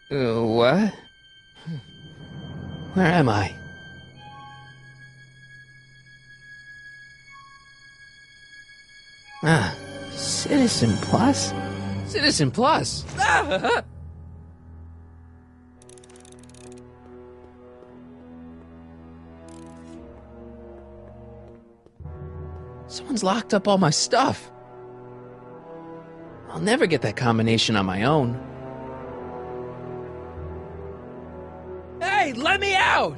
What? Where am I? Ah, Citizen Plus? Citizen Plus! Ah! Someone's locked up all my stuff. I'll never get that combination on my own. Hey, let me out!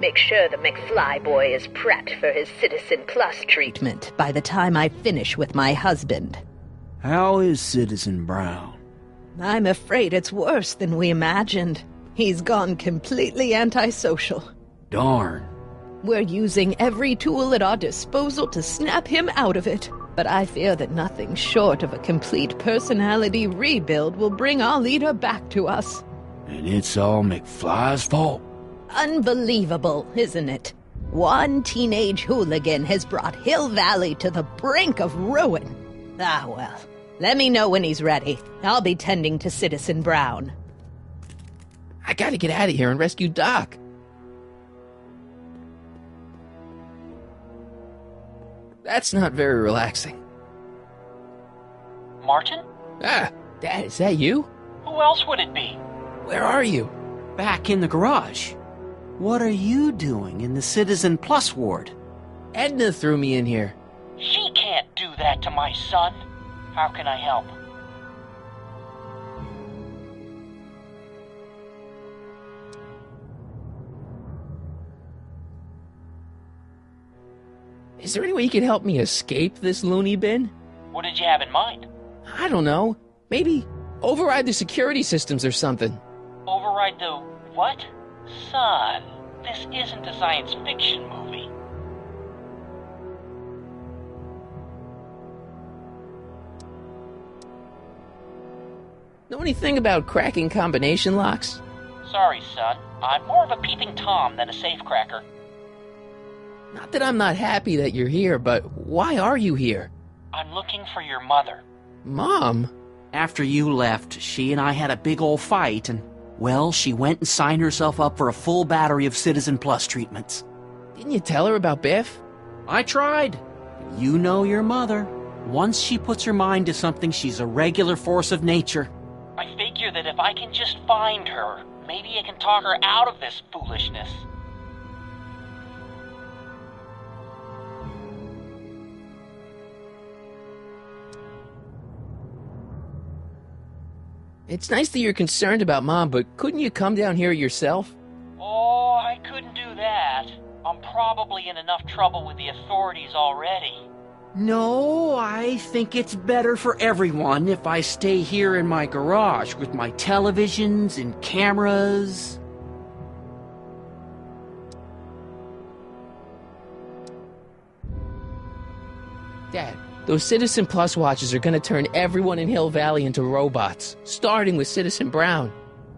Make sure the McFly boy is prepped for his Citizen Plus treatment by the time I finish with my husband. How is Citizen Brown? I'm afraid it's worse than we imagined. He's gone completely antisocial. Darn. We're using every tool at our disposal to snap him out of it. But I fear that nothing short of a complete personality rebuild will bring our leader back to us. And it's all McFly's fault. Unbelievable, isn't it? One teenage hooligan has brought Hill Valley to the brink of ruin. Ah, well. Let me know when he's ready. I'll be tending to Citizen Brown. I gotta get out of here and rescue Doc. That's not very relaxing. Martin? Ah, Dad, is that you? Who else would it be? Where are you? Back in the garage. What are you doing in the Citizen Plus ward? Edna threw me in here. She can't do that to my son. How can I help? Is there any way you can help me escape this loony bin? What did you have in mind? I don't know. Maybe override the security systems or something. Override the what? Son, this isn't a science fiction movie. Know anything about cracking combination locks? Sorry, son. I'm more of a peeping Tom than a safecracker. Not that I'm not happy that you're here, but why are you here? I'm looking for your mother. Mom? After you left, she and I had a big old fight, and, well, she went and signed herself up for a full battery of Citizen Plus treatments. Didn't you tell her about Biff? I tried. You know your mother. Once she puts her mind to something, she's a regular force of nature. I figure that if I can just find her, maybe I can talk her out of this foolishness. It's nice that you're concerned about Mom, but couldn't you come down here yourself? Oh, I couldn't do that. I'm probably in enough trouble with the authorities already. No, I think it's better for everyone if I stay here in my garage with my televisions and cameras. Dad, those Citizen Plus watches are gonna turn everyone in Hill Valley into robots, starting with Citizen Brown.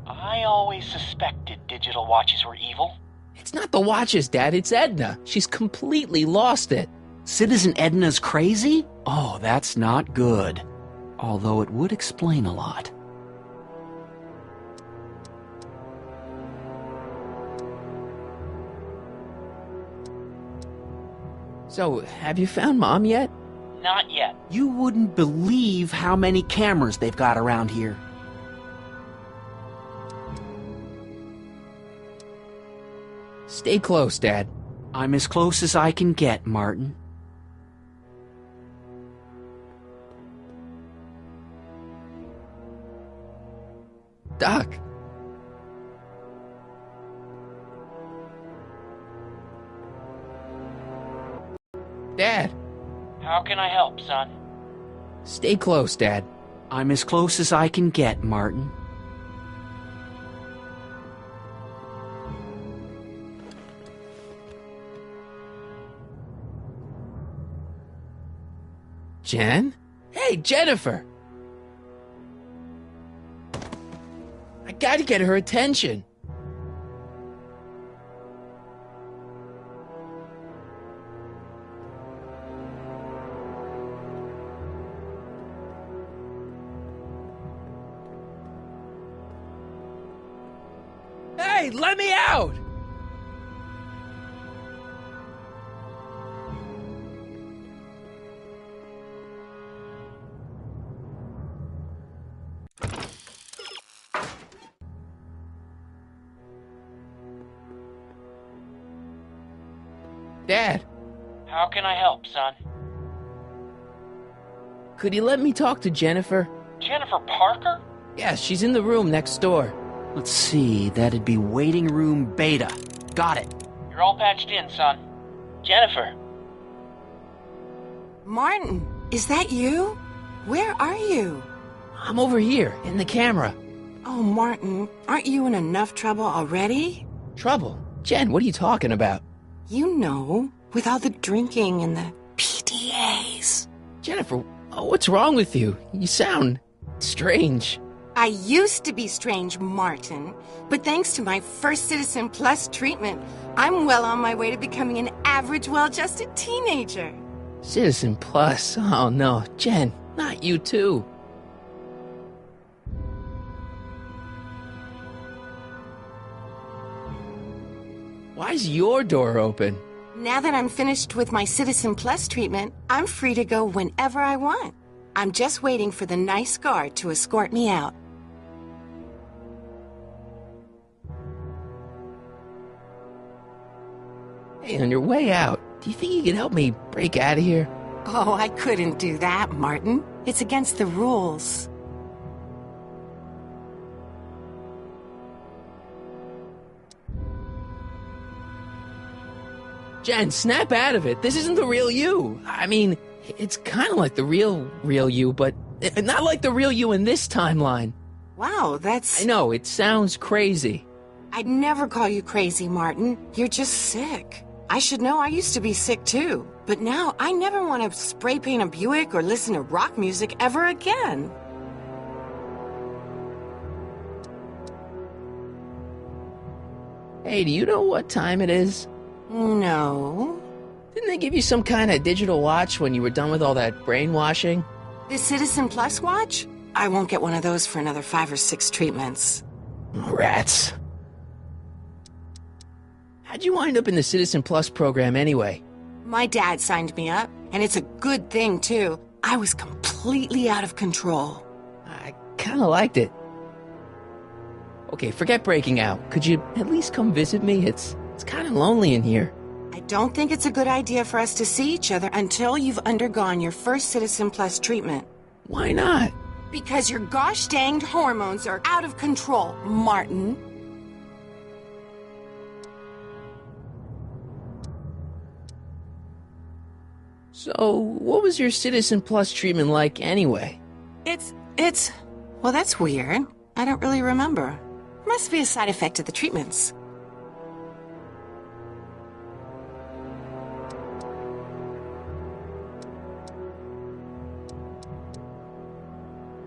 I always suspected digital watches were evil. It's not the watches, Dad, it's Edna. She's completely lost it. Citizen Edna's crazy? Oh, that's not good. Although it would explain a lot. So, have you found Mom yet? Not yet. You wouldn't believe how many cameras they've got around here. Stay close, Dad. I'm as close as I can get, Martin. Doc. Dad. How can I help, son? Stay close, Dad. I'm as close as I can get, Martin. Jen? Hey, Jennifer! I gotta get her attention. Hey, let me out! Dad, How can I help, son? could you let me talk to Jennifer? Jennifer Parker? Yeah, she's in the room next door. Let's see, that'd be waiting room beta. Got it. You're all patched in, son. Jennifer. Martin, is that you? Where are you? I'm over here, in the camera. Oh, Martin, aren't you in enough trouble already? Trouble? Jen, what are you talking about? You know, with all the drinking and the PDAs. Jennifer, what's wrong with you? You sound strange. I used to be strange, Martin, but thanks to my first Citizen Plus treatment, I'm well on my way to becoming an average, well-adjusted teenager. Citizen Plus? Oh no, Jen, not you too. Why's your door open? Now that I'm finished with my Citizen Plus treatment, I'm free to go whenever I want. I'm just waiting for the nice guard to escort me out. Hey, on your way out, do you think you could help me break out of here? Oh, I couldn't do that, Martin. It's against the rules. Jen, snap out of it. This isn't the real you. I mean, it's kind of like the real you, but not like the real you in this timeline. Wow, that's... I know, it sounds crazy. I'd never call you crazy, Martin. You're just sick. I should know I used to be sick too. But now I never want to spray paint a Buick or listen to rock music ever again. Hey, do you know what time it is? No. Didn't they give you some kind of digital watch when you were done with all that brainwashing? The Citizen Plus watch? I won't get one of those for another 5 or 6 treatments. Rats. How'd you wind up in the Citizen Plus program anyway? My dad signed me up, and it's a good thing, too. I was completely out of control. I kind of liked it. Okay, forget breaking out. Could you at least come visit me? It's kind of lonely in here. I don't think it's a good idea for us to see each other until you've undergone your first Citizen Plus treatment. Why not? Because your gosh danged hormones are out of control, Martin. So, what was your Citizen Plus treatment like anyway? Well, that's weird. I don't really remember. Must be a side effect of the treatments.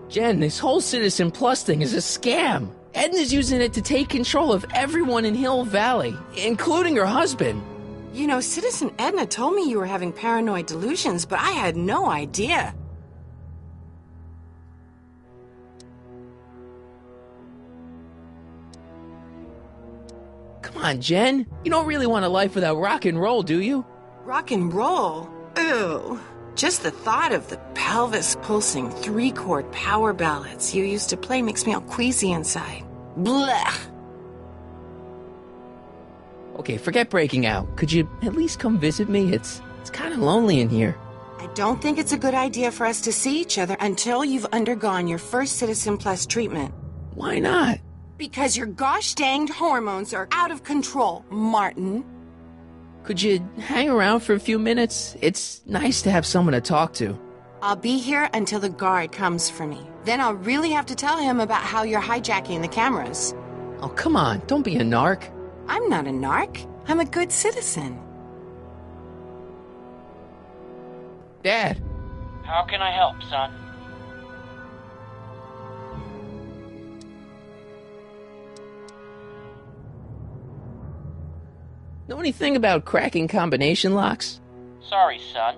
Jen, this whole Citizen Plus thing is a scam. Edna's using it to take control of everyone in Hill Valley, including her husband. You know, Citizen Edna told me you were having paranoid delusions, but I had no idea. Come on, Jen. You don't really want a life without rock and roll, do you? Rock and roll? Ew. Just the thought of the pelvis-pulsing 3-chord power ballads you used to play makes me all queasy inside. Blech. Okay, forget breaking out. Could you at least come visit me? It's kind of lonely in here. I don't think it's a good idea for us to see each other until you've undergone your first Citizen Plus treatment. Why not? Because your gosh danged hormones are out of control, Martin. Could you hang around for a few minutes? It's nice to have someone to talk to. I'll be here until the guard comes for me. Then I'll really have to tell him about how you're hijacking the cameras. Oh, come on. Don't be a narc. I'm not a narc. I'm a good citizen. Dad. How can I help, son? Know anything about cracking combination locks? Sorry, son.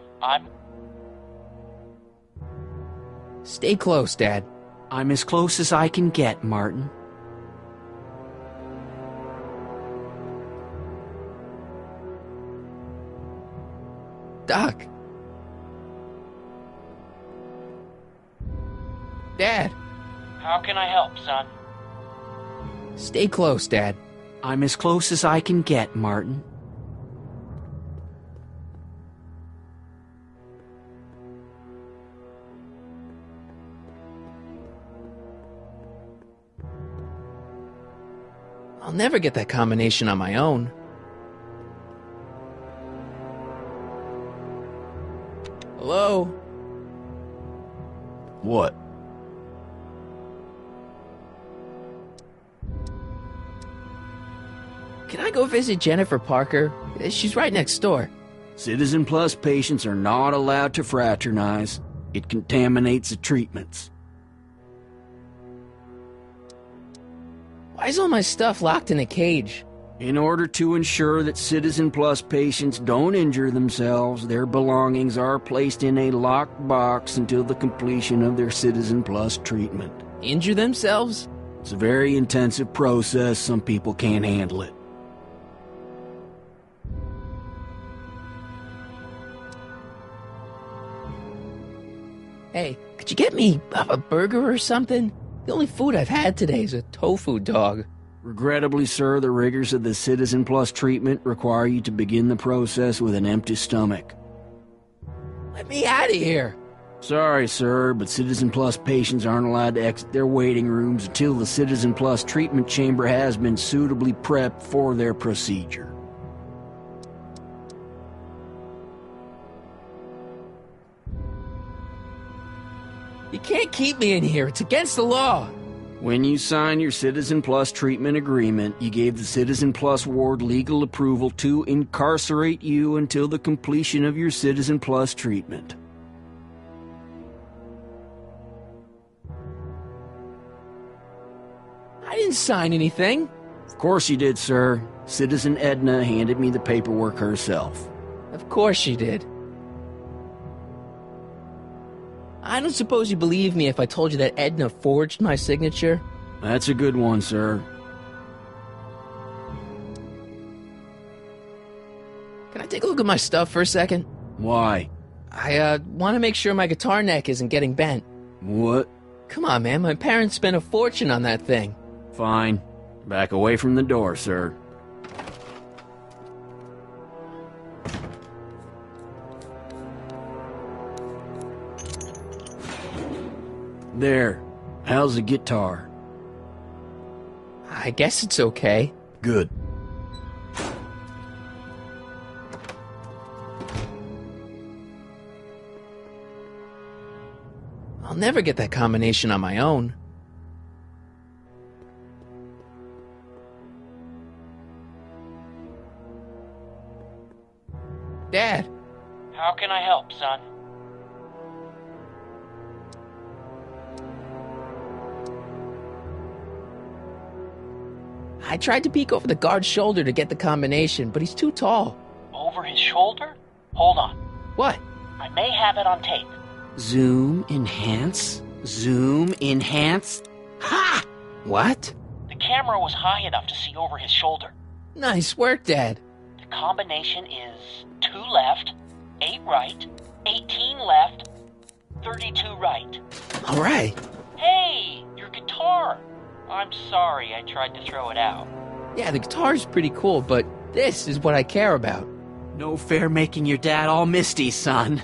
Stay close, Dad. I'm as close as I can get, Martin. Doc. Dad. How can I help, son? Stay close, Dad. I'm as close as I can get, Martin. I'll never get that combination on my own. Hello? What? Can I go visit Jennifer Parker? She's right next door. Citizen Plus patients are not allowed to fraternize. It contaminates the treatments. Why is all my stuff locked in a cage? In order to ensure that Citizen Plus patients don't injure themselves, their belongings are placed in a locked box until the completion of their Citizen Plus treatment. Injure themselves? It's a very intensive process. Some people can't handle it. Hey, could you get me a burger or something? The only food I've had today is a tofu dog. Regrettably, sir, the rigors of the Citizen Plus treatment require you to begin the process with an empty stomach. Let me out of here. Sorry, sir, but Citizen Plus patients aren't allowed to exit their waiting rooms until the Citizen Plus treatment chamber has been suitably prepped for their procedure. You can't keep me in here. It's against the law. When you signed your Citizen Plus treatment agreement, you gave the Citizen Plus ward legal approval to incarcerate you until the completion of your Citizen Plus treatment. I didn't sign anything. Of course you did, sir. Citizen Edna handed me the paperwork herself. Of course she did. I don't suppose you believe me if I told you that Edna forged my signature? That's a good one, sir. Can I take a look at my stuff for a second? Why? I want to make sure my guitar neck isn't getting bent. What? Come on, man. My parents spent a fortune on that thing. Fine. Back away from the door, sir. There. How's the guitar? I guess it's okay. Good. I'll never get that combination on my own. Dad. How can I help, son? I tried to peek over the guard's shoulder to get the combination, but he's too tall. Over his shoulder? Hold on. What? I may have it on tape. Zoom, enhance. Zoom, enhance. Ha! What? The camera was high enough to see over his shoulder. Nice work, Dad. The combination is 2 left, 8 right, 18 left, 32 right. All right. Hey, your guitar! I'm sorry I tried to throw it out. Yeah, the guitar's pretty cool, but this is what I care about. No fair making your dad all misty, son.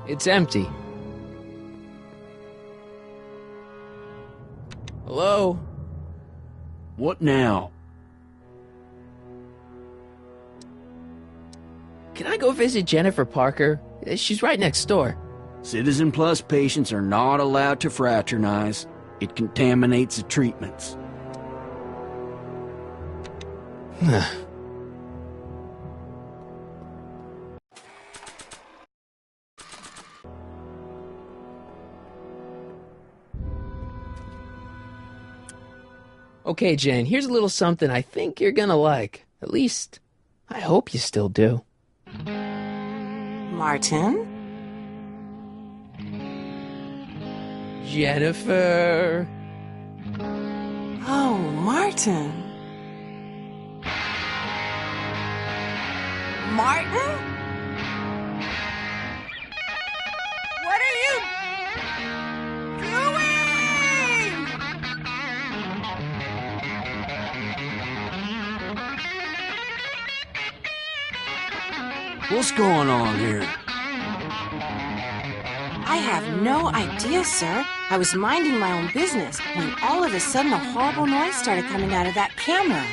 It's empty. Hello? What now? Can I go visit Jennifer Parker? She's right next door. Citizen Plus patients are not allowed to fraternize. It contaminates the treatments. Okay, Jen, here's a little something I think you're gonna like. At least, I hope you still do. Martin? Jennifer. Oh, Martin. Martin? What are you doing? What's going on here? I have no idea, sir. I was minding my own business when all of a sudden a horrible noise started coming out of that camera.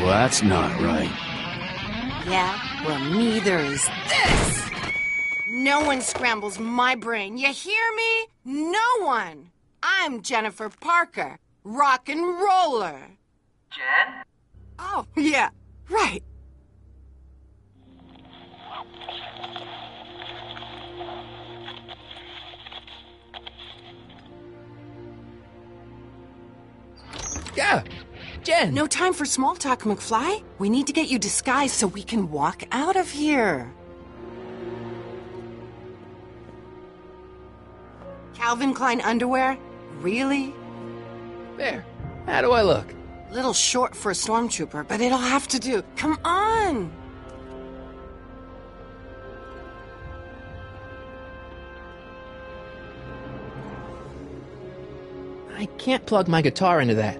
Well, that's not right. Yeah, well, neither is this. No one scrambles my brain. You hear me? No one. I'm Jennifer Parker, rock and roller. Jen? Oh, yeah, right. Yeah, Jen. No time for small talk, McFly. We need to get you disguised so we can walk out of here. Calvin Klein underwear? Really? There. How do I look? Little short for a stormtrooper, but it'll have to do. Come on! I can't plug my guitar into that.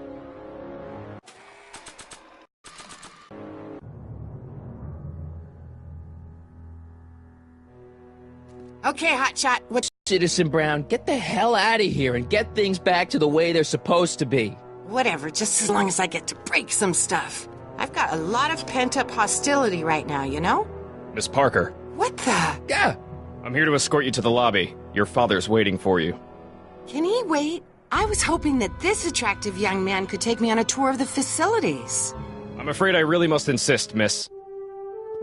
Okay, hotshot, what? Citizen Brown, get the hell out of here and get things back to the way they're supposed to be. Whatever, just as long as I get to break some stuff. I've got a lot of pent-up hostility right now, you know? Miss Parker, What the? Yeah. I'm here to escort you to the lobby. Your father's waiting for you. Can he wait? I was hoping that this attractive young man could take me on a tour of the facilities. I'm afraid I really must insist, miss.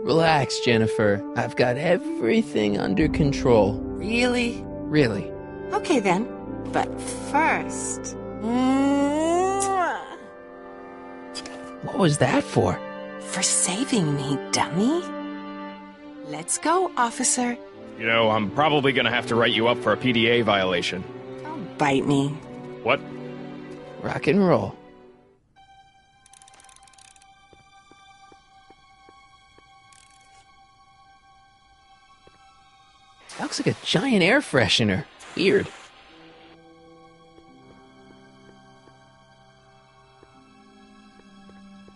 Relax, Jennifer. I've got everything under control. Really? Really. Okay then. But first... Mwah. What was that for? For saving me, dummy. Let's go, officer. You know, I'm probably gonna have to write you up for a PDA violation. Don't bite me. What? Rock and roll. That looks like a giant air freshener. Weird.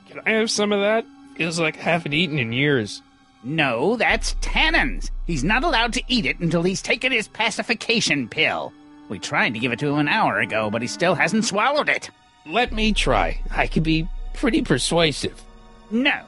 Can I have some of that? Feels like I haven't eaten in years. No, that's Tannen's. He's not allowed to eat it until he's taken his pacification pill. We tried to give it to him an hour ago, but he still hasn't swallowed it. Let me try. I can be pretty persuasive. No.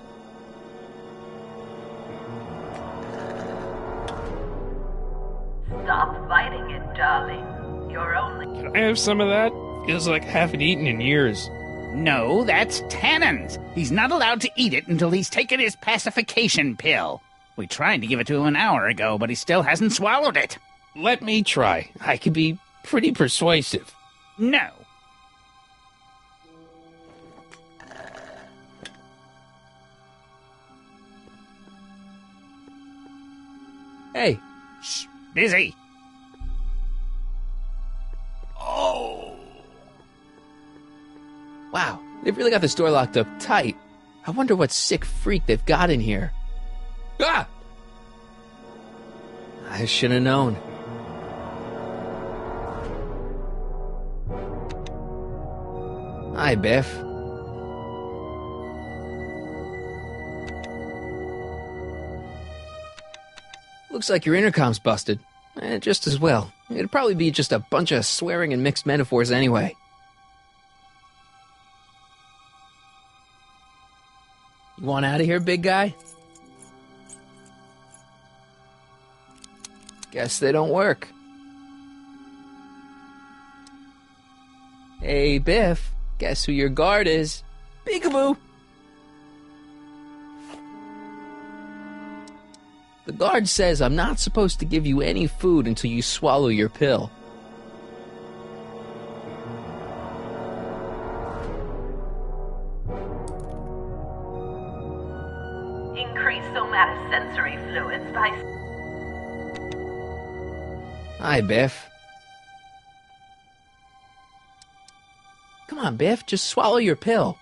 Stop fighting it, darling. You're only... Can I have some of that? Feels like I haven't eaten in years. No, that's Tannen's. He's not allowed to eat it until he's taken his pacification pill. We tried to give it to him an hour ago, but he still hasn't swallowed it. Let me try. I can be pretty persuasive. No. Hey. Shh. Busy. Wow, they've really got this door locked up tight. I wonder what sick freak they've got in here. Ah! I should have known. Hi, Biff. Looks like your intercom's busted. Just as well. It'd probably be just a bunch of swearing and mixed metaphors anyway. You want out of here, big guy? Guess they don't work. Hey, Biff. Guess who your guard is? Peekaboo! The guard says I'm not supposed to give you any food until you swallow your pill. Increase somatosensory fluids by... Hi, Biff. Come on, Biff, just swallow your pill.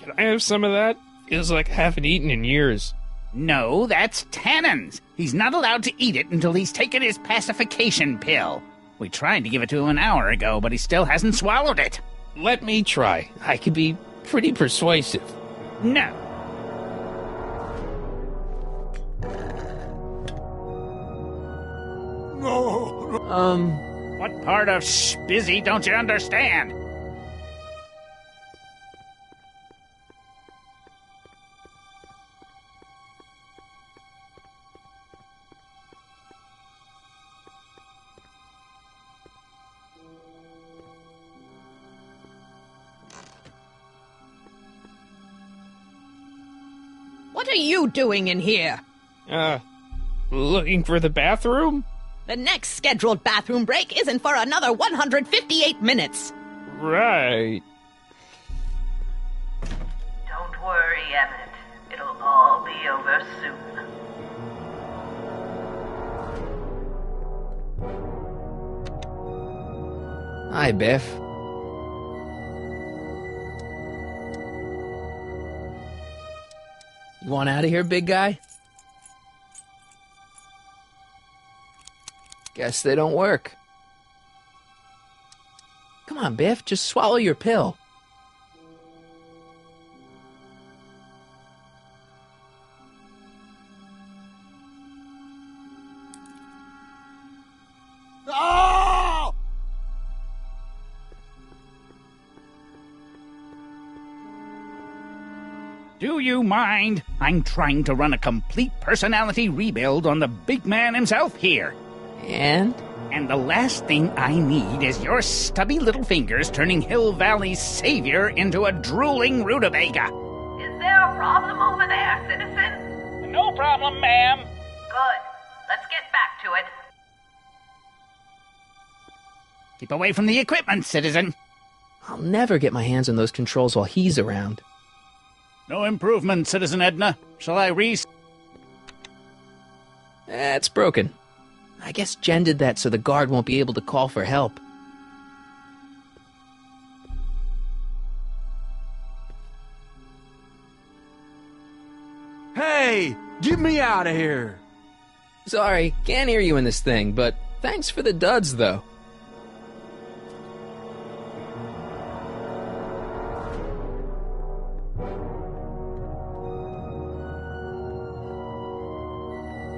Can I have some of that? Feels like I haven't eaten in years. No, that's Tannen's. He's not allowed to eat it until he's taken his pacification pill. We tried to give it to him an hour ago, but he still hasn't swallowed it. Let me try. I could be pretty persuasive. No. What part of spizzy don't you understand? What are you doing in here? Looking for the bathroom? The next scheduled bathroom break isn't for another 158 minutes. Right. Don't worry, Emmett. It'll all be over soon. Hi, Biff. You want out of here, big guy? Guess they don't work. Come on, Biff, just swallow your pill. Oh! Do you mind? I'm trying to run a complete personality rebuild on the big man himself here. And? And the last thing I need is your stubby little fingers turning Hill Valley's savior into a drooling rutabaga. Is there a problem over there, citizen? No problem, ma'am. Good. Let's get back to it. Keep away from the equipment, citizen. I'll never get my hands on those controls while he's around. No improvement, Citizen Edna. Shall I It's broken. I guess Jen did that so the guard won't be able to call for help. Hey, get me out of here. Sorry, can't hear you in this thing, but thanks for the duds, though.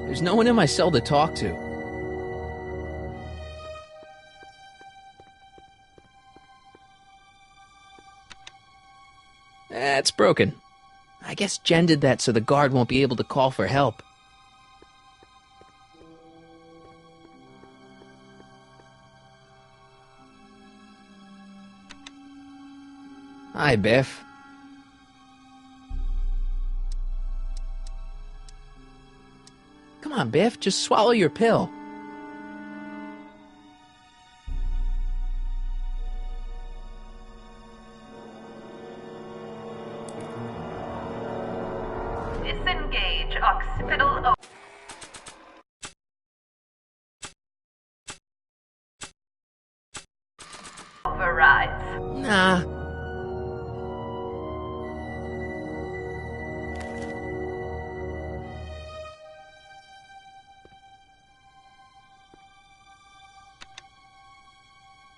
There's no one in my cell to talk to. It's broken. I guess Jen did that so the guard won't be able to call for help. Hi, Biff. Come on, Biff, just swallow your pill. Disengage occipital overrides. Nah.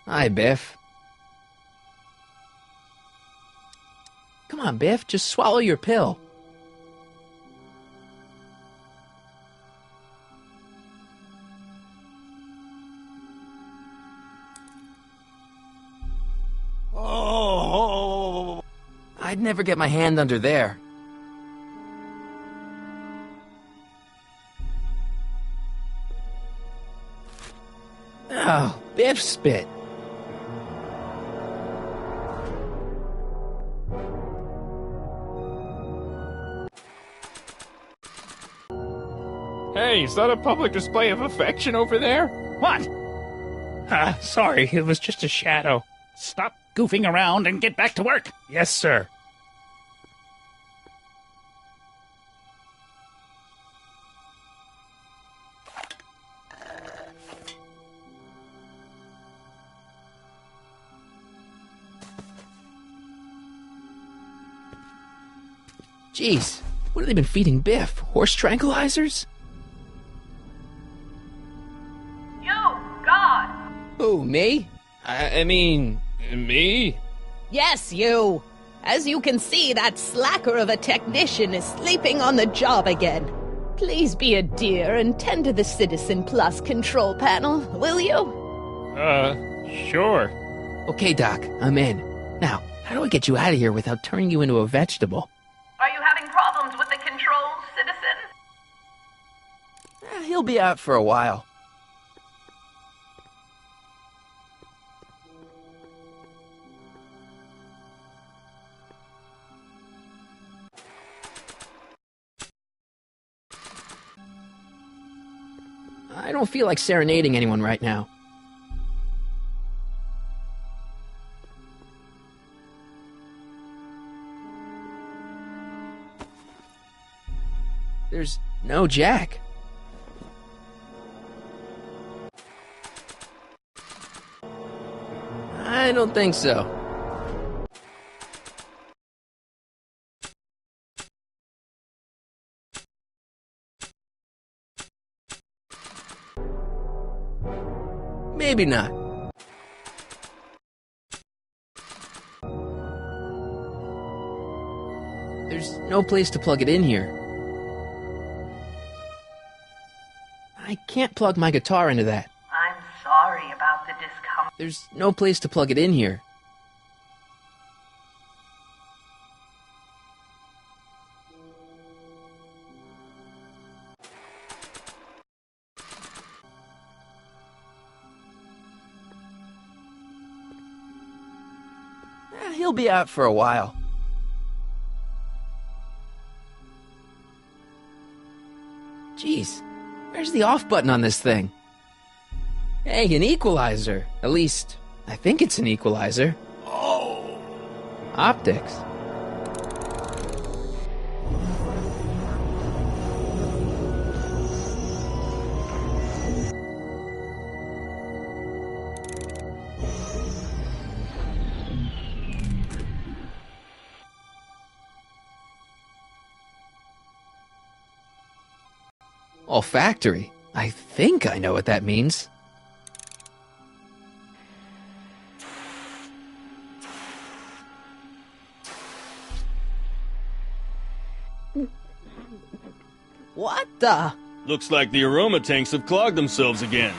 Hi, Biff. Come on, Biff, just swallow your pill. Oh! I'd never get my hand under there. Oh, Biff spit. Hey, is that a public display of affection over there? What? Sorry, it was just a shadow. Stop goofing around and get back to work. Yes, sir. Jeez, what have they been feeding Biff? Horse tranquilizers? You, God! Who, me? I mean, me? Yes, you. As you can see, that slacker of a technician is sleeping on the job again. Please be a dear and tend to the Citizen Plus control panel, will you? Sure. Okay, Doc, I'm in. Now, how do I get you out of here without turning you into a vegetable? Are you having problems with the controls, citizen? He'll be out for a while. I don't feel like serenading anyone right now. There's no Jack. I don't think so. Maybe not. There's no place to plug it in here. I can't plug my guitar into that. I'm sorry about the discomfort. There's no place to plug it in here. He'll be out for a while. Jeez, where's the off button on this thing? Hey, an equalizer. At least, I think it's an equalizer. Oh. Optics. Olfactory. I think I know what that means. What the? Looks like the aroma tanks have clogged themselves again.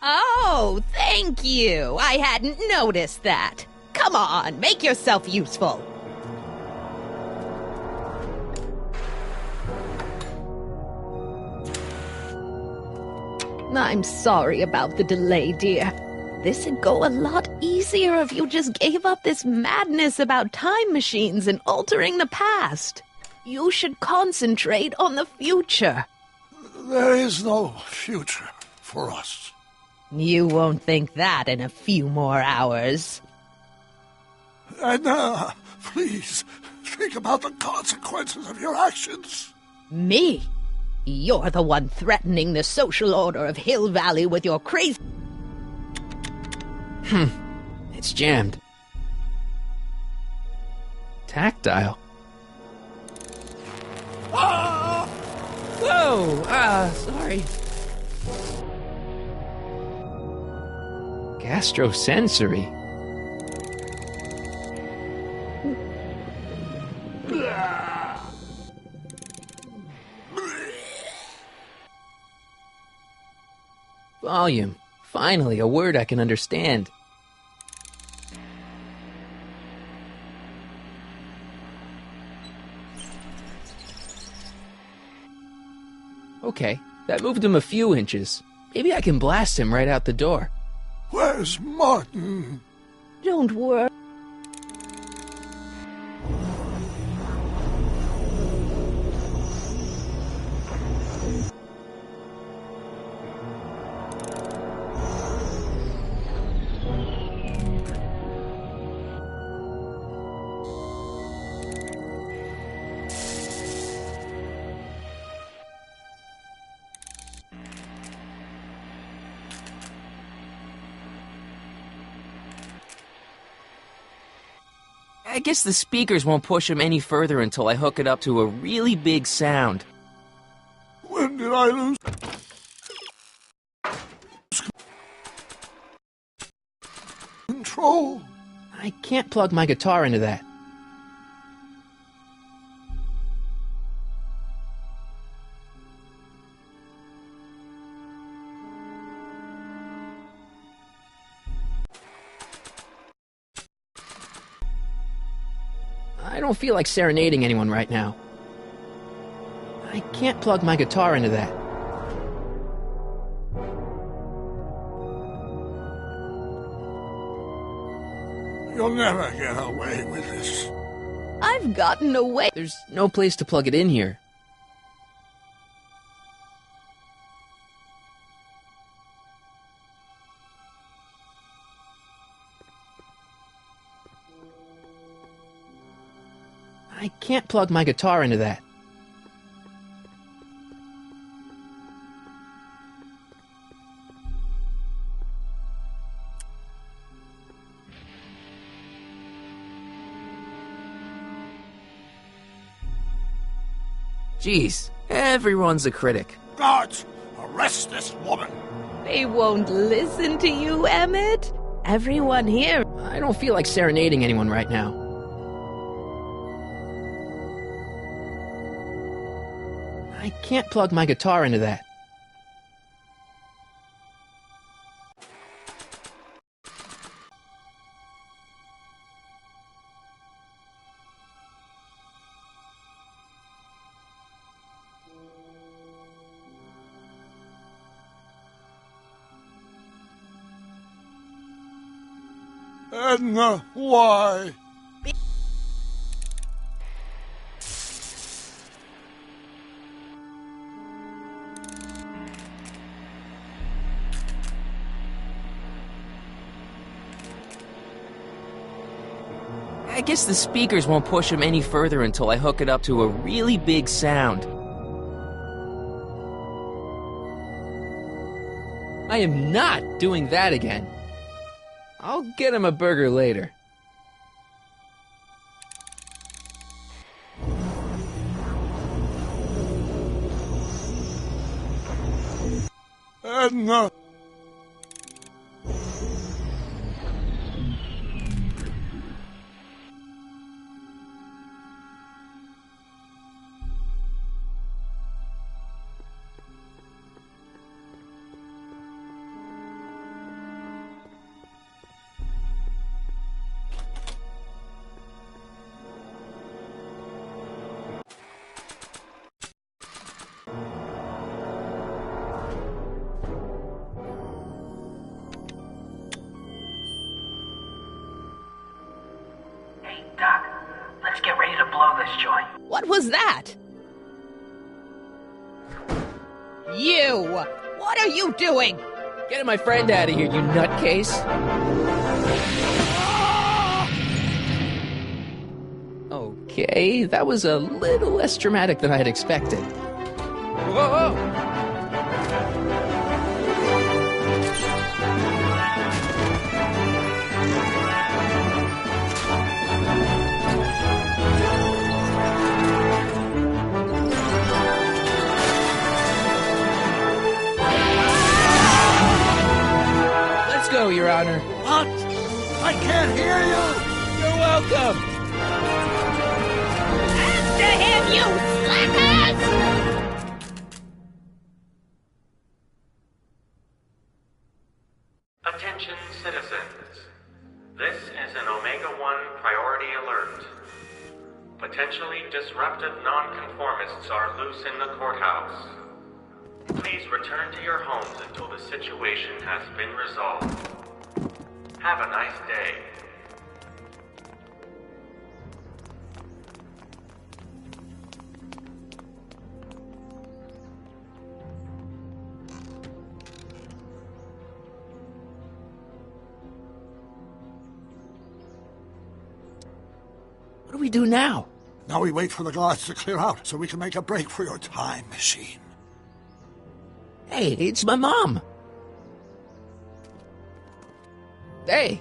Oh, thank you. I hadn't noticed that. Come on, make yourself useful. I'm sorry about the delay, dear. This'd go a lot easier if you just gave up this madness about time machines and altering the past. You should concentrate on the future. There is no future for us. You won't think that in a few more hours. Edna, please, think about the consequences of your actions. Me? You're the one threatening the social order of Hill Valley with your crazy... It's jammed. Tactile. Ah! Whoa! Sorry. Gastrosensory. Volume. Finally, a word I can understand. Okay, that moved him a few inches. Maybe I can blast him right out the door. Where's Martin? Don't worry. I guess the speakers won't push him any further until I hook it up to a really big sound. When did I lose control? I can't plug my guitar into that. I don't feel like serenading anyone right now. I can't plug my guitar into that. You'll never get away with this. I've gotten away. There's no place to plug it in here. I can't plug my guitar into that. Jeez, everyone's a critic. Guards, arrest this woman. They won't listen to you, Emmett. Everyone here. I don't feel like serenading anyone right now. I can't plug my guitar into that. Edna, why? I guess the speakers won't push him any further until I hook it up to a really big sound. I am not doing that again. I'll get him a burger later. Edna! Doc, let's get ready to blow this joint. What was that? You! What are you doing? Getting my friend out of here, you nutcase. Okay, that was a little less dramatic than I had expected. Whoa! Let's go, Your Honor. What? I can't hear you! You're welcome! After him, you slackers! Attention citizens. This is an Omega-1 priority alert. Potentially disruptive nonconformists are loose in the courthouse. Please return to your homes until the situation has been resolved. Have a nice day. What do we do now? Now we wait for the guards to clear out so we can make a break for your time machine. Hey, it's my mom. Hey.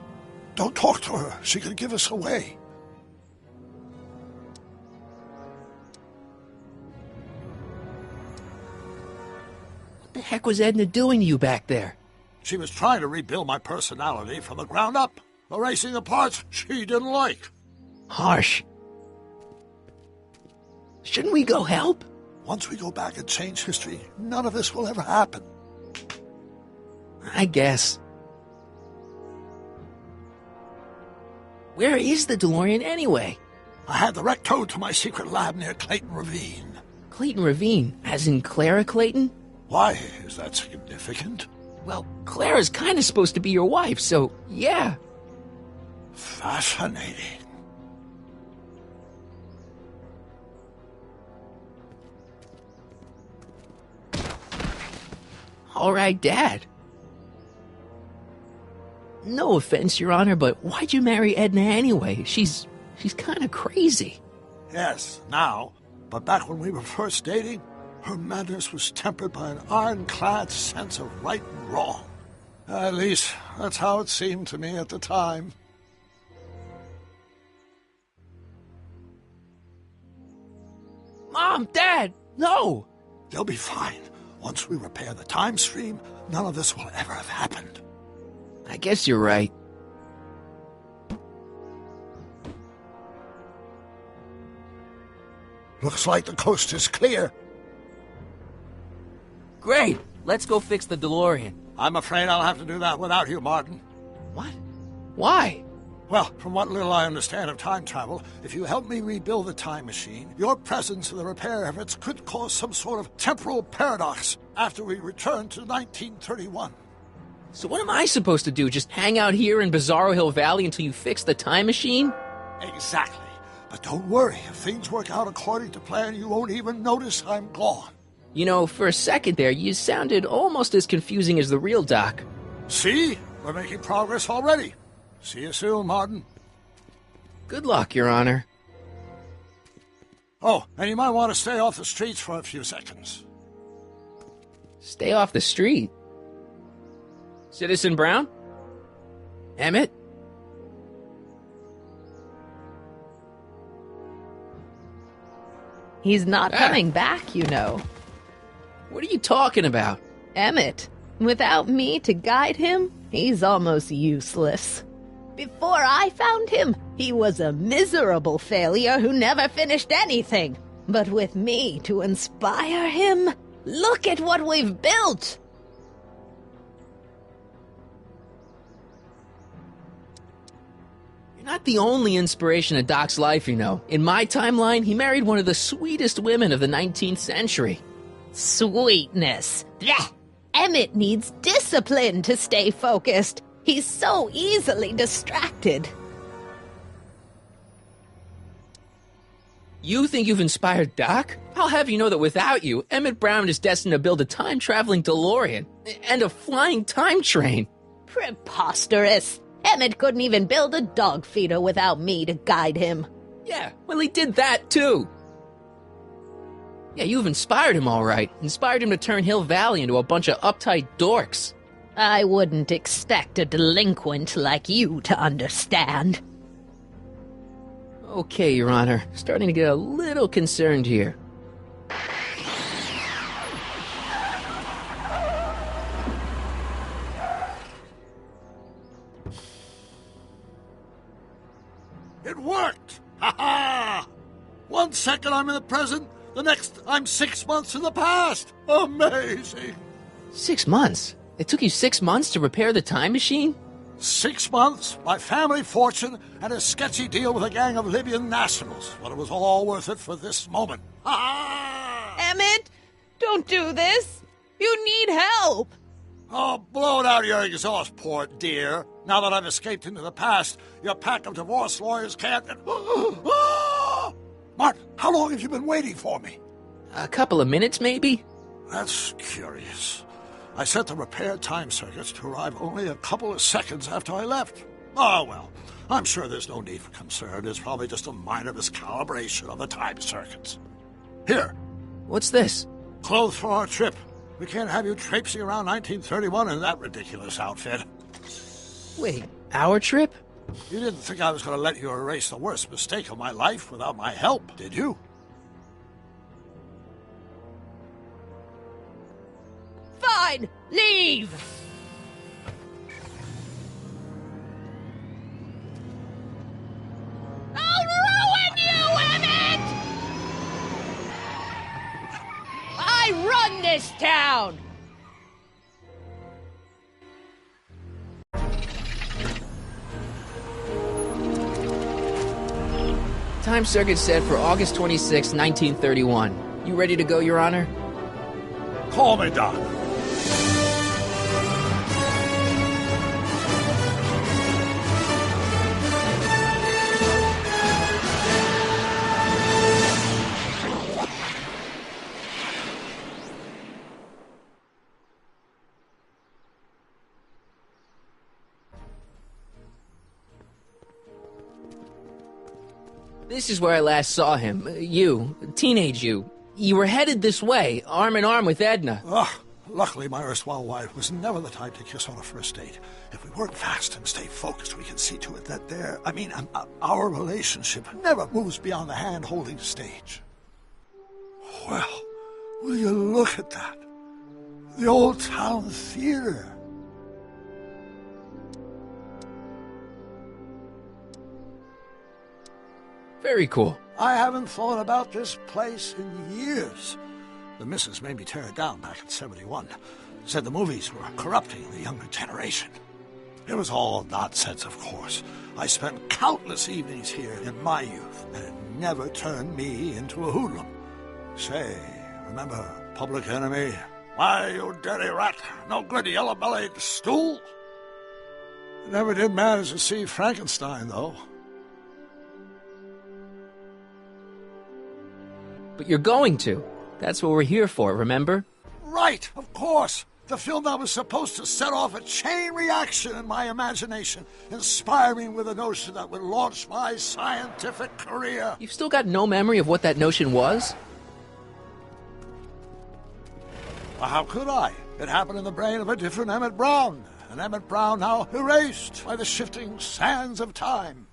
Don't talk to her. She could give us away. heck was Edna doing to you back there? She was trying to rebuild my personality from the ground up, erasing the parts she didn't like. Harsh. Shouldn't we go help? Once we go back and change history, none of this will ever happen. I guess. Where is the DeLorean anyway? I had the wreck towed to my secret lab near Clayton Ravine. Clayton Ravine? As in Clara Clayton? Why is that significant? Well, Clara's kind of supposed to be your wife, so yeah. Fascinating. All right, Dad. No offense, Your Honor, but why'd you marry Edna anyway? She's kind of crazy. Yes, now. But back when we were first dating, her madness was tempered by an ironclad sense of right and wrong. At least, that's how it seemed to me at the time. Mom, Dad, no! They'll be fine. Once we repair the time stream, none of this will ever have happened. I guess you're right. Looks like the coast is clear. Great! Let's go fix the DeLorean. I'm afraid I'll have to do that without you, Martin. What? Why? Well, from what little I understand of time travel, if you help me rebuild the time machine, your presence in the repair efforts could cause some sort of temporal paradox after we return to 1931. So what am I supposed to do? Just hang out here in Bizarro Hill Valley until you fix the time machine? Exactly. But don't worry, if things work out according to plan, you won't even notice I'm gone. You know, for a second there, you sounded almost as confusing as the real Doc. See? We're making progress already. See you soon, Martin. Good luck, Your Honor. Oh, and you might want to stay off the streets for a few seconds. Stay off the street? Citizen Brown? Emmett? He's not coming back, you know. What are you talking about? Emmett. Without me to guide him, he's almost useless. Before I found him, he was a miserable failure who never finished anything. But with me to inspire him, look at what we've built! You're not the only inspiration of Doc's life, you know. In my timeline, he married one of the sweetest women of the 19th century. Sweetness. Blech. Emmett needs discipline to stay focused. He's so easily distracted. You think you've inspired Doc? I'll have you know that without you, Emmett Brown is destined to build a time-traveling DeLorean and a flying time train. Preposterous. Emmett couldn't even build a dog feeder without me to guide him. Yeah, well, he did that, too. Yeah, you've inspired him all right. Inspired him to turn Hill Valley into a bunch of uptight dorks. I wouldn't expect a delinquent like you to understand. Okay, Your Honor. Starting to get a little concerned here. It worked! Ha ha! 1 second I'm in the present, the next I'm 6 months in the past! Amazing! 6 months? It took you 6 months to repair the time machine? 6 months, my family fortune, and a sketchy deal with a gang of Libyan nationals. But it was all worth it for this moment. Ha! Emmett, don't do this. You need help. Oh, blow it out of your exhaust port, dear. Now that I've escaped into the past, your pack of divorce lawyers can't... Martin, how long have you been waiting for me? A couple of minutes, maybe? That's curious. I set the repair time circuits to arrive only a couple of seconds after I left. Oh, well, I'm sure there's no need for concern. It's probably just a minor miscalibration of the time circuits. Here. What's this? Clothes for our trip. We can't have you traipsing around 1931 in that ridiculous outfit. Wait, our trip? You didn't think I was going to let you erase the worst mistake of my life without my help, did you? fine! Leave! I'll ruin you, Emmett! I run this town! Time circuit set for August 26, 1931. You ready to go, Your Honor? Call me, Doc. This is where I last saw him. You, teenage you. You were headed this way, arm in arm with Edna. Luckily, my erstwhile wife was never the type to kiss on a first date. If we work fast and stay focused, we can see to it that our relationship never moves beyond the hand-holding stage. Well, will you look at that? The Old Town Theater. Very cool. I haven't thought about this place in years. The missus made me tear it down back in '71. Said the movies were corrupting the younger generation. It was all nonsense, of course. I spent countless evenings here in my youth, and it never turned me into a hoodlum. Say, remember Public Enemy? Why, you dirty rat, no good yellow-bellied stool? Never did manage to see Frankenstein, though. But you're going to. That's what we're here for, remember? Right, of course. The film that was supposed to set off a chain reaction in my imagination, inspiring with a notion that would launch my scientific career. You've still got no memory of what that notion was? Well, how could I? It happened in the brain of a different Emmett Brown. An Emmett Brown now erased by the shifting sands of time.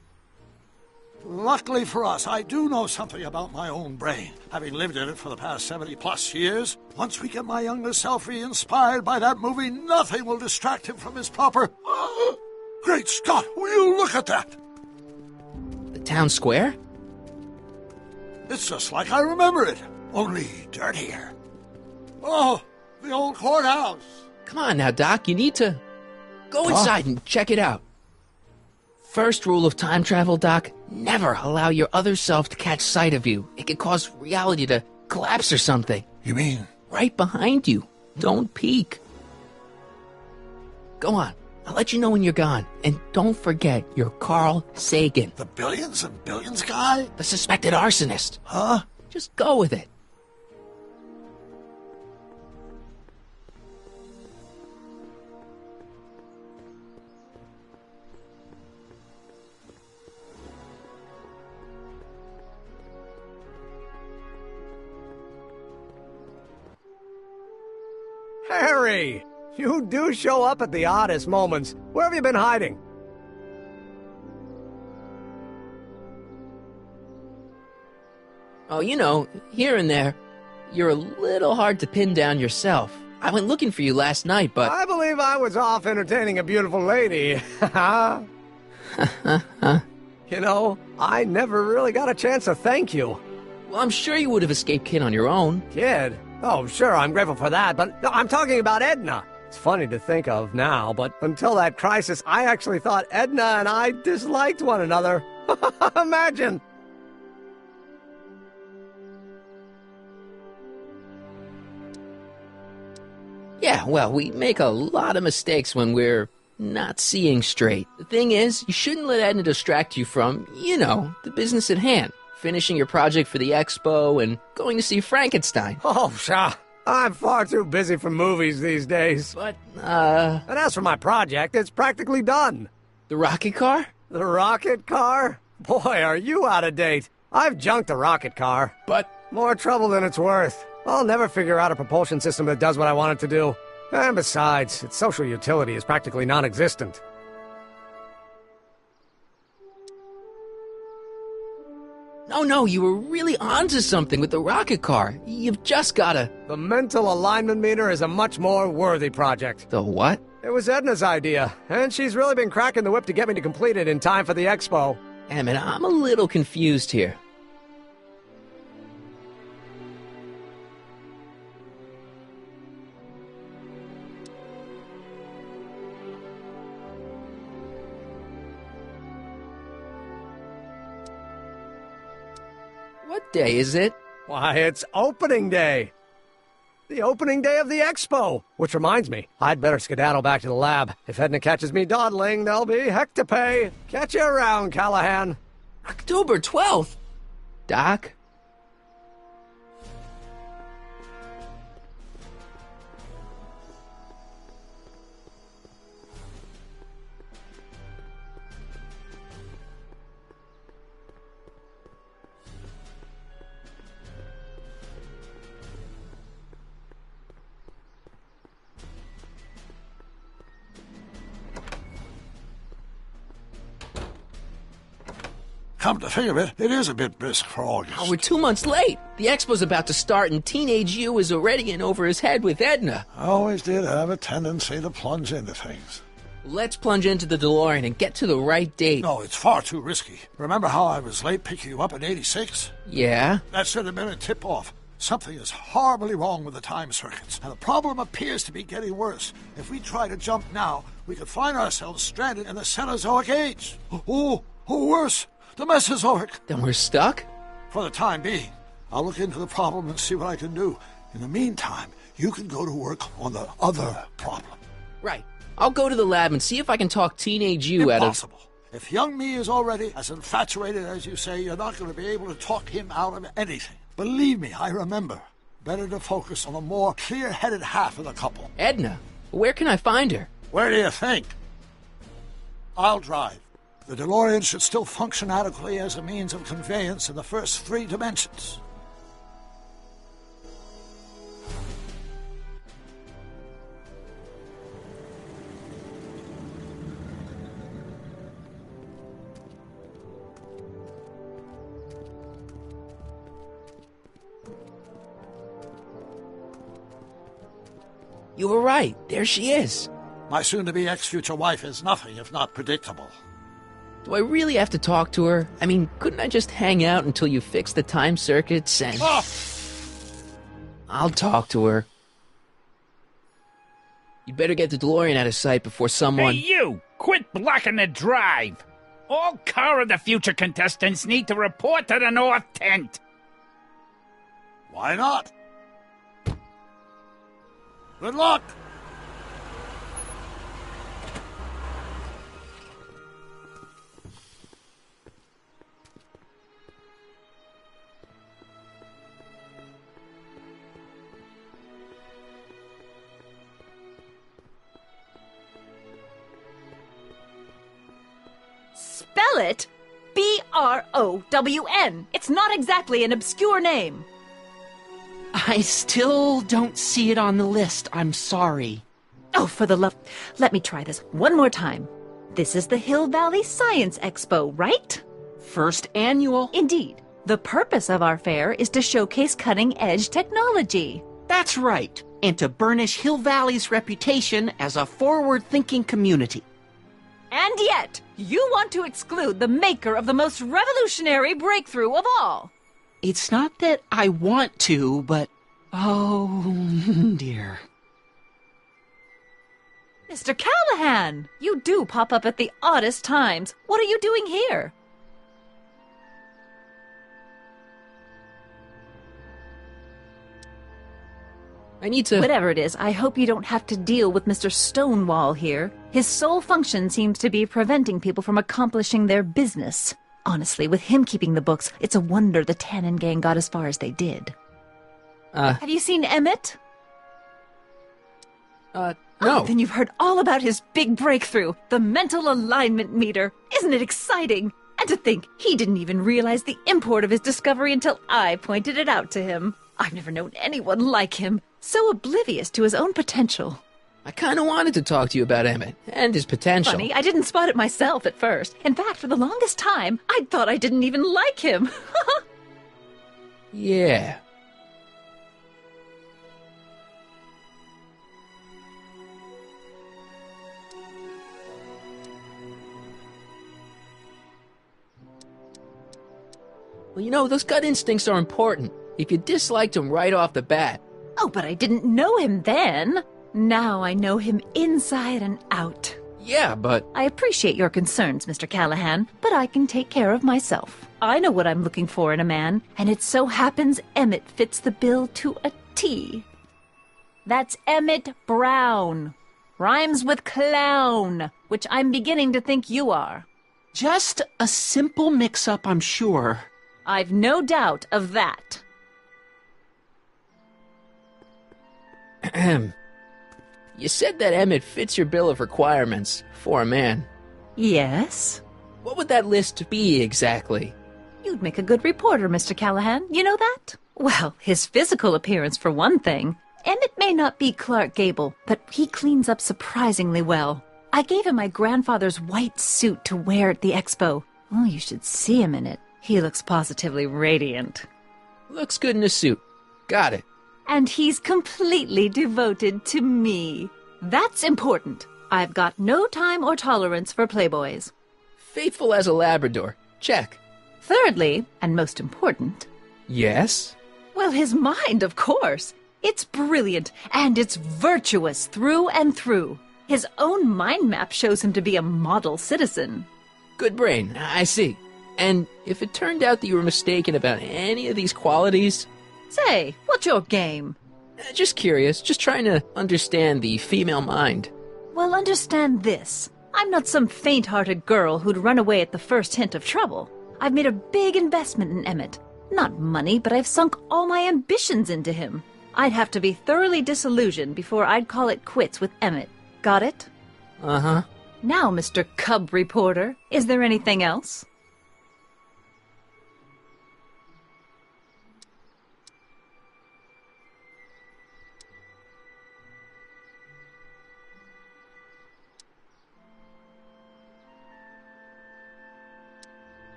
Luckily for us, I do know something about my own brain, having lived in it for the past 70-plus years. Once we get my younger self re-inspired by that movie, nothing will distract him from his proper... Great Scott, will you look at that? The town square? It's just like I remember it, only dirtier. Oh, the old courthouse. Come on now, Doc, you need to... Go inside and check it out. First rule of time travel, Doc, never allow your other self to catch sight of you. It could cause reality to collapse or something. You mean? Right behind you. Don't peek. Go on. I'll let you know when you're gone. And don't forget, you're Carl Sagan. The billions and billions guy? The suspected arsonist. Huh? Just go with it. Harry! You do show up at the oddest moments. Where have you been hiding? Oh, you know, here and there. You're a little hard to pin down yourself. I went looking for you last night, but... I believe I was off entertaining a beautiful lady. You know, I never really got a chance to thank you. Well, I'm sure you would have escaped Kid on your own. Kid? Oh, sure, I'm grateful for that, but no, I'm talking about Edna. It's funny to think of now, but until that crisis, I actually thought Edna and I disliked one another. Imagine! Yeah, well, we make a lot of mistakes when we're not seeing straight. The thing is, you shouldn't let Edna distract you from, you know, the business at hand. Finishing your project for the expo and going to see Frankenstein. Oh, pshaw. I'm far too busy for movies these days. But, And as for my project, it's practically done. The rocket car? The rocket car? Boy, are you out of date. I've junked the rocket car. But... More trouble than it's worth. I'll never figure out a propulsion system that does what I want it to do. And besides, its social utility is practically non-existent. No, you were really onto something with the rocket car. You've just gotta... The mental alignment meter is a much more worthy project. The what? It was Edna's idea, and she's really been cracking the whip to get me to complete it in time for the expo. Emmett, I'm a little confused here. What day is it? Why, it's opening day. The opening day of the expo. Which reminds me, I'd better skedaddle back to the lab. If Edna catches me dawdling, there'll be heck to pay. Catch you around, Callahan. October 12th? Doc? Come to think of it, it is a bit brisk for August. Oh, we're 2 months late. The expo's about to start, and Teenage You is already in over his head with Edna. I always did have a tendency to plunge into things. Let's plunge into the DeLorean and get to the right date. No, it's far too risky. Remember how I was late picking you up in '86? Yeah? That should have been a tip-off. Something is horribly wrong with the time circuits, and the problem appears to be getting worse. If we try to jump now, we could find ourselves stranded in the Cenozoic Age. Or worse, the Mesozoic. Then we're stuck? For the time being. I'll look into the problem and see what I can do. In the meantime, you can go to work on the other problem. Right. I'll go to the lab and see if I can talk Teenage You out of... Impossible. If young me is already as infatuated as you say, you're not going to be able to talk him out of anything. Believe me, I remember. Better to focus on the more clear-headed half of the couple. Edna, where can I find her? Where do you think? I'll drive. The DeLorean should still function adequately as a means of conveyance in the first 3 dimensions. You were right. There she is. My soon-to-be ex-future wife is nothing if not predictable. Do I really have to talk to her? I mean, couldn't I just hang out until you fix the time circuits and... Oh! I'll talk to her. You better get the DeLorean out of sight before someone... Hey, you! Quit blocking the drive! All Car of the Future contestants need to report to the North Tent! Why not? Good luck! Spell it B-R-O-W-N. It's not exactly an obscure name. I still don't see it on the list. I'm sorry. Oh, for the love... Let me try this one more time. This is the Hill Valley Science Expo, right? First annual. Indeed. The purpose of our fair is to showcase cutting-edge technology. That's right. And to burnish Hill Valley's reputation as a forward-thinking community. And yet, you want to exclude the maker of the most revolutionary breakthrough of all. It's not that I want to, but... oh, dear. Mr. Callahan, you do pop up at the oddest times. What are you doing here? I need to... Whatever it is, I hope you don't have to deal with Mr. Stonewall here. His sole function seems to be preventing people from accomplishing their business. Honestly, with him keeping the books, it's a wonder the Tannen gang got as far as they did. Have you seen Emmett? No. Oh, then you've heard all about his big breakthrough, the mental alignment meter. Isn't it exciting? And to think, he didn't even realize the import of his discovery until I pointed it out to him. I've never known anyone like him, so oblivious to his own potential. I kind of wanted to talk to you about Emmett and his potential. Funny, I didn't spot it myself at first. In fact, for the longest time, I thought I didn't even like him. Yeah. Well, you know, those gut instincts are important. If you disliked him right off the bat. Oh, but I didn't know him then. Now I know him inside and out. Yeah, but... I appreciate your concerns, Mr. Callahan, but I can take care of myself. I know what I'm looking for in a man, and it so happens Emmett fits the bill to a T. That's Emmett Brown. Rhymes with clown, which I'm beginning to think you are. Just a simple mix-up, I'm sure. I've no doubt of that. Ahem. You said that Emmett fits your bill of requirements for a man. Yes? What would that list be exactly? You'd make a good reporter, Mr. Callahan. You know that? Well, his physical appearance for one thing. Emmett may not be Clark Gable, but he cleans up surprisingly well. I gave him my grandfather's white suit to wear at the expo. Oh, you should see him in it. He looks positively radiant. Looks good in a suit. Got it. And he's completely devoted to me. That's important. I've got no time or tolerance for playboys. Faithful as a Labrador. Check. Thirdly, and most important... Yes? Well, his mind, of course. It's brilliant, and it's virtuous through and through. His own mind map shows him to be a model citizen. Good brain, I see. And if it turned out that you were mistaken about any of these qualities... Say, what's your game? Just curious, just trying to understand the female mind. Well, understand this. I'm not some faint-hearted girl who'd run away at the first hint of trouble. I've made a big investment in Emmett. Not money, but I've sunk all my ambitions into him. I'd have to be thoroughly disillusioned before I'd call it quits with Emmett. Got it? Uh-huh. Now, Mr. Cub Reporter, is there anything else?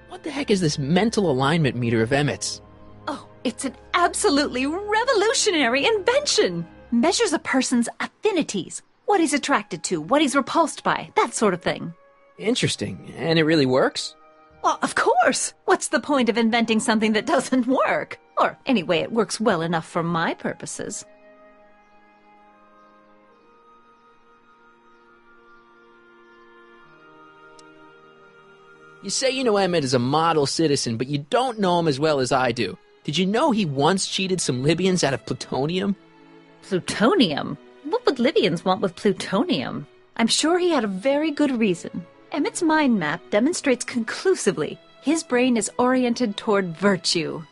What the heck is this mental alignment meter of Emmett's? Oh, it's an absolutely revolutionary invention! Measures a person's affinities, what he's attracted to, what he's repulsed by, that sort of thing. Interesting. And it really works? Well, of course! What's the point of inventing something that doesn't work? Or, anyway, it works well enough for my purposes. You say you know Emmett is a model citizen, but you don't know him as well as I do. Did you know he once cheated some Libyans out of plutonium? Plutonium? What would Libyans want with plutonium? I'm sure he had a very good reason. Emmett's mind map demonstrates conclusively his brain is oriented toward virtue.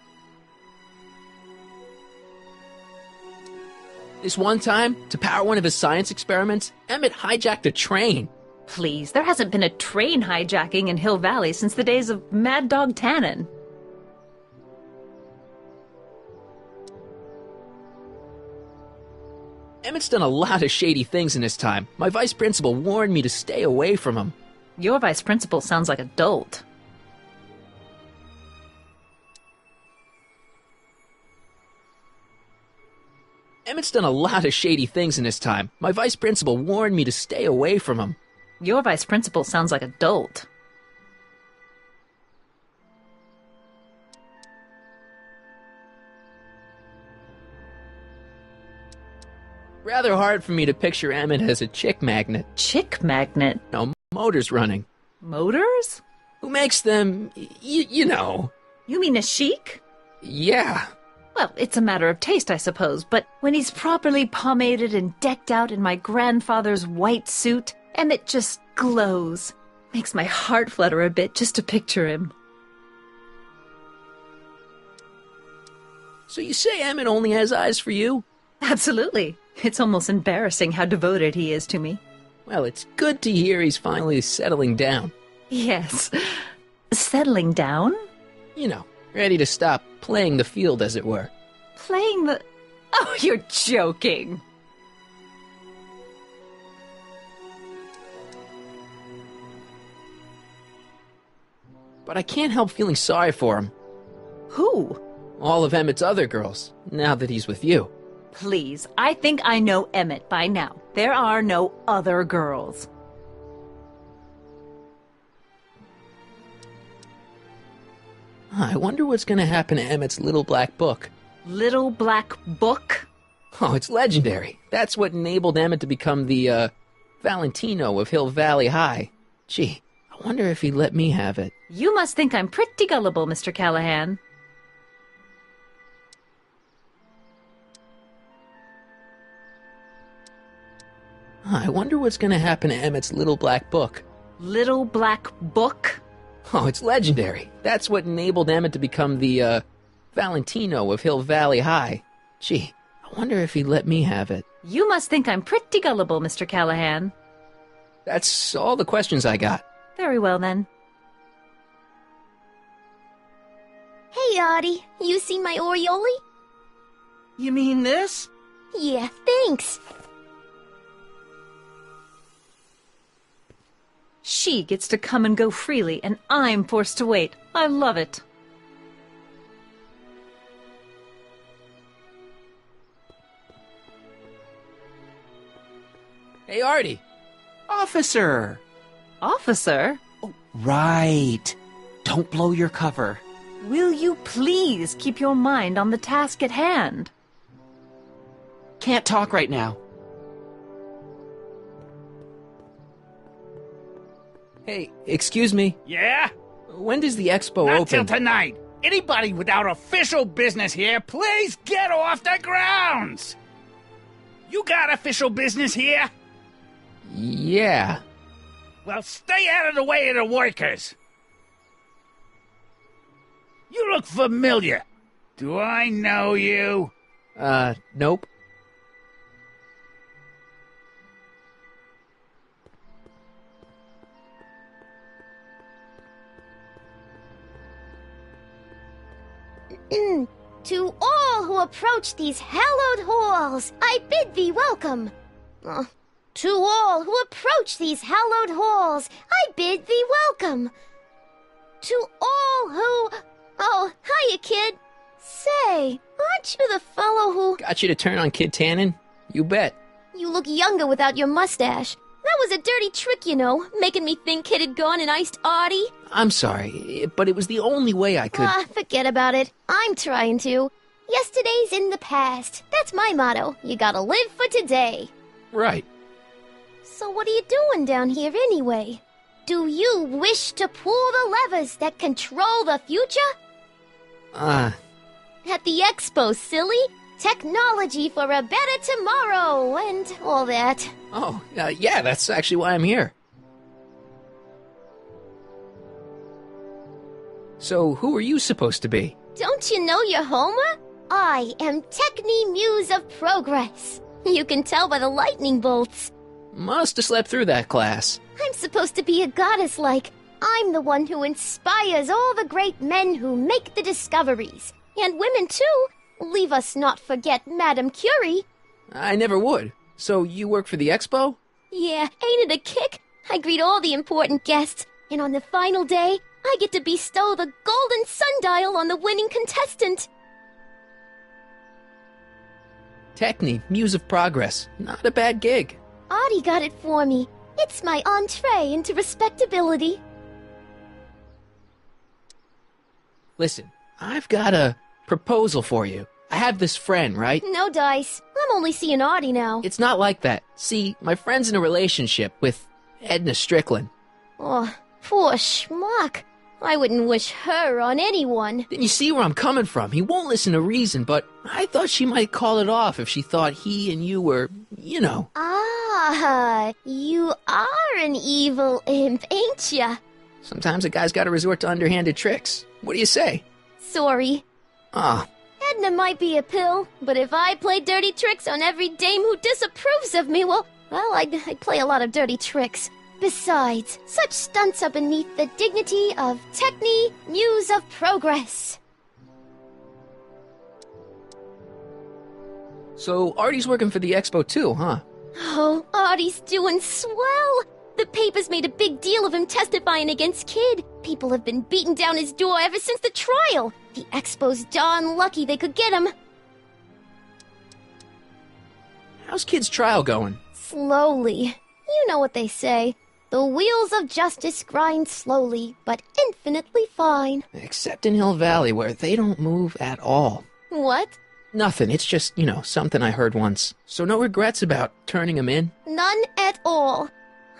This one time, to power one of his science experiments, Emmett hijacked a train. Please, there hasn't been a train hijacking in Hill Valley since the days of Mad Dog Tannen. Emmett's done a lot of shady things in his time. My vice principal warned me to stay away from him. Your vice principal sounds like a dolt. Emmett's done a lot of shady things in his time. My vice principal warned me to stay away from him. Your vice principal sounds like a dolt. Rather hard for me to picture Emmett as a chick magnet. Chick magnet? No, motors running. Motors? Who makes them, you know. You mean a chic? Yeah. Well, it's a matter of taste, I suppose, but when he's properly pomaded and decked out in my grandfather's white suit, Emmett just glows. Makes my heart flutter a bit just to picture him. So you say Emmett only has eyes for you? Absolutely. It's almost embarrassing how devoted he is to me. Well, it's good to hear he's finally settling down. Yes. Settling down? You know, ready to stop playing the field, as it were. Playing the... Oh, you're joking. but I can't help feeling sorry for him. Who? All of Emmett's other girls, now that he's with you. Please, I think I know Emmett by now. There are no other girls. I wonder what's going to happen to Emmett's little black book. Little black book? Oh, it's legendary. That's what enabled Emmett to become the, Valentino of Hill Valley High. Gee, I wonder if he'd let me have it. You must think I'm pretty gullible, Mr. Callahan. I wonder what's going to happen to Emmett's little black book. Little black book? Oh, it's legendary. That's what enabled Emmett to become the, Valentino of Hill Valley High. Gee, I wonder if he'd let me have it. You must think I'm pretty gullible, Mr. Callahan. That's all the questions I got. Very well, then. Hey, Artie. You seen my Oriole? You mean this? Yeah, thanks. She gets to come and go freely, and I'm forced to wait. I love it. Hey, Artie. Officer. Officer? Oh, right. Don't blow your cover. Will you please keep your mind on the task at hand? Can't talk right now. Hey, excuse me. Yeah? When does the expo Not open? till tonight. Anybody without official business here, please get off the grounds! You got official business here? Yeah. Well, stay out of the way of the workers. You look familiar. Do I know you? Nope. To all who approach these hallowed halls, I bid thee welcome. To all who approach these hallowed halls, I bid thee welcome. To all who... Oh, hiya, kid. Say, aren't you the fellow who... Got you to turn on Kid Tannen? You bet. You look younger without your mustache. That was a dirty trick, you know, making me think Kid had gone and iced Artie. I'm sorry, but it was the only way I could... Forget about it. I'm trying to. Yesterday's in the past. That's my motto. You gotta live for today. Right. So what are you doing down here anyway? Do you wish to pull the levers that control the future? At the expo, silly. Technology for a better tomorrow, and all that. Oh, yeah, that's actually why I'm here. So, who are you supposed to be? Don't you know your Homer? I am Techni Muse of Progress. You can tell by the lightning bolts. Must have slept through that class. I'm supposed to be a goddess-like. I'm the one who inspires all the great men who make the discoveries. And women, too. Leave us not forget Madame Curie. I never would. So, you work for the expo? Yeah, ain't it a kick? I greet all the important guests, and on the final day, I get to bestow the golden sundial on the winning contestant. Techni, Muse of Progress. Not a bad gig. Artie got it for me. It's my entree into respectability. Listen, I've got a proposal for you. I have this friend, right? No dice. I'm only seeing Artie now. It's not like that. See, my friend's in a relationship with Edna Strickland. Oh, poor schmuck. I wouldn't wish her on anyone. Then you see where I'm coming from. He won't listen to reason, but I thought she might call it off if she thought he and you were, you know. Ah, you are an evil imp, ain't ya? Sometimes a guy's gotta resort to underhanded tricks. What do you say? Sorry. Ah. Edna might be a pill, but if I play dirty tricks on every dame who disapproves of me, well, I'd play a lot of dirty tricks. Besides, such stunts are beneath the dignity of Techni, Muse of Progress. So, Artie's working for the expo too, huh? Oh, Artie's doing swell. The papers made a big deal of him testifying against Kid. People have been beating down his door ever since the trial. The Expo's darn lucky they could get him. How's Kid's trial going? Slowly. You know what they say. The wheels of justice grind slowly, but infinitely fine. Except in Hill Valley, where they don't move at all. What? Nothing. It's just, something I heard once. So no regrets about turning him in? None at all.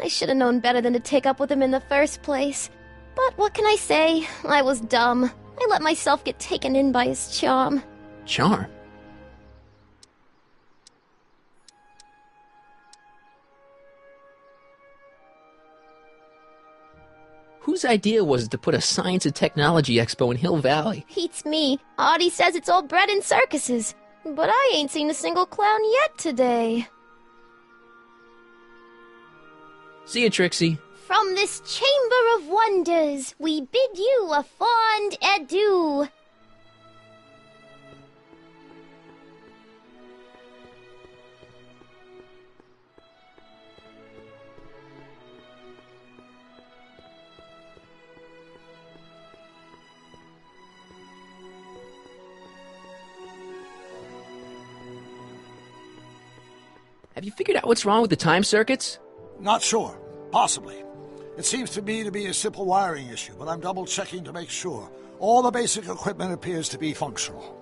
I should have known better than to take up with him in the first place. But what can I say? I was dumb. I let myself get taken in by his charm. Charm? Whose idea was it to put a science and technology expo in Hill Valley? Beats me. Audie says it's all bred in circuses. But I ain't seen a single clown yet today. See you, Trixie. From this chamber of wonders, we bid you a fond adieu. Have you figured out what's wrong with the time circuits? Not sure. Possibly. It seems to me to be a simple wiring issue, but I'm double-checking to make sure. All the basic equipment appears to be functional.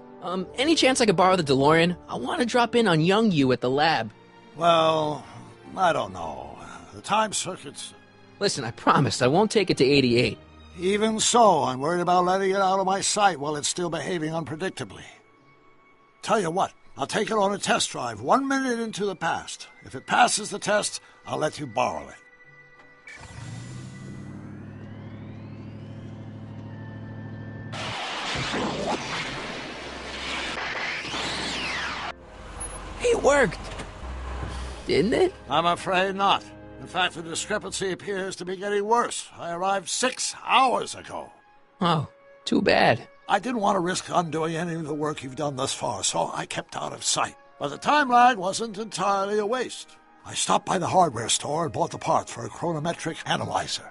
Any chance I could borrow the DeLorean? I want to drop in on young you at the lab. Well, I don't know. The time circuits... Listen, I promise I won't take it to 88. Even so, I'm worried about letting it out of my sight while it's still behaving unpredictably. Tell you what, I'll take it on a test drive 1 minute into the past. If it passes the test, I'll let you borrow it. It worked! Didn't it? I'm afraid not. In fact, the discrepancy appears to be getting worse. I arrived 6 hours ago. Oh, too bad. I didn't want to risk undoing any of the work you've done thus far, so I kept out of sight. But the time lag wasn't entirely a waste. I stopped by the hardware store and bought the parts for a chronometric analyzer.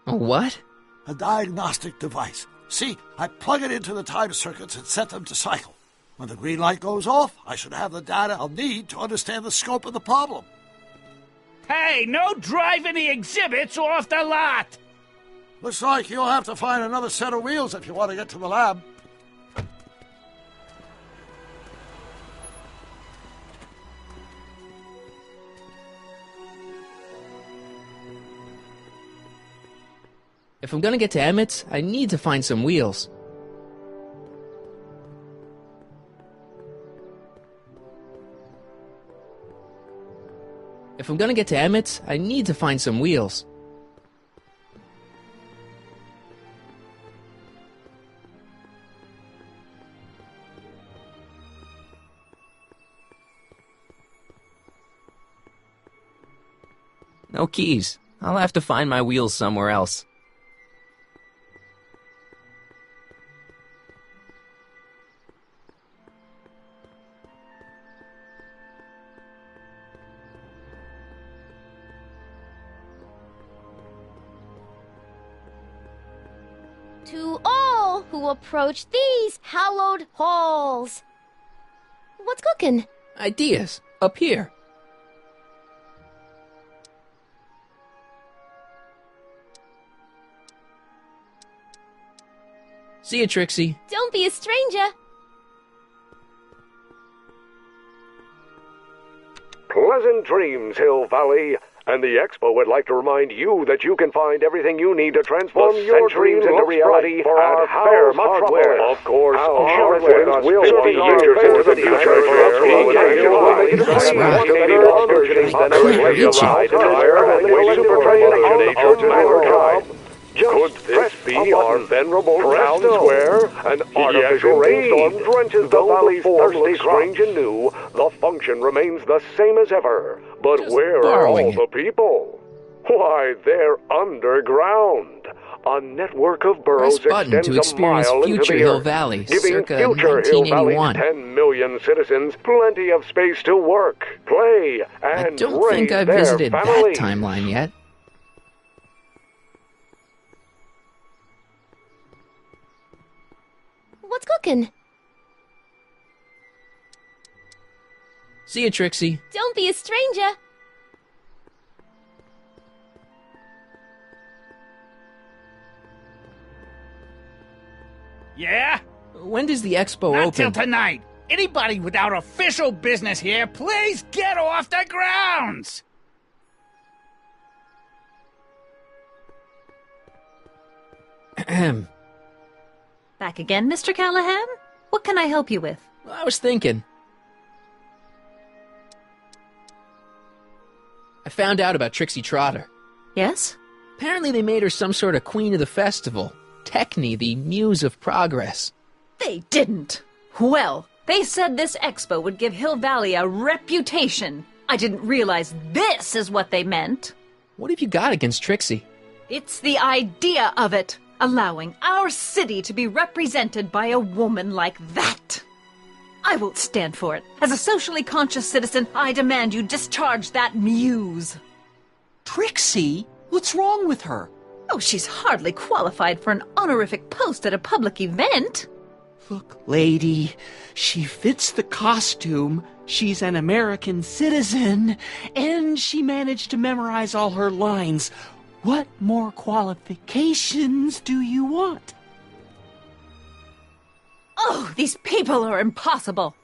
A what? A diagnostic device. See, I plug it into the time circuits and set them to cycle. When the green light goes off, I should have the data I'll need to understand the scope of the problem. Hey, no driving the exhibits off the lot! Looks like you'll have to find another set of wheels if you want to get to the lab. If I'm gonna get to Emmett's, I need to find some wheels. If I'm gonna get to Emmett's, I need to find some wheels. No keys. I'll have to find my wheels somewhere else. To all who approach these hallowed halls. What's cooking? Ideas. Up here. See you, Trixie. Don't be a stranger. Pleasant dreams, Hill Valley. And the Expo would like to remind you that you can find everything you need to transform your dreams into reality for our Fairmont Hardware. Of course, our residents will 50 years into the future Could this be our venerable town square? An artificial rainstorm drenches the valley's thirsty strange and new. The function remains the same as ever. But where are all the people? Why, they're underground. A network of boroughs Press button extends to a experience mile into future the Hill earth, Valley, giving circa future Hill Valley's 1981. 10 million citizens plenty of space to work, play, and I don't raise think I've their visited families. that timeline yet. What's cooking? See you, Trixie. Don't be a stranger. Yeah? When does the expo Not open? till tonight. Anybody without official business here, please get off the grounds! Ahem. Back again, Mr. Callahan? What can I help you with? I was thinking. I found out about Trixie Trotter. Yes? Apparently they made her some sort of queen of the festival. Techne, the muse of progress. They didn't. Well, they said this expo would give Hill Valley a reputation. I didn't realize this is what they meant. What have you got against Trixie? It's the idea of it. Allowing our city to be represented by a woman like that. I won't stand for it. As a socially conscious citizen, I demand you discharge that muse. Trixie? What's wrong with her? Oh, she's hardly qualified for an honorific post at a public event. Look, lady, she fits the costume. She's an American citizen, and she managed to memorize all her lines. What more qualifications do you want? Oh, these people are impossible.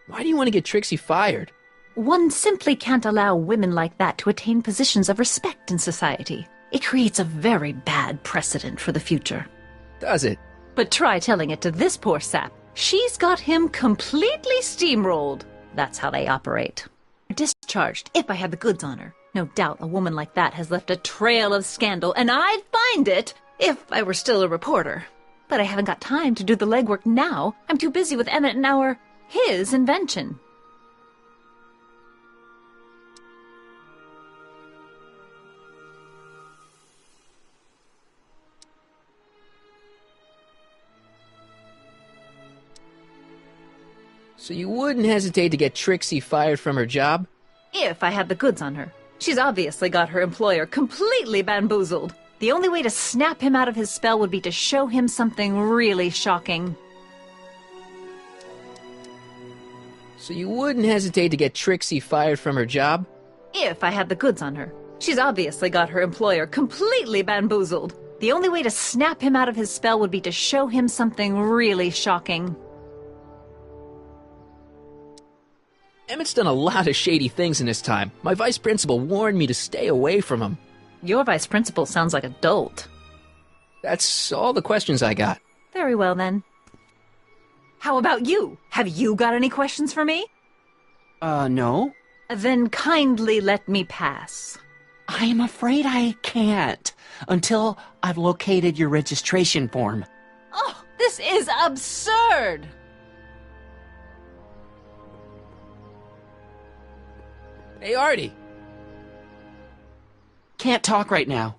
Why do you want to get Trixie fired? One simply can't allow women like that to attain positions of respect in society. It creates a very bad precedent for the future. Does it? But try telling it to this poor sap. She's got him completely steamrolled. That's how they operate. Discharged, if I had the goods on her. No doubt a woman like that has left a trail of scandal, and I'd find it if I were still a reporter. But I haven't got time to do the legwork now. I'm too busy with Emmett and his invention. So you wouldn't hesitate to get Trixie fired from her job? If I had the goods on her. She's obviously got her employer completely bamboozled. The only way to snap him out of his spell would be to show him something really shocking. So you wouldn't hesitate to get Trixie fired from her job? If I had the goods on her. She's obviously got her employer completely bamboozled. The only way to snap him out of his spell would be to show him something really shocking. Emmett's done a lot of shady things in his time. My vice principal warned me to stay away from him. Your vice principal sounds like a dolt. That's all the questions I got. Very well, then. How about you? Have you got any questions for me? No. Then kindly let me pass. I'm afraid I can't, until I've located your registration form. Oh, this is absurd! Hey, Artie. Can't talk right now.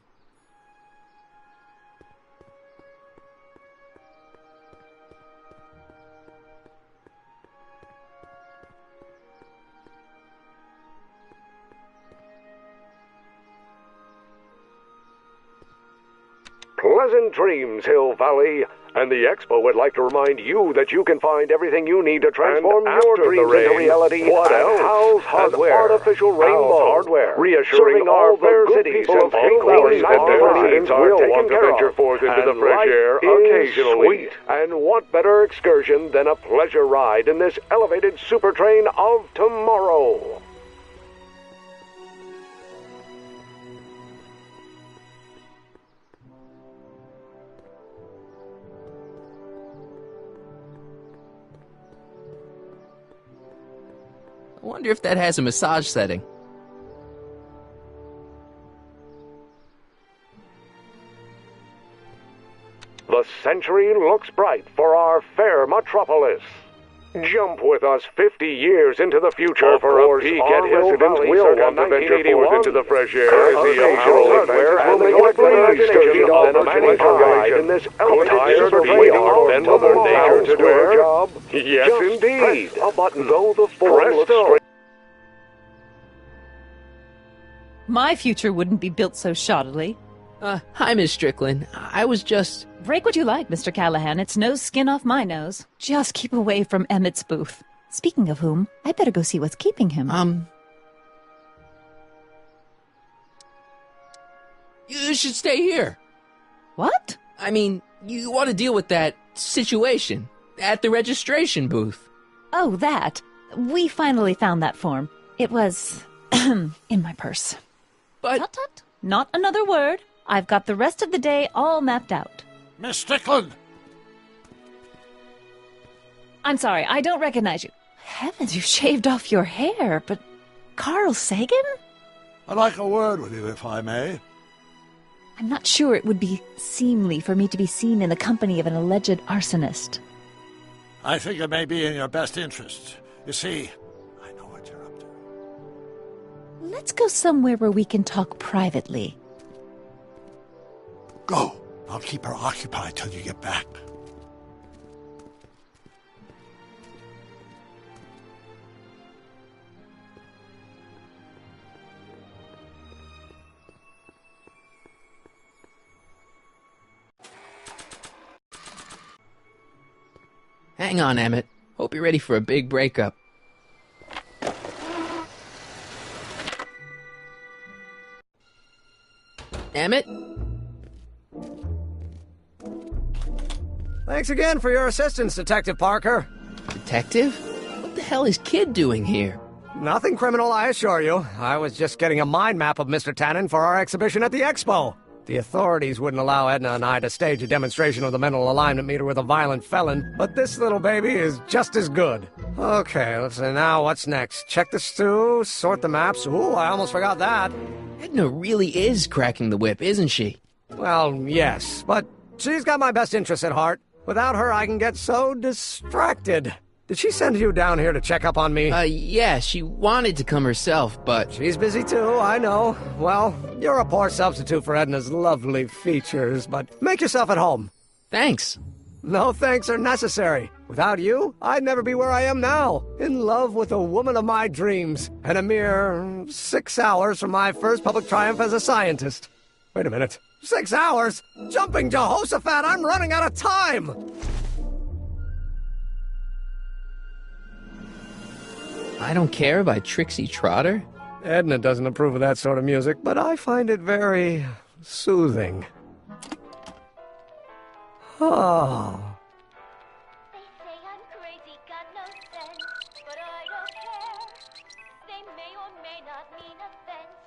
Pleasant dreams, Hill Valley. And the Expo would like to remind you that you can find everything you need to transform your dreams into reality. What else? House Hardware. Artificial rainbow hardware. Reassuring all fair cities and families that their needs are taken care of. Venture forth into the fresh air occasionally. And what better excursion than a pleasure ride in this elevated super train of tomorrow? I wonder if that has a massage setting. The century looks bright for our fair metropolis. Jump with us 50 years into the future for a peek at Hill Valley's circumvention forth into the fresh air. The occasional adventure will make it breeze to the automatic ride in this elevated speed and Mother Nature to do her job. Yes, indeed. A button, though the form looks straight. My future wouldn't be built so shoddily. Hi, Miss Strickland. I was just... Break what you like, Mr. Callahan. It's no skin off my nose. Just keep away from Emmett's booth. Speaking of whom, I'd better go see what's keeping him. You should stay here. What? I mean, you want to deal with that situation at the registration booth. Oh, that. We finally found that form. It was... in my purse. But... Tut, tut. Not another word. I've got the rest of the day all mapped out. Miss Strickland! I'm sorry, I don't recognize you. Heavens, you shaved off your hair, but... Carl Sagan? I'd like a word with you, if I may. I'm not sure it would be seemly for me to be seen in the company of an alleged arsonist. I think it may be in your best interest. You see, let's go somewhere where we can talk privately. Go. I'll keep her occupied till you get back. Hang on, Emmett. Hope you're ready for a big breakup. Emmett? Thanks again for your assistance, Detective Parker. Detective? What the hell is Kid doing here? Nothing criminal, I assure you. I was just getting a mind map of Mr. Tannen for our exhibition at the Expo. The authorities wouldn't allow Edna and I to stage a demonstration of the mental alignment meter with a violent felon, but this little baby is just as good. Okay, let's see now what's next. Check the stew, sort the maps. Ooh, I almost forgot that. Edna really is cracking the whip, isn't she? Well, yes, but she's got my best interests at heart. Without her, I can get so distracted. Did she send you down here to check up on me? Yeah, she wanted to come herself, but... She's busy too, I know. Well, you're a poor substitute for Edna's lovely features, but make yourself at home. Thanks. No thanks are necessary. Without you, I'd never be where I am now, in love with the woman of my dreams, and a mere 6 hours from my first public triumph as a scientist. Wait a minute. 6 hours? Jumping Jehoshaphat, I'm running out of time! I Don't Care by Trixie Trotter? Edna doesn't approve of that sort of music, but I find it very soothing. Oh. They say I'm crazy, got no sense, but I don't care. They may or may not mean offense,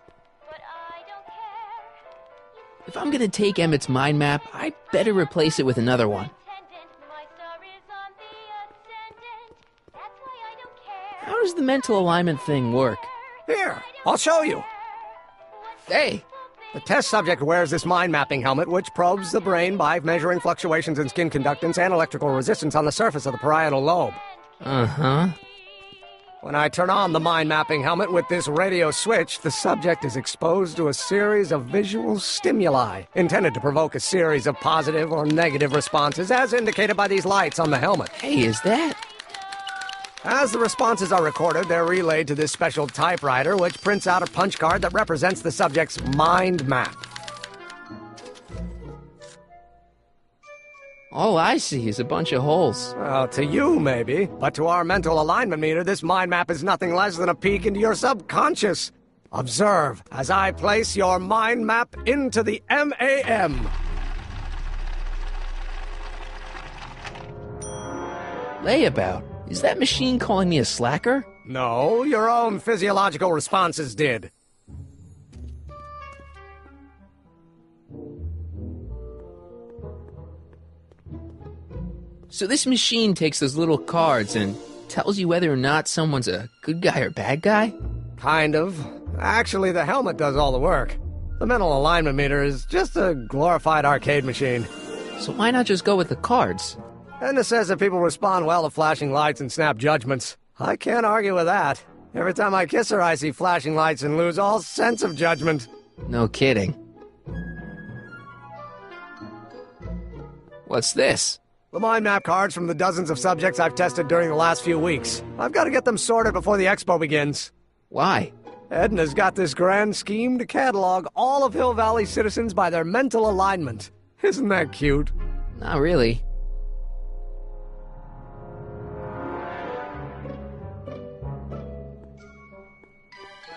but I don't care. If I'm gonna take Emmett's mind map, I better replace it with another one. How does the mental alignment thing work? Here, I'll show you. Hey! The test subject wears this mind-mapping helmet, which probes the brain by measuring fluctuations in skin conductance and electrical resistance on the surface of the parietal lobe. Uh-huh. When I turn on the mind-mapping helmet with this radio switch, the subject is exposed to a series of visual stimuli, intended to provoke a series of positive or negative responses, as indicated by these lights on the helmet. Hey, is that... As the responses are recorded, they're relayed to this special typewriter, which prints out a punch card that represents the subject's mind map. All I see is a bunch of holes. Well, to you, maybe. But to our mental alignment meter, this mind map is nothing less than a peek into your subconscious. Observe as I place your mind map into the MAM. Layabout. Is that machine calling me a slacker? No, your own physiological responses did. So this machine takes those little cards and tells you whether or not someone's a good guy or bad guy? Kind of. Actually, the helmet does all the work. The mental alignment meter is just a glorified arcade machine. So why not just go with the cards? Edna says that people respond well to flashing lights and snap judgments. I can't argue with that. Every time I kiss her, I see flashing lights and lose all sense of judgment. No kidding. What's this? The mind map cards from the dozens of subjects I've tested during the last few weeks. I've got to get them sorted before the expo begins. Why? Edna's got this grand scheme to catalog all of Hill Valley citizens by their mental alignment. Isn't that cute? Not really.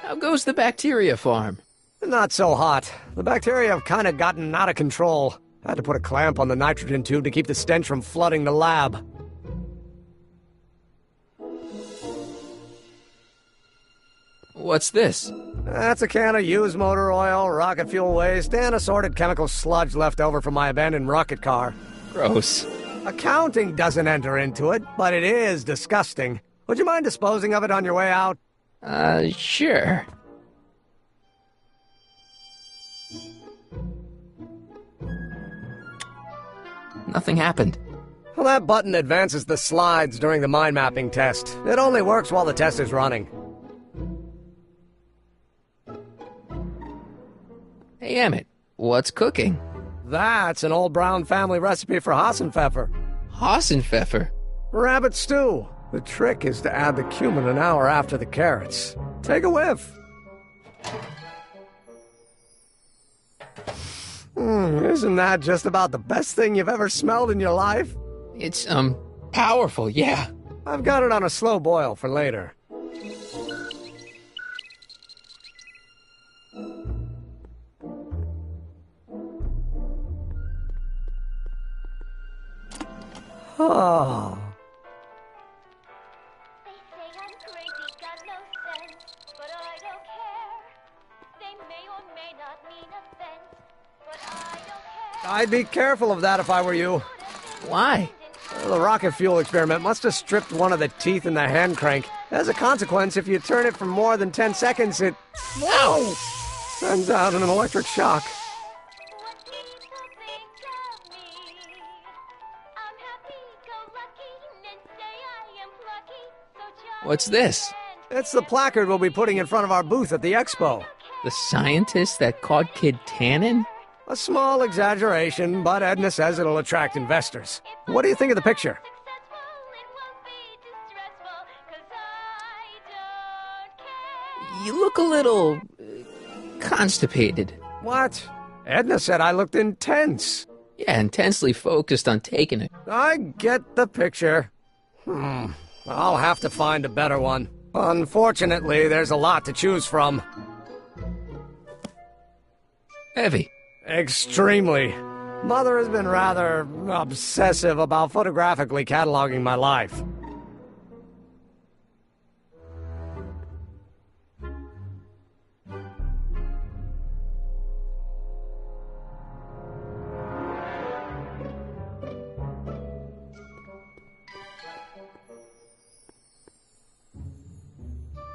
How goes the bacteria farm? Not so hot. The bacteria have kind of gotten out of control. I had to put a clamp on the nitrogen tube to keep the stench from flooding the lab. What's this? That's a can of used motor oil, rocket fuel waste, and assorted chemical sludge left over from my abandoned rocket car. Gross. Accounting doesn't enter into it, but it is disgusting. Would you mind disposing of it on your way out? Sure. Nothing happened. Well, that button advances the slides during the mind mapping test. It only works while the test is running. Hey, Emmett, what's cooking? That's an old Brown family recipe for Hassenpfeffer. Hassenpfeffer? Rabbit stew. The trick is to add the cumin an hour after the carrots. Take a whiff. Isn't that just about the best thing you've ever smelled in your life? It's, powerful, yeah. I've got it on a slow boil for later. Oh. I'd be careful of that if I were you. Why? Well, the rocket fuel experiment must have stripped one of the teeth in the hand crank. As a consequence, if you turn it for more than 10 seconds, it... Ow! Sends out an electric shock. What's this? It's the placard we'll be putting in front of our booth at the expo. The scientist that caught Kid Tannen? A small exaggeration, but Edna says it'll attract investors. What do you think of the picture? You look a little... constipated. What? Edna said I looked intense. Yeah, intensely focused on taking it. I get the picture. I'll have to find a better one. Unfortunately, there's a lot to choose from. Heavy. Extremely. Mother has been rather obsessive about photographically cataloging my life.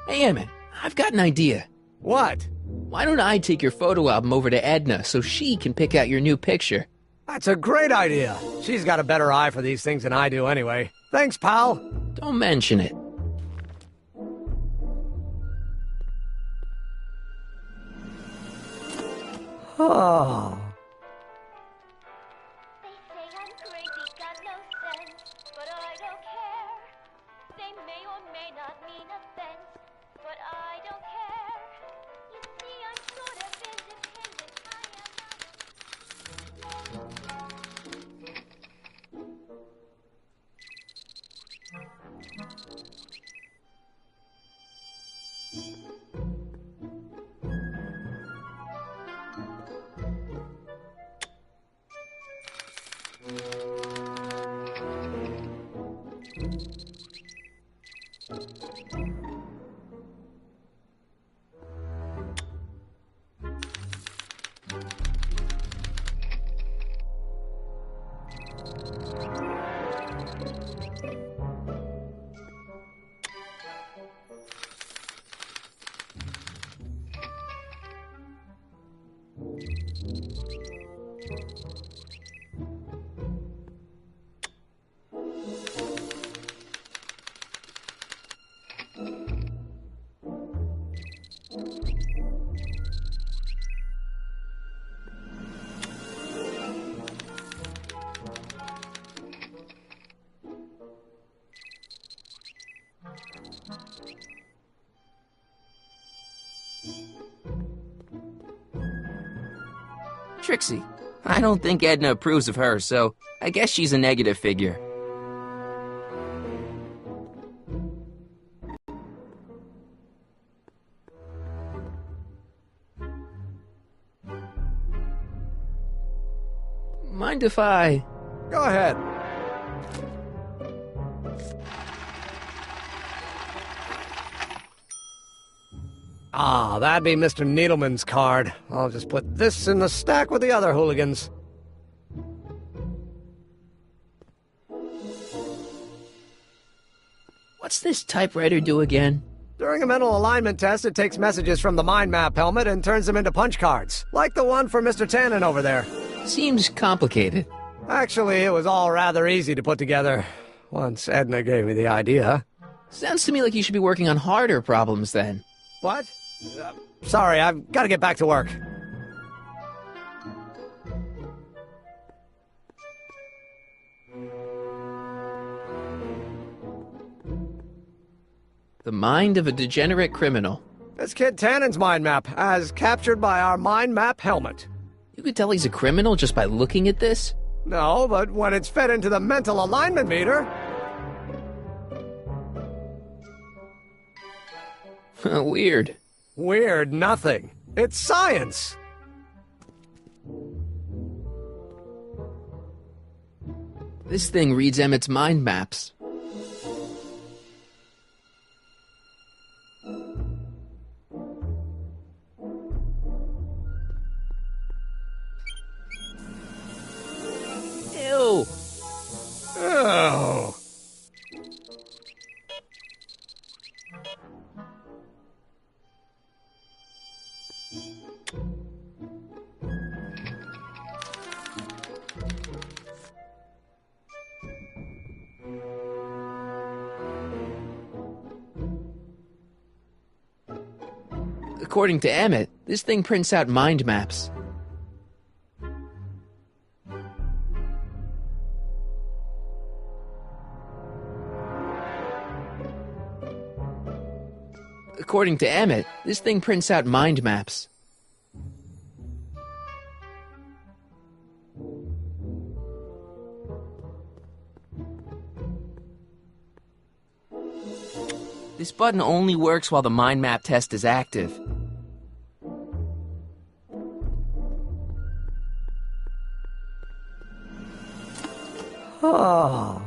Hey, Emmett, I've got an idea. What? Why don't I take your photo album over to Edna so she can pick out your new picture? That's a great idea. She's got a better eye for these things than I do anyway. Thanks, pal. Don't mention it. Oh. Trixie. I don't think Edna approves of her, so I guess she's a negative figure. Mind if I... Go ahead. Ah, that'd be Mr. Needleman's card. I'll just put this in the stack with the other hooligans. What's this typewriter do again? During a mental alignment test, it takes messages from the mind map helmet and turns them into punch cards, like the one for Mr. Tannen over there. Seems complicated. Actually, it was all rather easy to put together, once Edna gave me the idea. Sounds to me like you should be working on harder problems then. What? Sorry, I've got to get back to work. The mind of a degenerate criminal. It's Kid Tannen's mind map, as captured by our mind map helmet. You could tell he's a criminal just by looking at this? No, but when it's fed into the mental alignment meter... Weird. Weird nothing. It's science. This thing reads Emmett's mind maps. Ew. Oh. According to Emmett, this thing prints out mind maps. According to Emmett, this thing prints out mind maps. This button only works while the mind map test is active. Oh.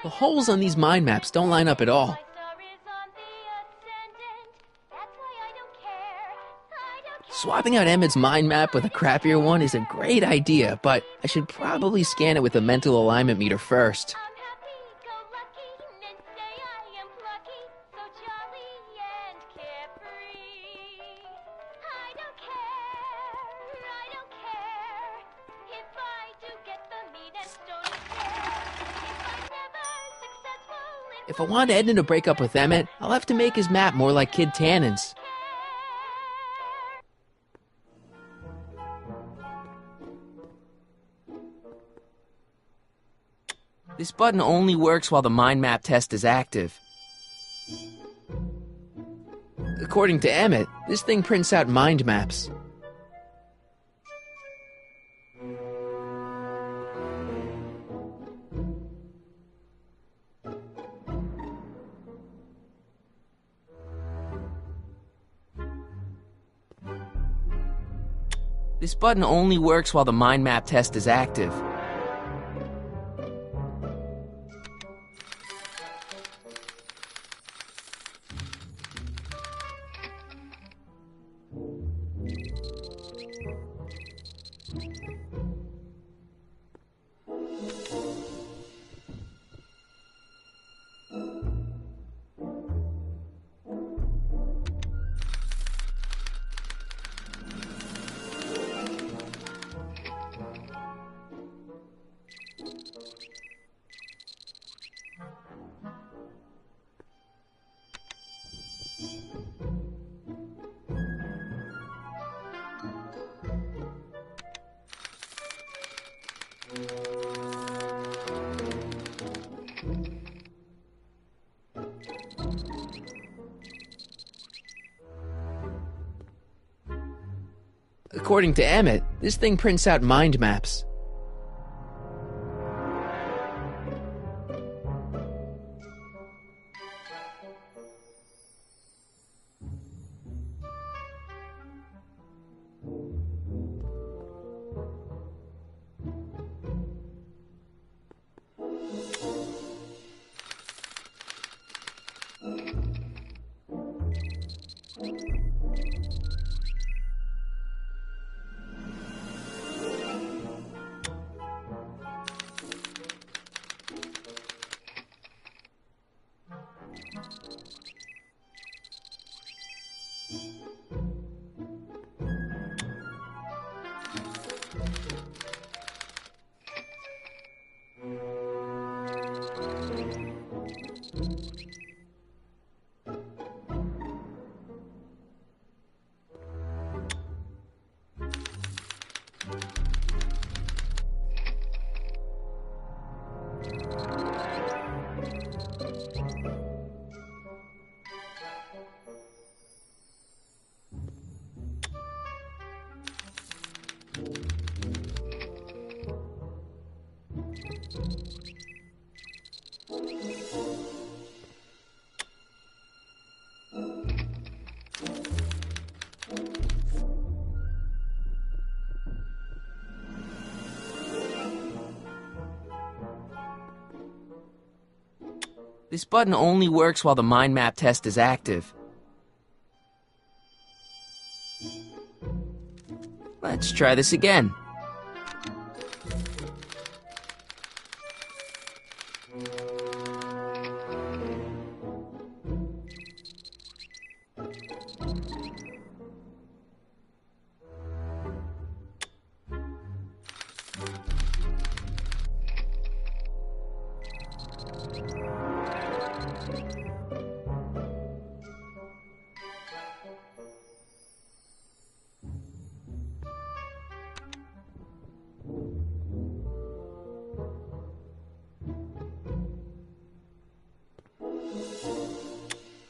The holes on these mind maps don't line up at all. Swapping out Emmett's mind map with a crappier one is a great idea, but I should probably scan it with a mental alignment meter first. If I want Edna to break up with Emmett, I'll have to make his map more like Kid Tannen's. This button only works while the mind map test is active. According to Emmett, this thing prints out mind maps. This button only works while the mind map test is active. According to Emmett, this thing prints out mind maps. This button only works while the mind map test is active. Let's try this again.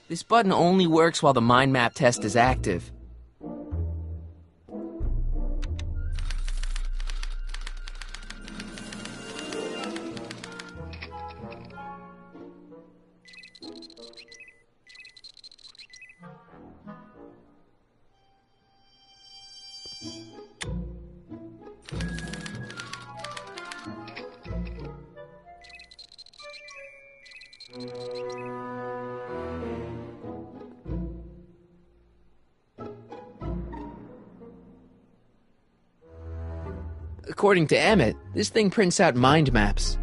This button only works while the mind map test is active. According to Emmett, this thing prints out mind maps.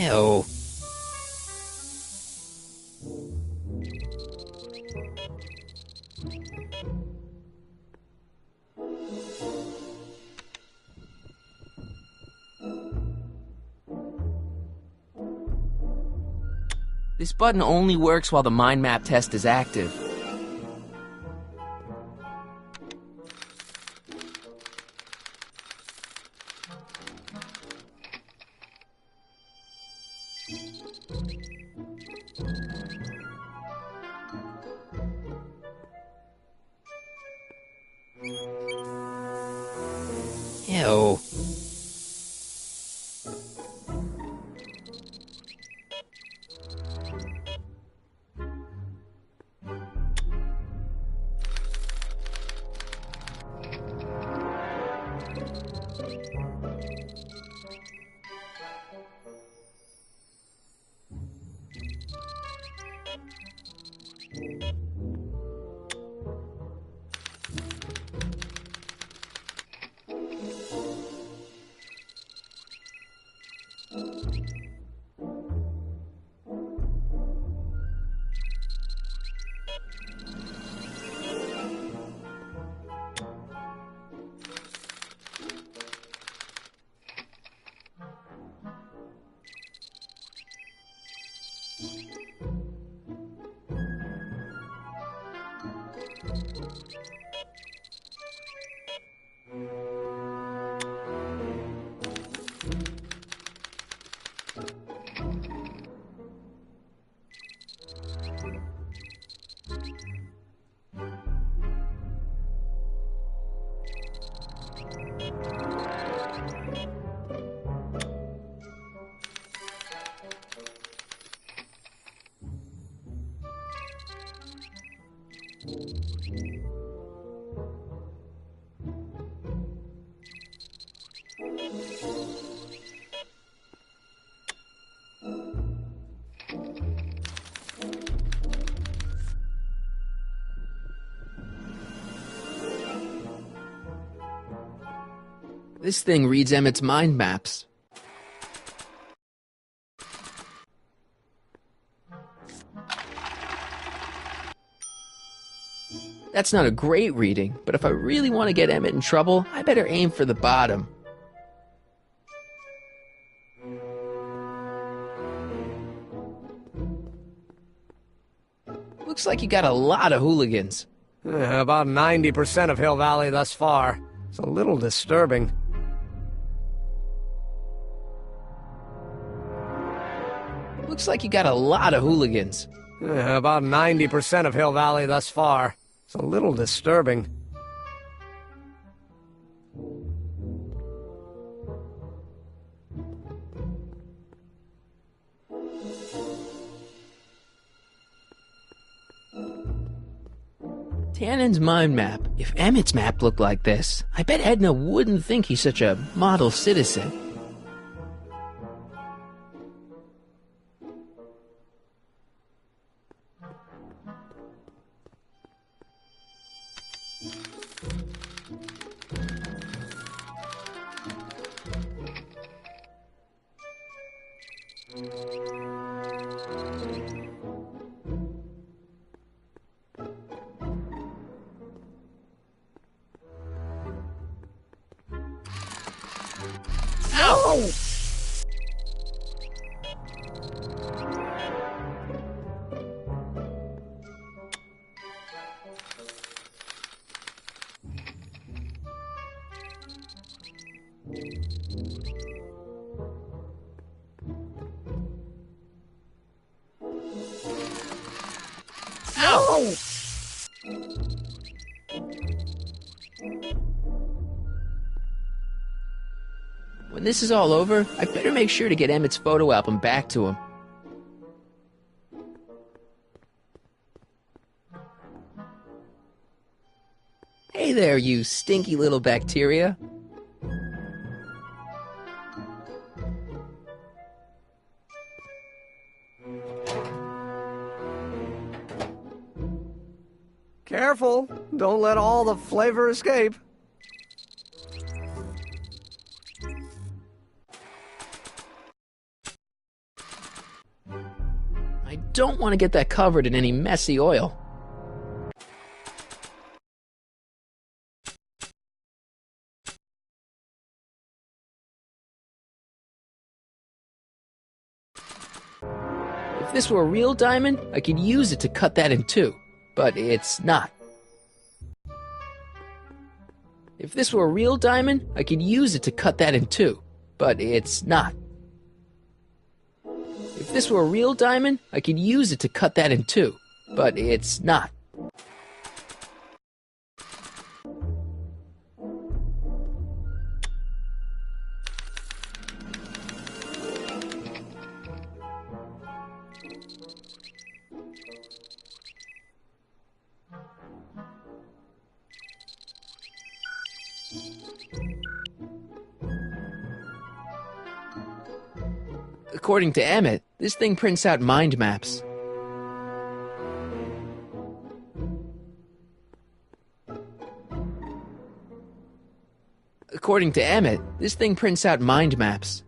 Ew. This button only works while the mind map test is active. Ew. This thing reads Emmett's mind maps. That's not a great reading, but if I really want to get Emmett in trouble, I better aim for the bottom. Looks like you got a lot of hooligans. About 90% of Hill Valley thus far. It's a little disturbing. Looks like you got a lot of hooligans. About 90% of Hill Valley thus far. It's a little disturbing. Tannen's mind map. If Emmett's map looked like this, I bet Edna wouldn't think he's such a model citizen. Ow! Ow! When this is all over, I better make sure to get Emmett's photo album back to him. Hey there, you stinky little bacteria. Careful, don't let all the flavor escape. don't want to get that covered in any messy oil. If this were a real diamond, I could use it to cut that in two, but it's not. If this were a real diamond, I could use it to cut that in two, but it's not. If this were a real diamond, I could use it to cut that in two, but it's not. According to Emmett, this thing prints out mind maps. According to Emmett, this thing prints out mind maps.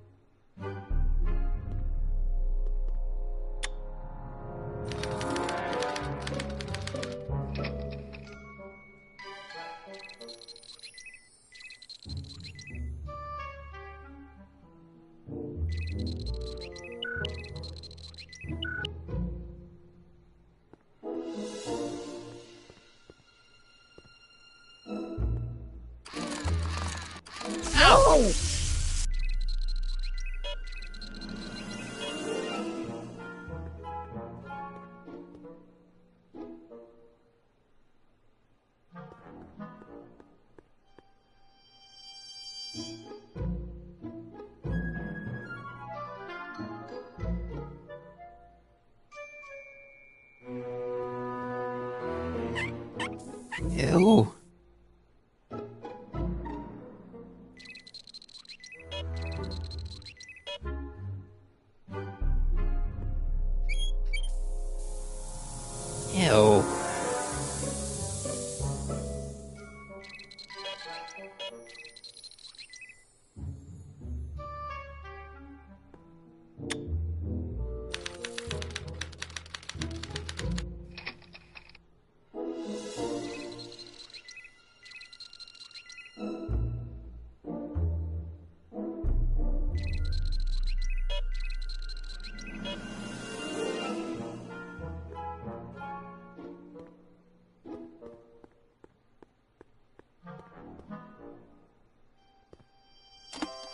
Ow! Ew. Ew.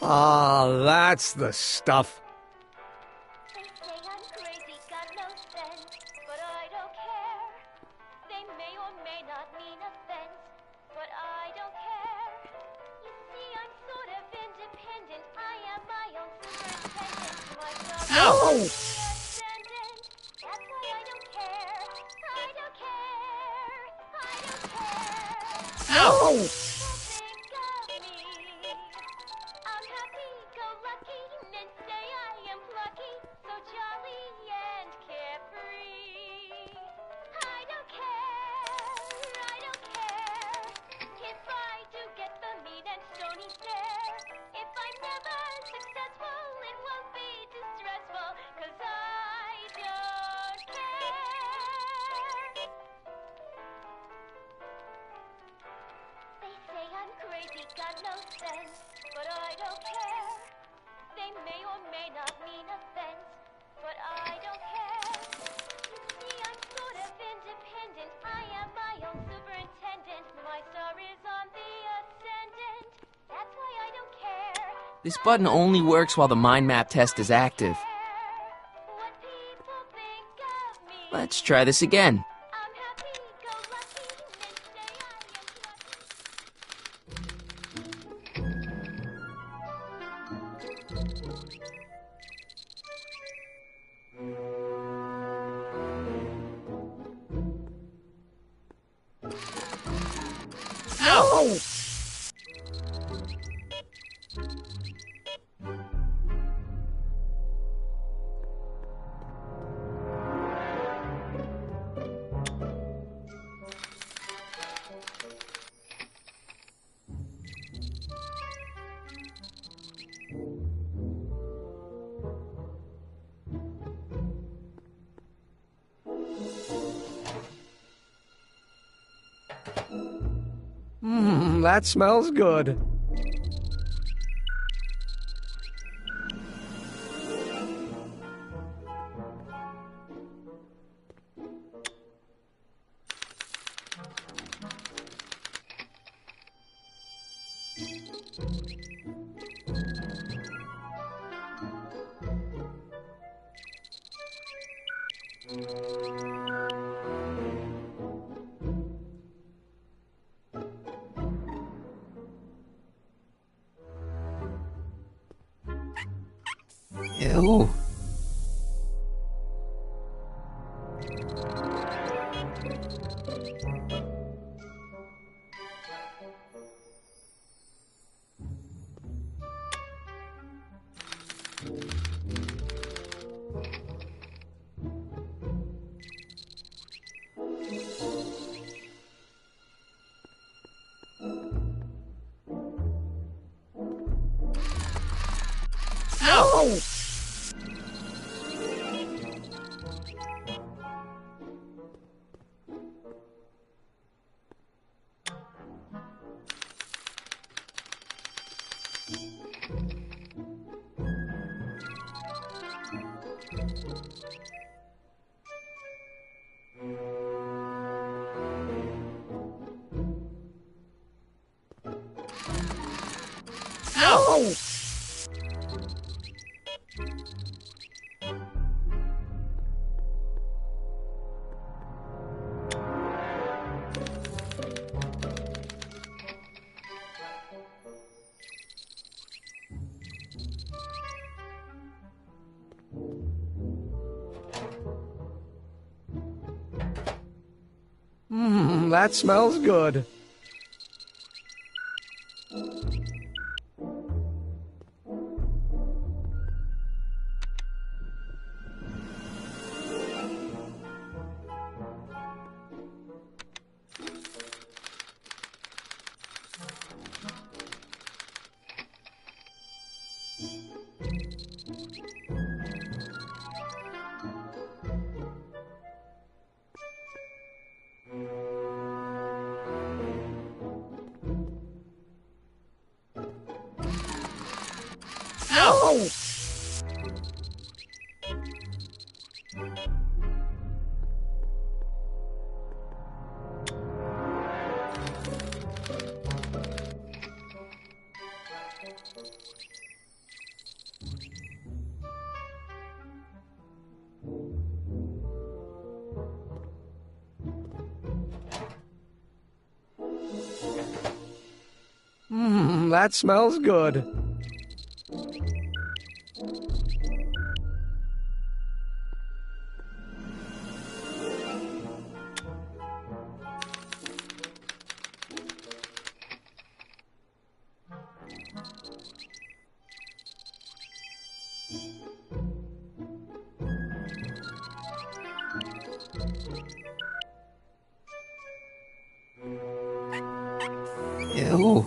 Ah, that's the stuff. They say I'm crazy, got no sense, but I don't care. They may or may not mean offense, but I don't care. You see, I'm sort of independent. I am my own superintendent. My job is Ow! to be ascendant. That's why I don't care. I don't care. I don't care. Ow! People think of me. I'm happy-go-lucky and say I am plucky, so jolly and carefree. I don't care, I don't care, if I do get the mean and stony stare. If I'm never successful, it won't be distressful, 'cause I don't care. They say I'm crazy, got no sense, but I don't care. They may or may not mean offense, but I don't care. You see, I'm sort of independent. I am my own superintendent. My star is on the ascendant. That's why I don't care. This button only works while the mind map test is active. What people think of me. Let's try this again. I'm happy-go-lucky and say I am plucky. Ow! That smells good. Ew. Ow! Ow! That smells good. Ow! That smells good. Ew.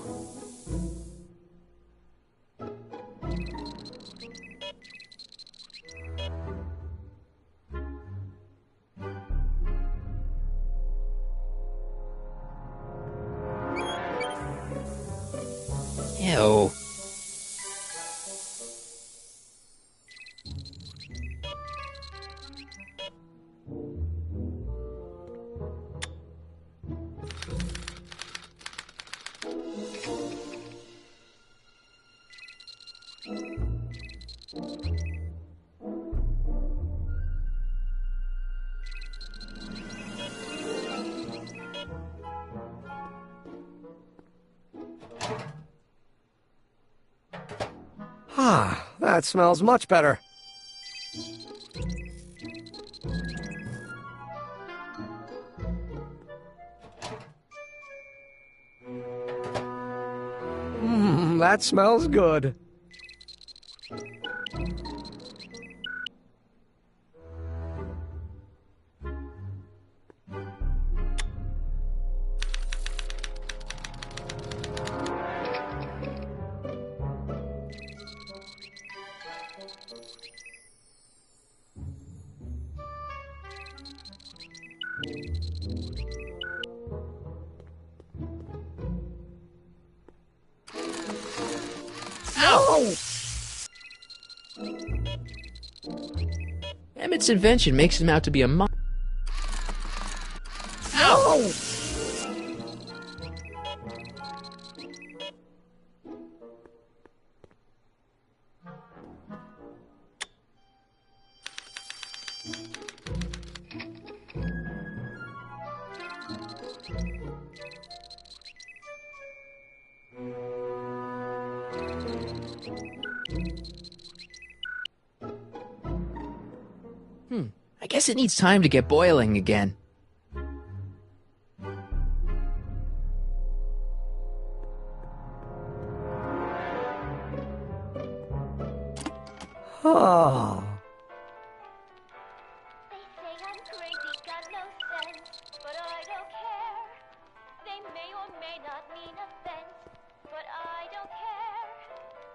Ew. Ah, that smells much better. That smells good. Oh! Emmett's invention makes him out to be a Ow! Oh! I guess it needs time to get boiling again. Oh. They say I'm crazy, got no sense, but I don't care. They may or may not mean offense, but I don't care.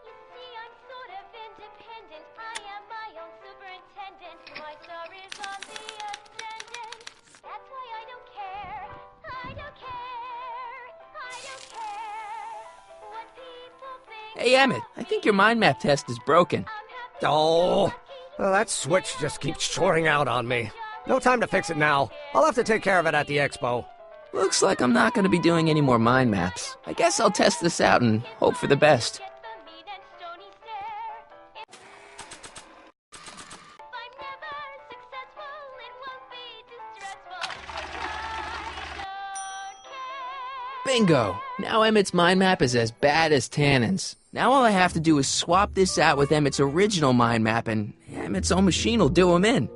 You see, I'm sort of independent. I am my own superintendent. My star is on the ascendant. That's why I don't care. I don't care. I don't care what people think. Hey, Emmett, I think your mind map test is broken. Oh, well, that switch just keeps shorting out on me. No time to fix it now. I'll have to take care of it at the expo. Looks like I'm not going to be doing any more mind maps. I guess I'll test this out and hope for the best. Bingo! Now Emmett's mind map is as bad as Tannen's. Now all I have to do is swap this out with Emmett's original mind map, and Emmett's own machine will do him in.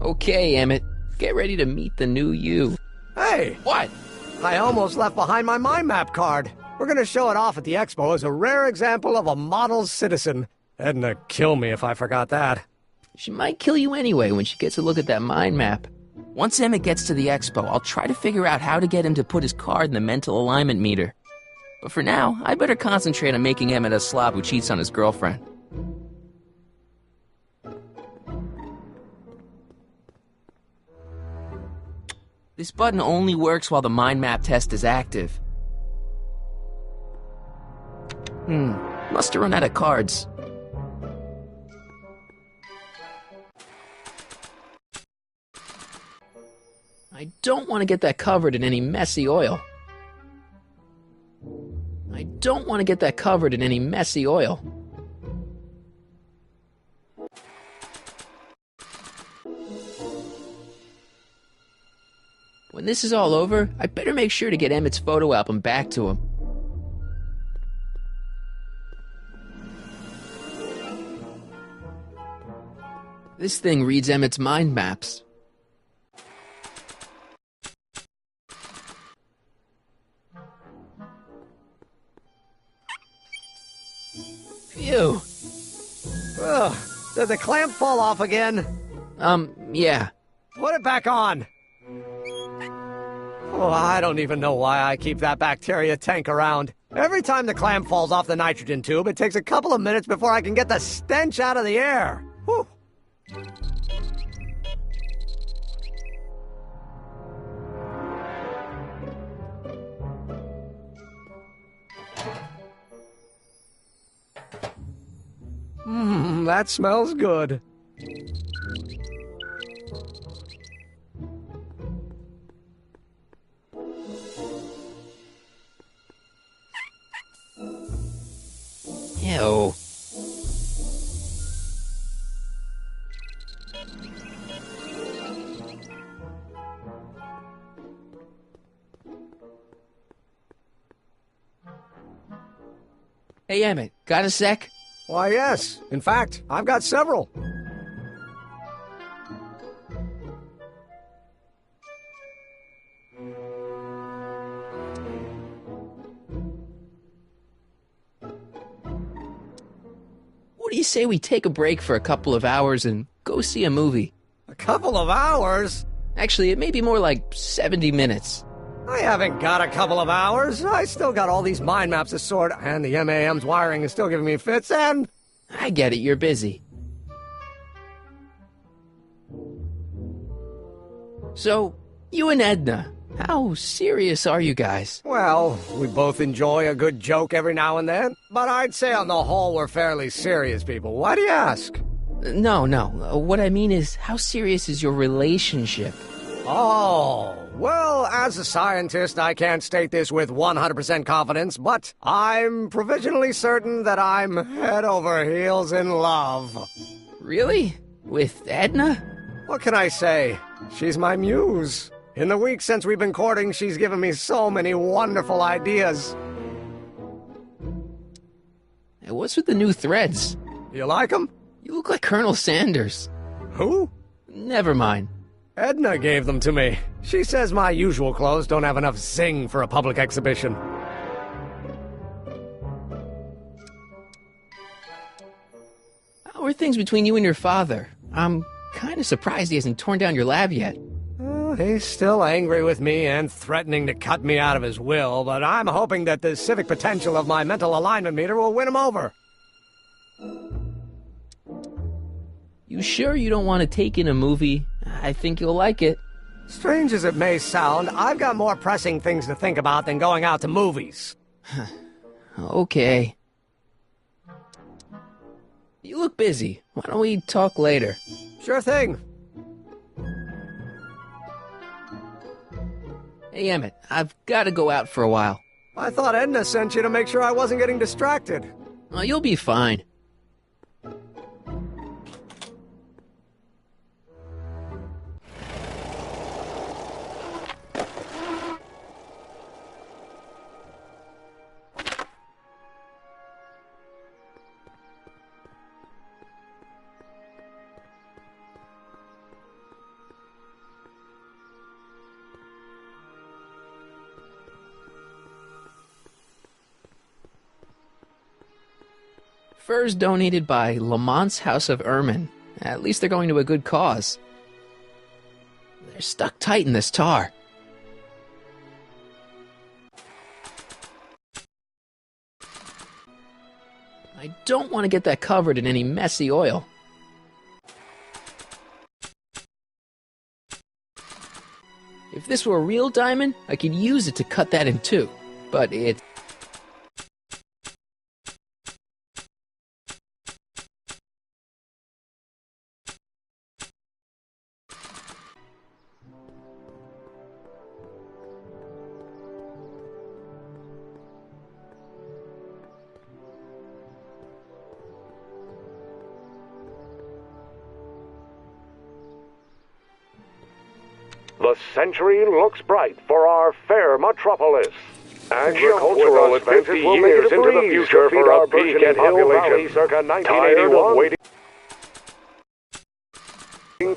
Okay, Emmett, get ready to meet the new you. Hey! What? I almost left behind my mind map card. We're gonna show it off at the expo as a rare example of a model citizen. Edna kill me if I forgot that. She might kill you anyway when she gets a look at that mind map. Once Emmett gets to the expo, I'll try to figure out how to get him to put his card in the mental alignment meter. But for now, I better concentrate on making Emmett a slob who cheats on his girlfriend. This button only works while the mind map test is active. Must have run out of cards. I don't want to get that covered in any messy oil. I don't want to get that covered in any messy oil. When this is all over, I better make sure to get Emmett's photo album back to him. This thing reads Emmett's mind maps. Phew. Ugh, did the clamp fall off again? Yeah. Put it back on. Oh, I don't even know why I keep that bacteria tank around. Every time the clamp falls off the nitrogen tube, it takes a couple of minutes before I can get the stench out of the air. Whew. That smells good. Ew. Hey, Emmett, got a sec? Why, yes. In fact, I've got several. What do you say we take a break for a couple of hours and go see a movie? A couple of hours? Actually, it may be more like 70 minutes. I haven't got a couple of hours. I still got all these mind maps to sort, and the MAM's wiring is still giving me fits, and... I get it, you're busy. So, you and Edna, how serious are you guys? Well, we both enjoy a good joke every now and then, but I'd say on the whole we're fairly serious people. Why do you ask? No. What I mean is, how serious is your relationship? Oh, well, as a scientist, I can't state this with 100% confidence, but I'm provisionally certain that I'm head over heels in love. Really? With Edna? What can I say? She's my muse. In the weeks since we've been courting, she's given me so many wonderful ideas. Hey, what's with the new threads? You like them? You look like Colonel Sanders. Who? Never mind. Edna gave them to me. She says my usual clothes don't have enough zing for a public exhibition. How are things between you and your father? I'm kind of surprised he hasn't torn down your lab yet. He's still angry with me and threatening to cut me out of his will, but I'm hoping that the civic potential of my mental alignment meter will win him over. You sure you don't want to take in a movie? I think you'll like it. Strange as it may sound, I've got more pressing things to think about than going out to movies. Okay. You look busy. Why don't we talk later? Sure thing. Hey, Emmett, I've got to go out for a while. I thought Edna sent you to make sure I wasn't getting distracted. Oh, you'll be fine. Furs donated by Lamont's House of Ermine. At least they're going to a good cause. They're stuck tight in this tar. I don't want to get that covered in any messy oil. If this were a real diamond, I could use it to cut that in two. But it's... The century looks bright for our fair metropolis. Agricultural advances will make it into the future for our beacon population. Circa 1981. Waiting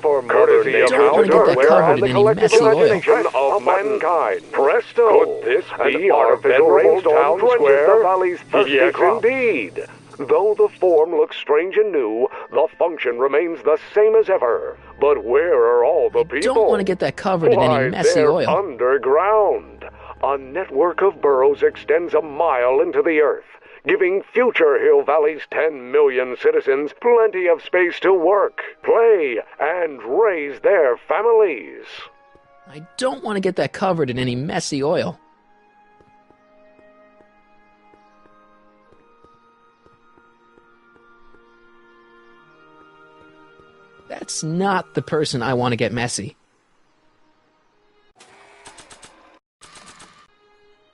for courtesy of hardware and the collective imagination of mankind. Presto! Could this be our federal town square? The valley's yes, indeed. Though the form looks strange and new, the function remains the same as ever. But where are all the people? Don't want to get that covered in any messy they're oil. Underground. A network of burrows extends a mile into the earth, giving future Hill Valley's 10 million citizens plenty of space to work, play, and raise their families. I don't want to get that covered in any messy oil. That's not the person I want to get messy.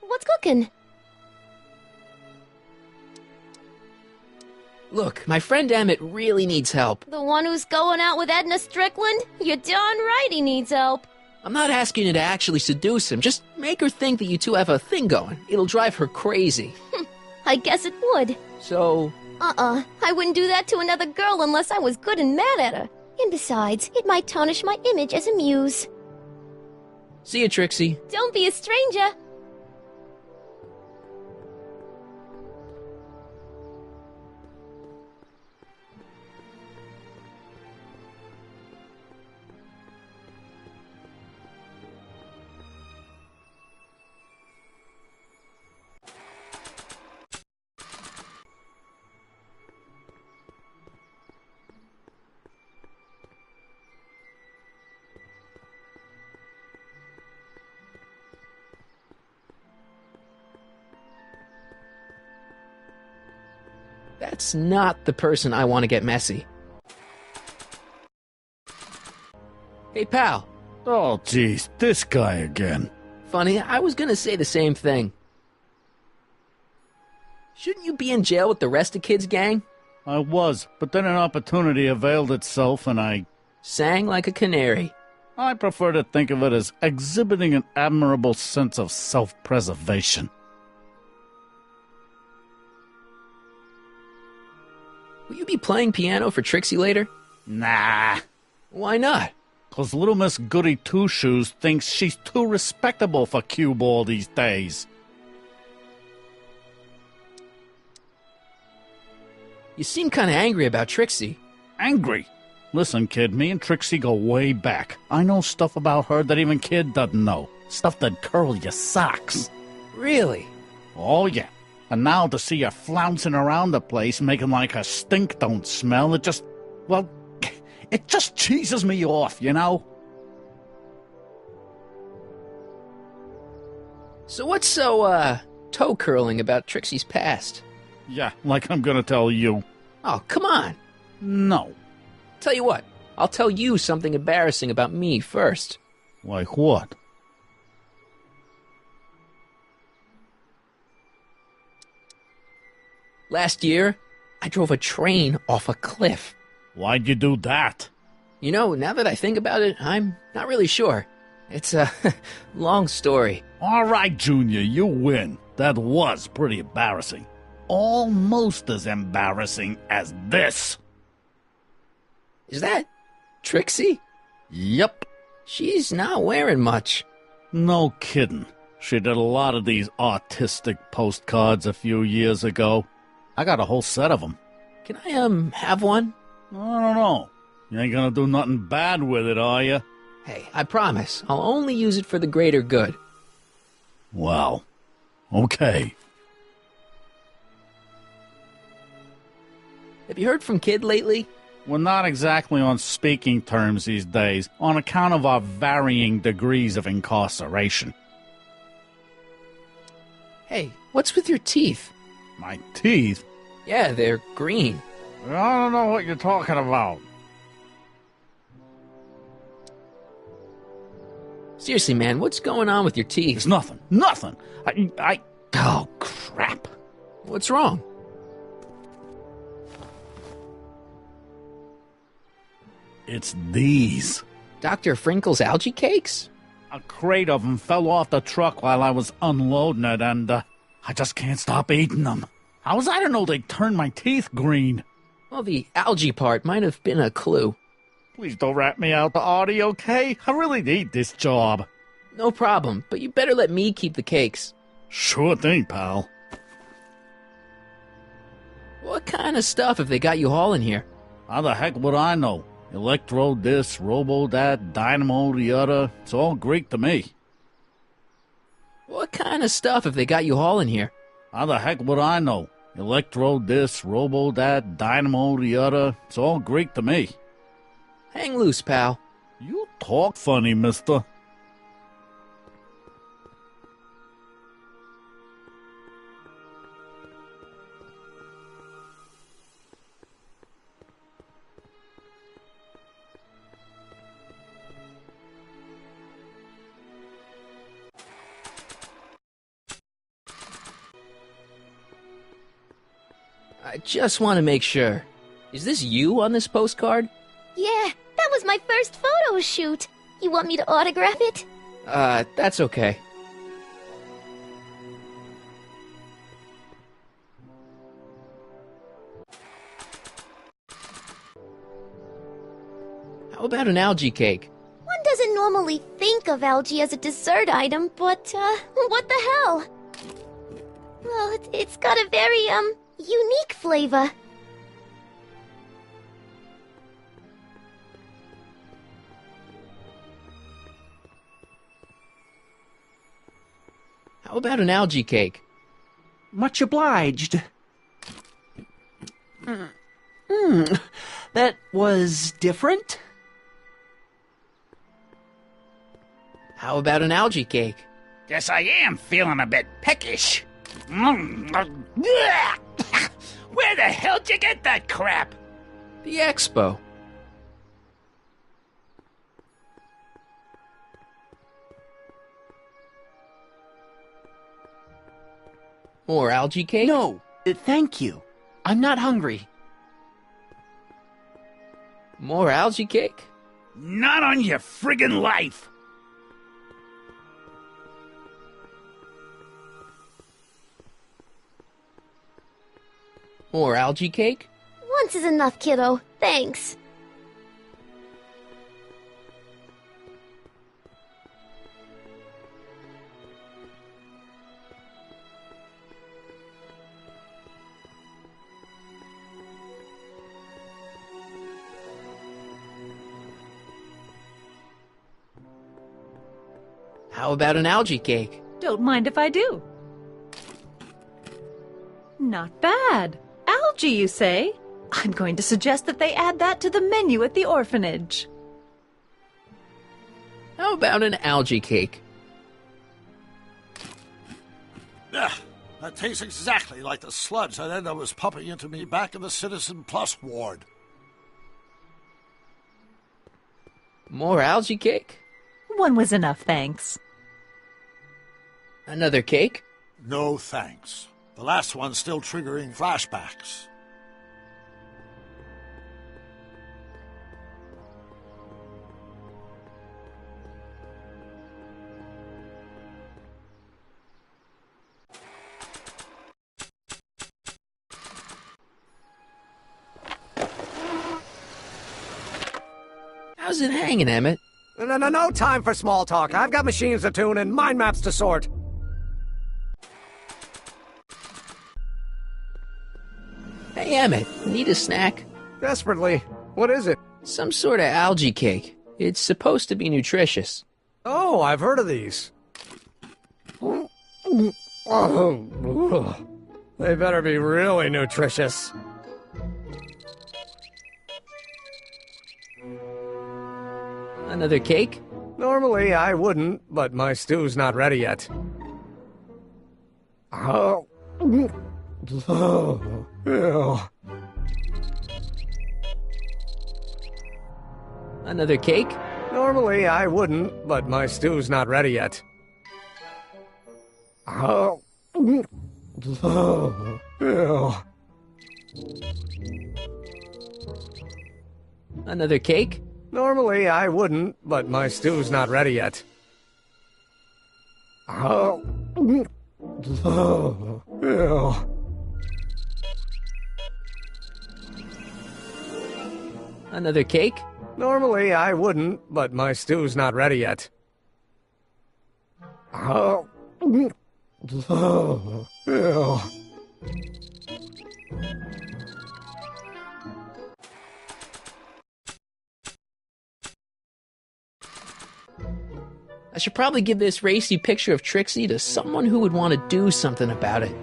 What's cooking? Look, my friend Emmett really needs help. The one who's going out with Edna Strickland? You're darn right he needs help. I'm not asking you to actually seduce him. Just make her think that you two have a thing going. It'll drive her crazy. I guess it would. So... I wouldn't do that to another girl unless I was good and mad at her. And besides, it might tarnish my image as a muse. See you, Trixie. Don't be a stranger. That's not the person I want to get messy. Hey, pal. Oh, jeez, this guy again. Funny, I was gonna say the same thing. Shouldn't you be in jail with the rest of kids' gang? I was, but then an opportunity availed itself and I... sang like a canary. I prefer to think of it as exhibiting an admirable sense of self-preservation. Will you be playing piano for Trixie later? Nah. Why not? 'Cause little Miss Goody Two-Shoes thinks she's too respectable for cue ball these days. You seem kind of angry about Trixie. Angry? Listen, kid, me and Trixie go way back. I know stuff about her that even Kid doesn't know. Stuff that'd curl your socks. Really? Oh, yeah. And now to see her flouncing around the place, making like her stink don't smell, it just... well, it just cheeses me off, you know? So what's so, toe-curling about Trixie's past? Yeah, like I'm gonna tell you. Oh, come on. No. Tell you what, I'll tell you something embarrassing about me first. Like what? Last year, I drove a train off a cliff. Why'd you do that? You know, now that I think about it, I'm not really sure. It's a long story. All right, Junior, you win. That was pretty embarrassing. Almost as embarrassing as this. Is that Trixie? Yep. She's not wearing much. No kidding. She did a lot of these artistic postcards a few years ago. I got a whole set of them. Can I, have one? I don't know. You ain't gonna do nothing bad with it, are you? Hey, I promise. I'll only use it for the greater good. Well, okay. Have you heard from Kid lately? We're not exactly on speaking terms these days, on account of our varying degrees of incarceration. Hey, what's with your teeth? My teeth? Yeah, they're green. I don't know what you're talking about. Seriously, man, what's going on with your teeth? It's nothing. Nothing. Oh, crap. What's wrong? It's these. Dr. Frinkle's algae cakes? A crate of them fell off the truck while I was unloading it, and I just can't stop eating them. How was I to know they'd turn my teeth green? Well, the algae part might have been a clue. Please don't rat me out to Artie, okay? I really need this job. No problem, but you better let me keep the cakes. Sure thing, pal. What kind of stuff have they got you hauling here? How the heck would I know? Electro this, robo that, dynamo the other. It's all Greek to me. What kind of stuff have they got you hauling here? How the heck would I know? Electro this, robo that, dynamo the other. It's all Greek to me. Hang loose, pal. You talk funny, mister. I just want to make sure. Is this you on this postcard? Yeah, that was my first photo shoot. You want me to autograph it? That's okay. How about an algae cake? One doesn't normally think of algae as a dessert item, but, what the hell? Well, it's got a very, unique flavor. How about an algae cake? Much obliged. That was different? How about an algae cake? Guess I am feeling a bit peckish. Where's Where the hell'd you get that crap? The expo. More algae cake? No, thank you. I'm not hungry. More algae cake? Not on your friggin' life. More algae cake? Once is enough, kiddo. Thanks. How about an algae cake? Don't mind if I do. Not bad. Algae, you say? I'm going to suggest that they add that to the menu at the orphanage. How about an algae cake? Ugh, that tastes exactly like the sludge that Edna was pumping into me back in the Citizen Plus ward. More algae cake? One was enough, thanks. Another cake? No thanks. The last one's still triggering flashbacks. How's it hanging, Emmett? No time for small talk. I've got machines to tune and mind maps to sort. Hey, Emmett, need a snack? Desperately. What is it? Some sort of algae cake. It's supposed to be nutritious. Oh, I've heard of these. They better be really nutritious. Another cake? Normally I wouldn't, but my stew's not ready yet. Oh. Ew. Another cake? Normally I wouldn't, but my stew's not ready yet. Oh. Ew. Another cake? Normally I wouldn't, but my stew's not ready yet. Oh. Ew. Another cake? Normally I wouldn't, but my stew's not ready yet. Oh. Ew. I should probably give this racy picture of Trixie to someone who would want to do something about it.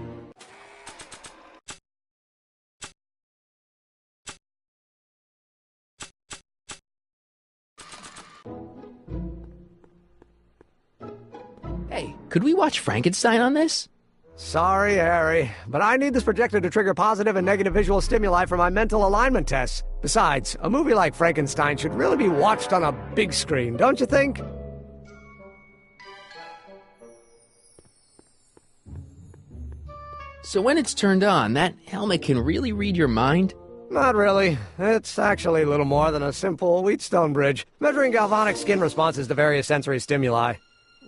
Hey, could we watch Frankenstein on this? Sorry, Harry, but I need this projector to trigger positive and negative visual stimuli for my mental alignment tests. Besides, a movie like Frankenstein should really be watched on a big screen, don't you think? So when it's turned on, that helmet can really read your mind? Not really. It's actually a little more than a simple Wheatstone bridge, measuring galvanic skin responses to various sensory stimuli.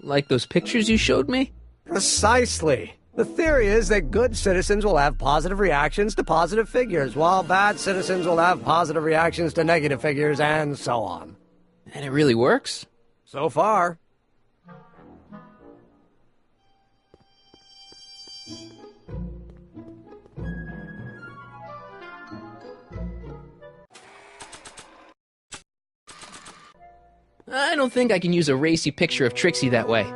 Like those pictures you showed me? Precisely. The theory is that good citizens will have positive reactions to positive figures, while bad citizens will have positive reactions to negative figures, and so on. And it really works? So far. I don't think I can use a racy picture of Trixie that way.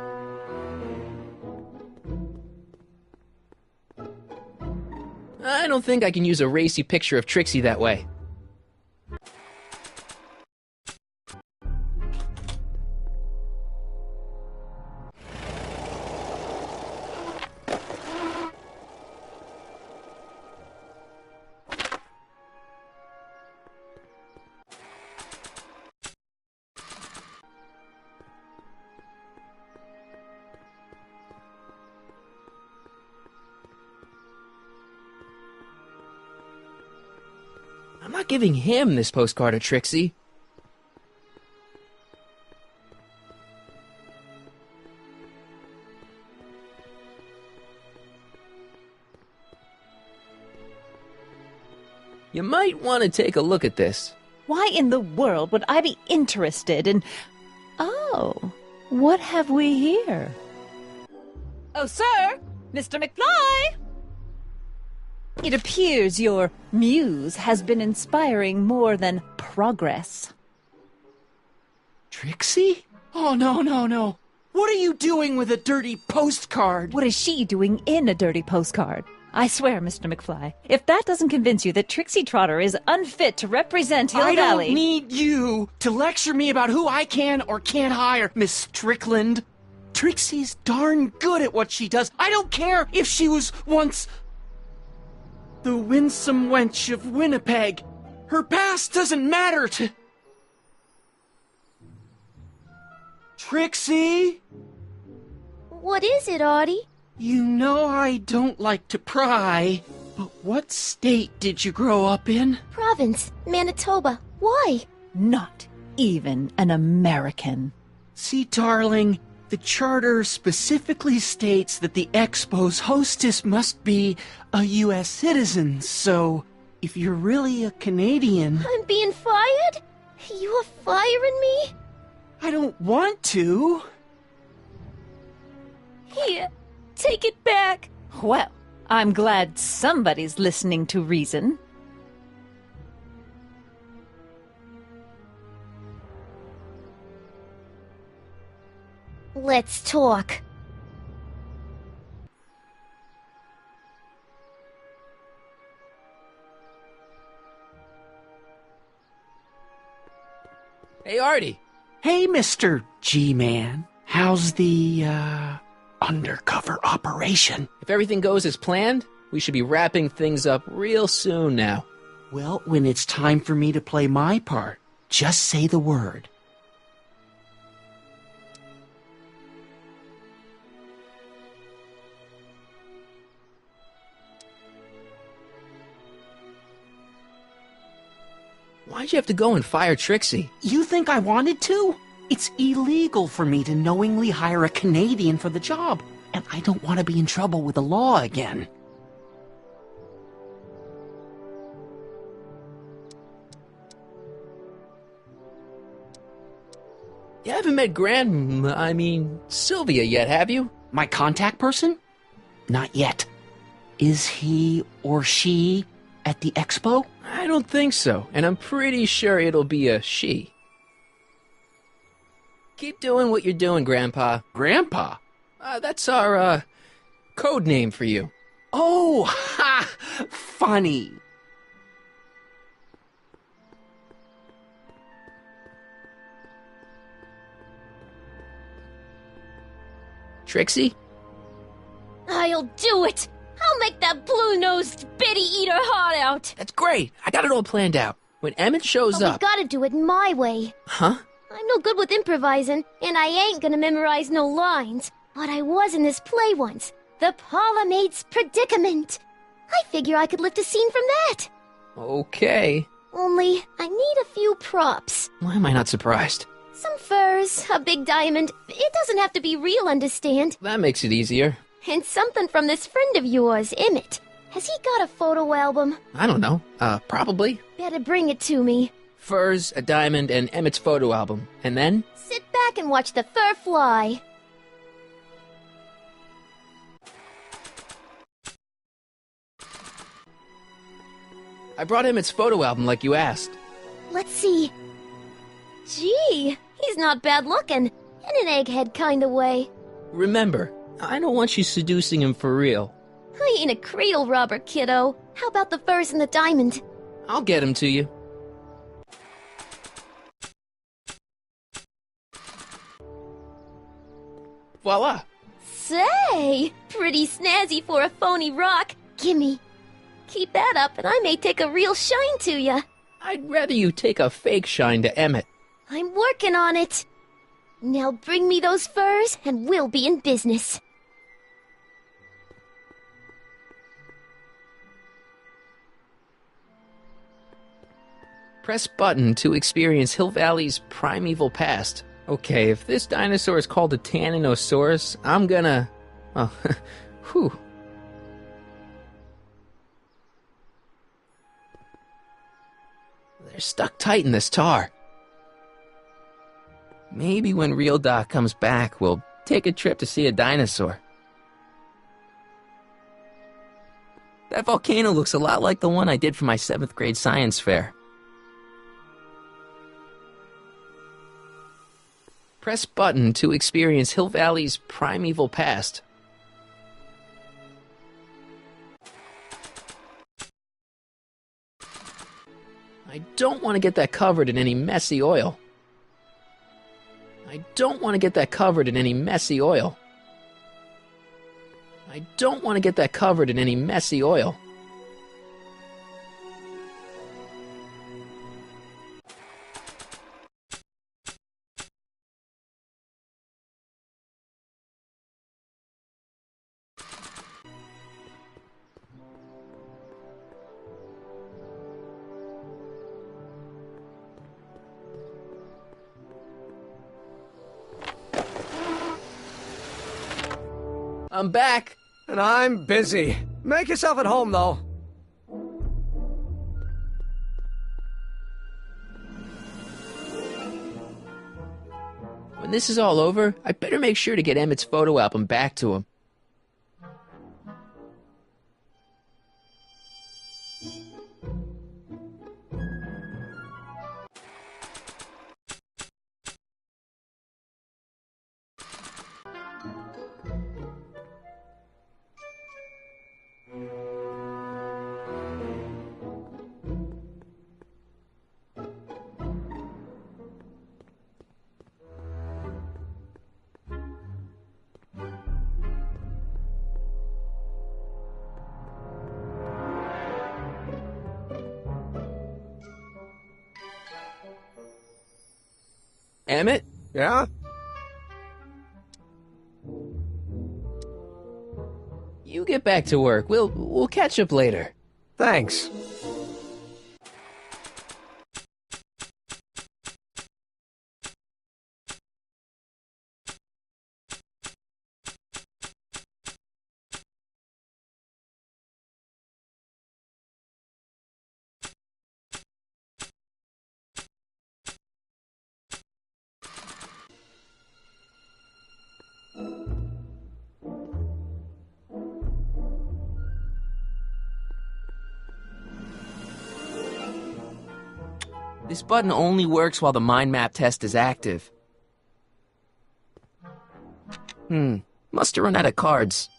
I don't think I can use a racy picture of Trixie that way. I'm not giving him this postcard of Trixie. You might want to take a look at this. Why in the world would I be interested in... Oh, what have we here? Oh, sir! Mr. McFly! It appears your muse has been inspiring more than progress. Trixie? Oh, no. What are you doing with a dirty postcard? What is she doing in a dirty postcard? I swear, Mr. McFly, if that doesn't convince you that Trixie Trotter is unfit to represent Hill Valley... I don't need you to lecture me about who I can or can't hire, Miss Strickland. Trixie's darn good at what she does. I don't care if she was once the winsome wench of Winnipeg. Her past doesn't matter to... Trixie? What is it, Artie? You know I don't like to pry, but what state did you grow up in? Province, Manitoba. Why? Not even an American. See, darling, the charter specifically states that the Expo's hostess must be a U.S. citizen, so if you're really a Canadian... I'm being fired? You're firing me? I don't want to. Here, take it back. Well, I'm glad somebody's listening to reason. Let's talk. Hey, Artie. Hey, Mr. G-Man. How's the, undercover operation? If everything goes as planned, we should be wrapping things up real soon now. Well, when it's time for me to play my part, just say the word. Why'd you have to go and fire Trixie? You think I wanted to? It's illegal for me to knowingly hire a Canadian for the job, and I don't want to be in trouble with the law again. You haven't met Sylvia yet, have you? My contact person? Not yet. Is he or she at the expo? I don't think so, and I'm pretty sure it'll be a she. Keep doing what you're doing, Grandpa. Grandpa? That's our, code name for you. Oh, ha! Funny. Trixie? I'll do it! I'll make that blue-nosed bitty eat her heart out! That's great! I got it all planned out. When Emmett shows But up... we gotta do it my way. Huh? I'm no good with improvising, and I ain't gonna memorize no lines. But I was in this play once. The Parlourmaid's Predicament. I figure I could lift a scene from that. Okay. Only, I need a few props. Why am I not surprised? Some furs, a big diamond. It doesn't have to be real, understand? That makes it easier. And something from this friend of yours, Emmett. Has he got a photo album? I don't know. Probably. Better bring it to me. Furs, a diamond, and Emmett's photo album. And then? Sit back and watch the fur fly. I brought Emmett's photo album like you asked. Let's see. Gee, he's not bad looking. In an egghead kind of way. Remember, I don't want you seducing him for real. I ain't a cradle robber, kiddo. How about the furs and the diamond? I'll get him to you. Voila! Say, pretty snazzy for a phony rock. Gimme. Keep that up and I may take a real shine to ya. I'd rather you take a fake shine to Emmett. I'm working on it. Now bring me those furs and we'll be in business. Press button to experience Hill Valley's primeval past. Okay, if this dinosaur is called a Tanninosaurus, I'm gonna... Oh, whew. They're stuck tight in this tar. Maybe when Real Doc comes back, we'll take a trip to see a dinosaur. That volcano looks a lot like the one I did for my 7th grade science fair. Press button to experience Hill Valley's primeval past. I don't want to get that covered in any messy oil. I don't want to get that covered in any messy oil. I don't want to get that covered in any messy oil. I'm back. And I'm busy. Make yourself at home, though. When this is all over, I better make sure to get Emmett's photo album back to him. Emmett? Yeah? You get back to work. We'll catch up later. Thanks. This button only works while the mind map test is active. Must have run out of cards.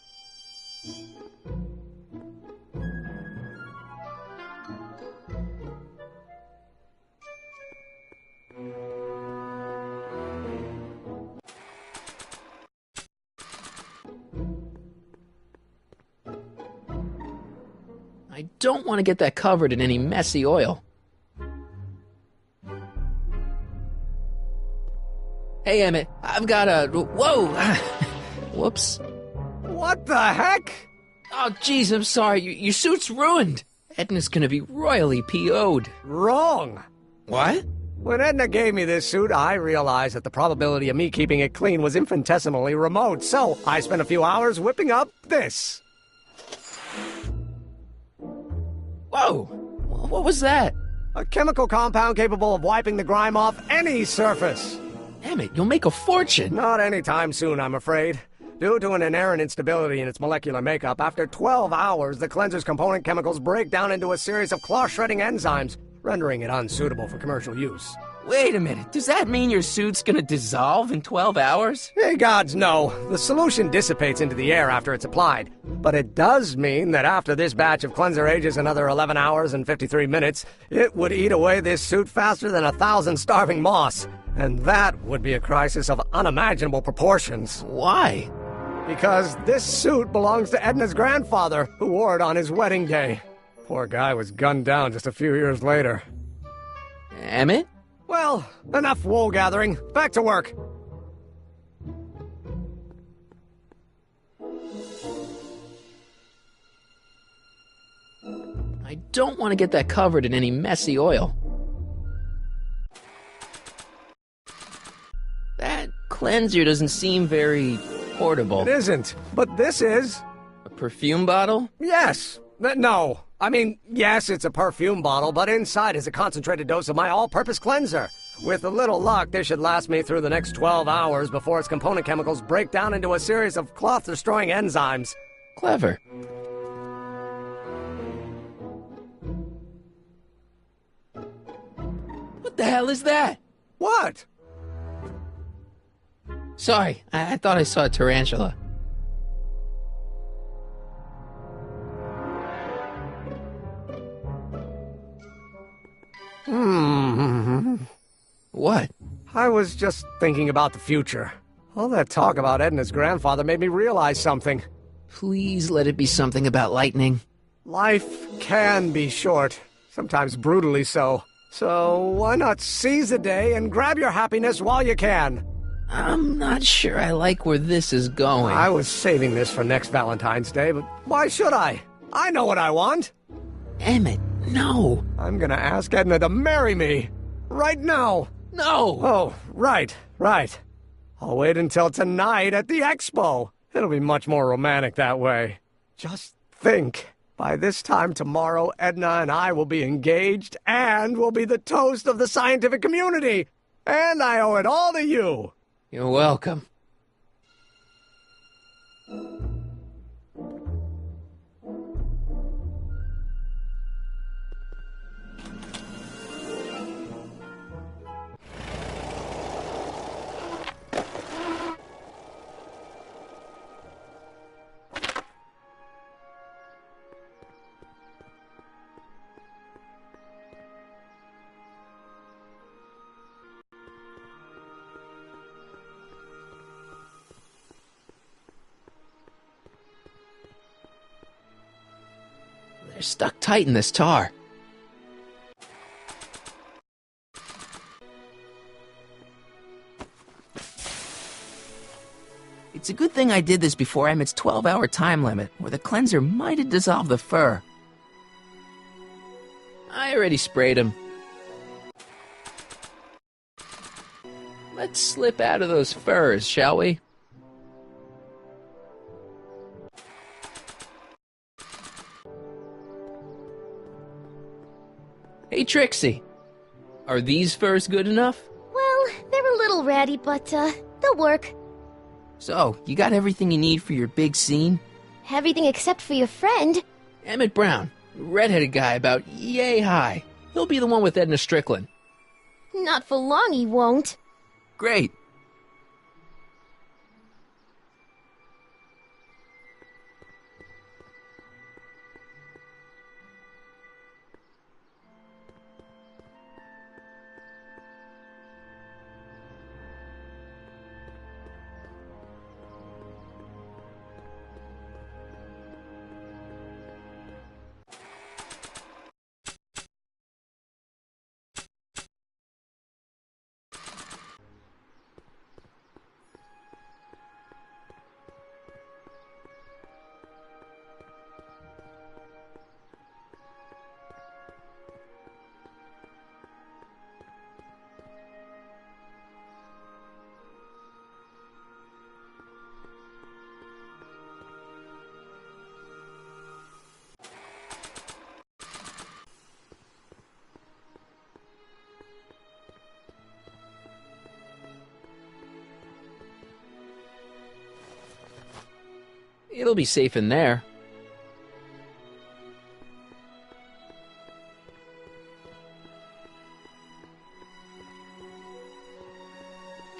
I don't want to get that covered in any messy oil. Hey, Emmett, I've got a... Whoa! Whoops. What the heck? Oh, jeez, I'm sorry. Your suit's ruined. Edna's gonna be royally PO'd. Wrong. What? When Edna gave me this suit, I realized that the probability of me keeping it clean was infinitesimally remote, so I spent a few hours whipping up this. Whoa! What was that? A chemical compound capable of wiping the grime off any surface. Emmett, you'll make a fortune. Not anytime soon, I'm afraid. Due to an inherent instability in its molecular makeup, after 12 hours, the cleanser's component chemicals break down into a series of cloth-shredding enzymes, rendering it unsuitable for commercial use. Wait a minute, does that mean your suit's gonna dissolve in 12 hours? Hey, gods, no. The solution dissipates into the air after it's applied. But it does mean that after this batch of cleanser ages another 11 hours and 53 minutes, it would eat away this suit faster than 1,000 starving moths. And that would be a crisis of unimaginable proportions. Why? Because this suit belongs to Edna's grandfather, who wore it on his wedding day. Poor guy was gunned down just a few years later. Emmett? Well, enough wool gathering. Back to work. I don't want to get that covered in any messy oil. cleanser doesn't seem very portable. It isn't, but this is. A perfume bottle? Yes. No. I mean, yes, it's a perfume bottle, but inside is a concentrated dose of my all-purpose cleanser. With a little luck, this should last me through the next 12 hours before its component chemicals break down into a series of cloth-destroying enzymes. Clever. What the hell is that? What? Sorry, I thought I saw a tarantula. What? I was just thinking about the future. All that talk about Edna's grandfather made me realize something. Please let it be something about lightning. Life can be short, sometimes brutally so. So why not seize the day and grab your happiness while you can? I'm not sure I like where this is going. I was saving this for next Valentine's Day, but why should I? I know what I want. Emmett, no. I'm gonna ask Edna to marry me. Right now. No. Oh, right. I'll wait until tonight at the expo. It'll be much more romantic that way. Just think. By this time tomorrow, Edna and I will be engaged and will be the toast of the scientific community. And I owe it all to you. You're welcome. They're stuck tight in this tar. It's a good thing I did this before Emmett's 12-hour time limit, or the cleanser might have dissolved the fur. I already sprayed him. Let's slip out of those furs, shall we? Hey, Trixie. Are these furs good enough? Well, they're a little ratty, but, they'll work. So, you got everything you need for your big scene? Everything except for your friend. Emmett Brown, redheaded guy about yay high. He'll be the one with Edna Strickland. Not for long, he won't. Great. It'll be safe in there.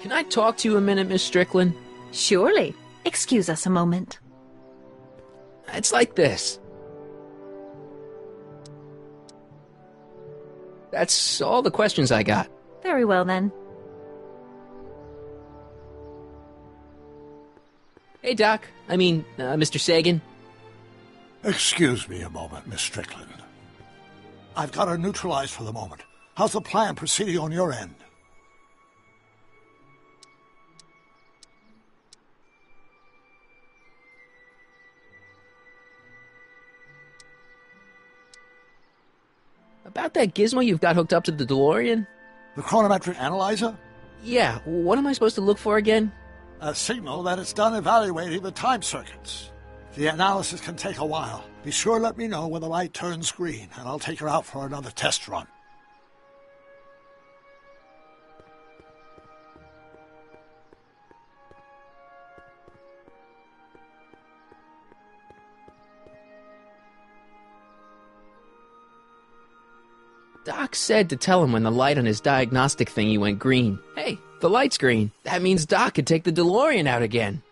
Can I talk to you a minute, Miss Strickland? Surely. Excuse us a moment. It's like this. That's all the questions I got. Very well, then. Hey, Doc. Mr. Sagan. Excuse me a moment, Miss Strickland. I've got her neutralized for the moment. How's the plan proceeding on your end? About that gizmo you've got hooked up to the DeLorean? The chronometric analyzer? Yeah, what am I supposed to look for again? A signal that it's done evaluating the time circuits. The analysis can take a while. Be sure to let me know when the light turns green, and I'll take her out for another test run. Doc said to tell him when the light on his diagnostic thingy went green. Hey, the light's green. That means Doc could take the DeLorean out again.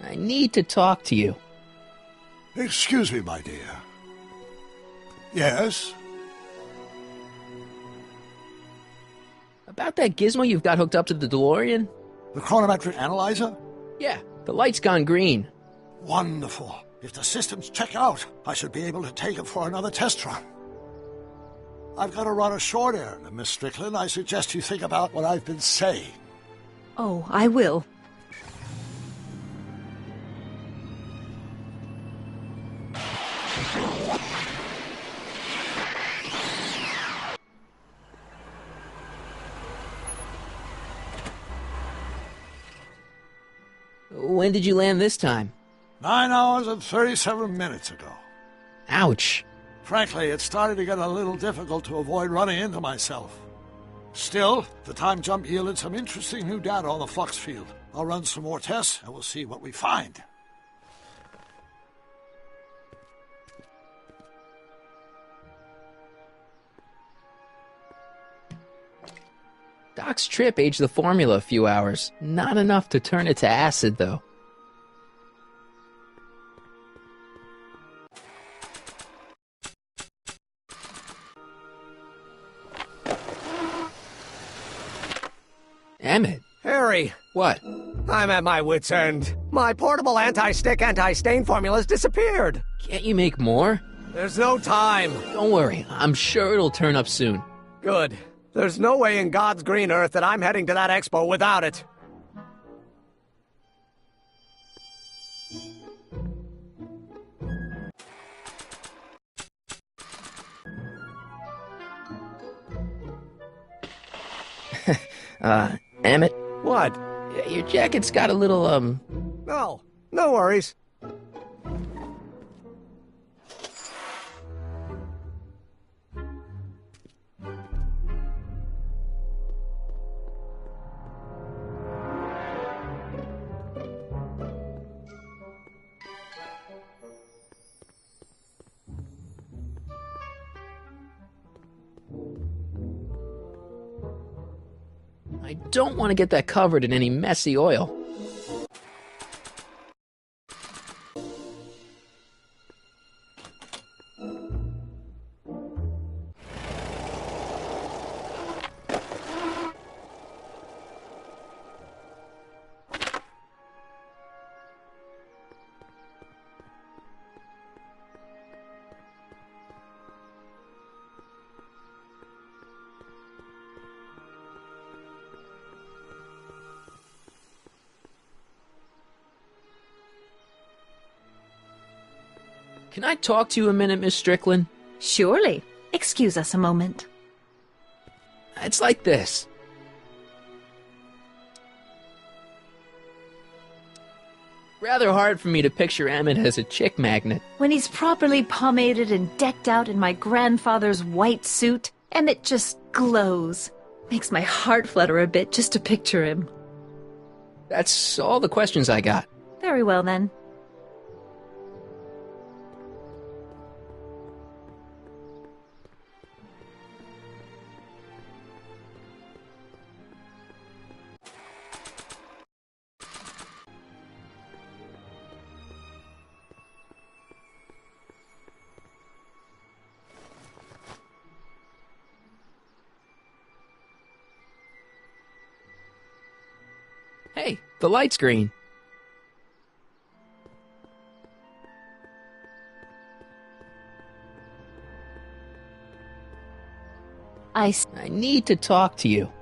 I need to talk to you. Excuse me, my dear. Yes? About that gizmo you've got hooked up to the DeLorean? The chronometric analyzer? Yeah, the light's gone green. Wonderful. If the systems check out, I should be able to take it for another test run. I've got to run a short errand, Miss Strickland. I suggest you think about what I've been saying. Oh, I will. When did you land this time? 9 hours and 37 minutes ago. Ouch. Frankly, it started to get a little difficult to avoid running into myself. Still, the time jump yielded some interesting new data on the flux field. I'll run some more tests, and we'll see what we find. Doc's trip aged the formula a few hours. Not enough to turn it to acid, though. Emmett. Harry. What? I'm at my wit's end. My portable anti-stick, anti-stain formula's disappeared. Can't you make more? There's no time. Don't worry. I'm sure it'll turn up soon. Good. There's no way in God's green earth that I'm heading to that expo without it. Emmett? What? Your jacket's got a little, No. No worries. I don't want to get that covered in any messy oil. Can I talk to you a minute, Miss Strickland? Surely. Excuse us a moment. It's like this. Rather hard for me to picture Emmett as a chick magnet. When he's properly pomaded and decked out in my grandfather's white suit, Emmett just glows. Makes my heart flutter a bit just to picture him. That's all the questions I got. Very well, then. Hey, the light's green. I need to talk to you.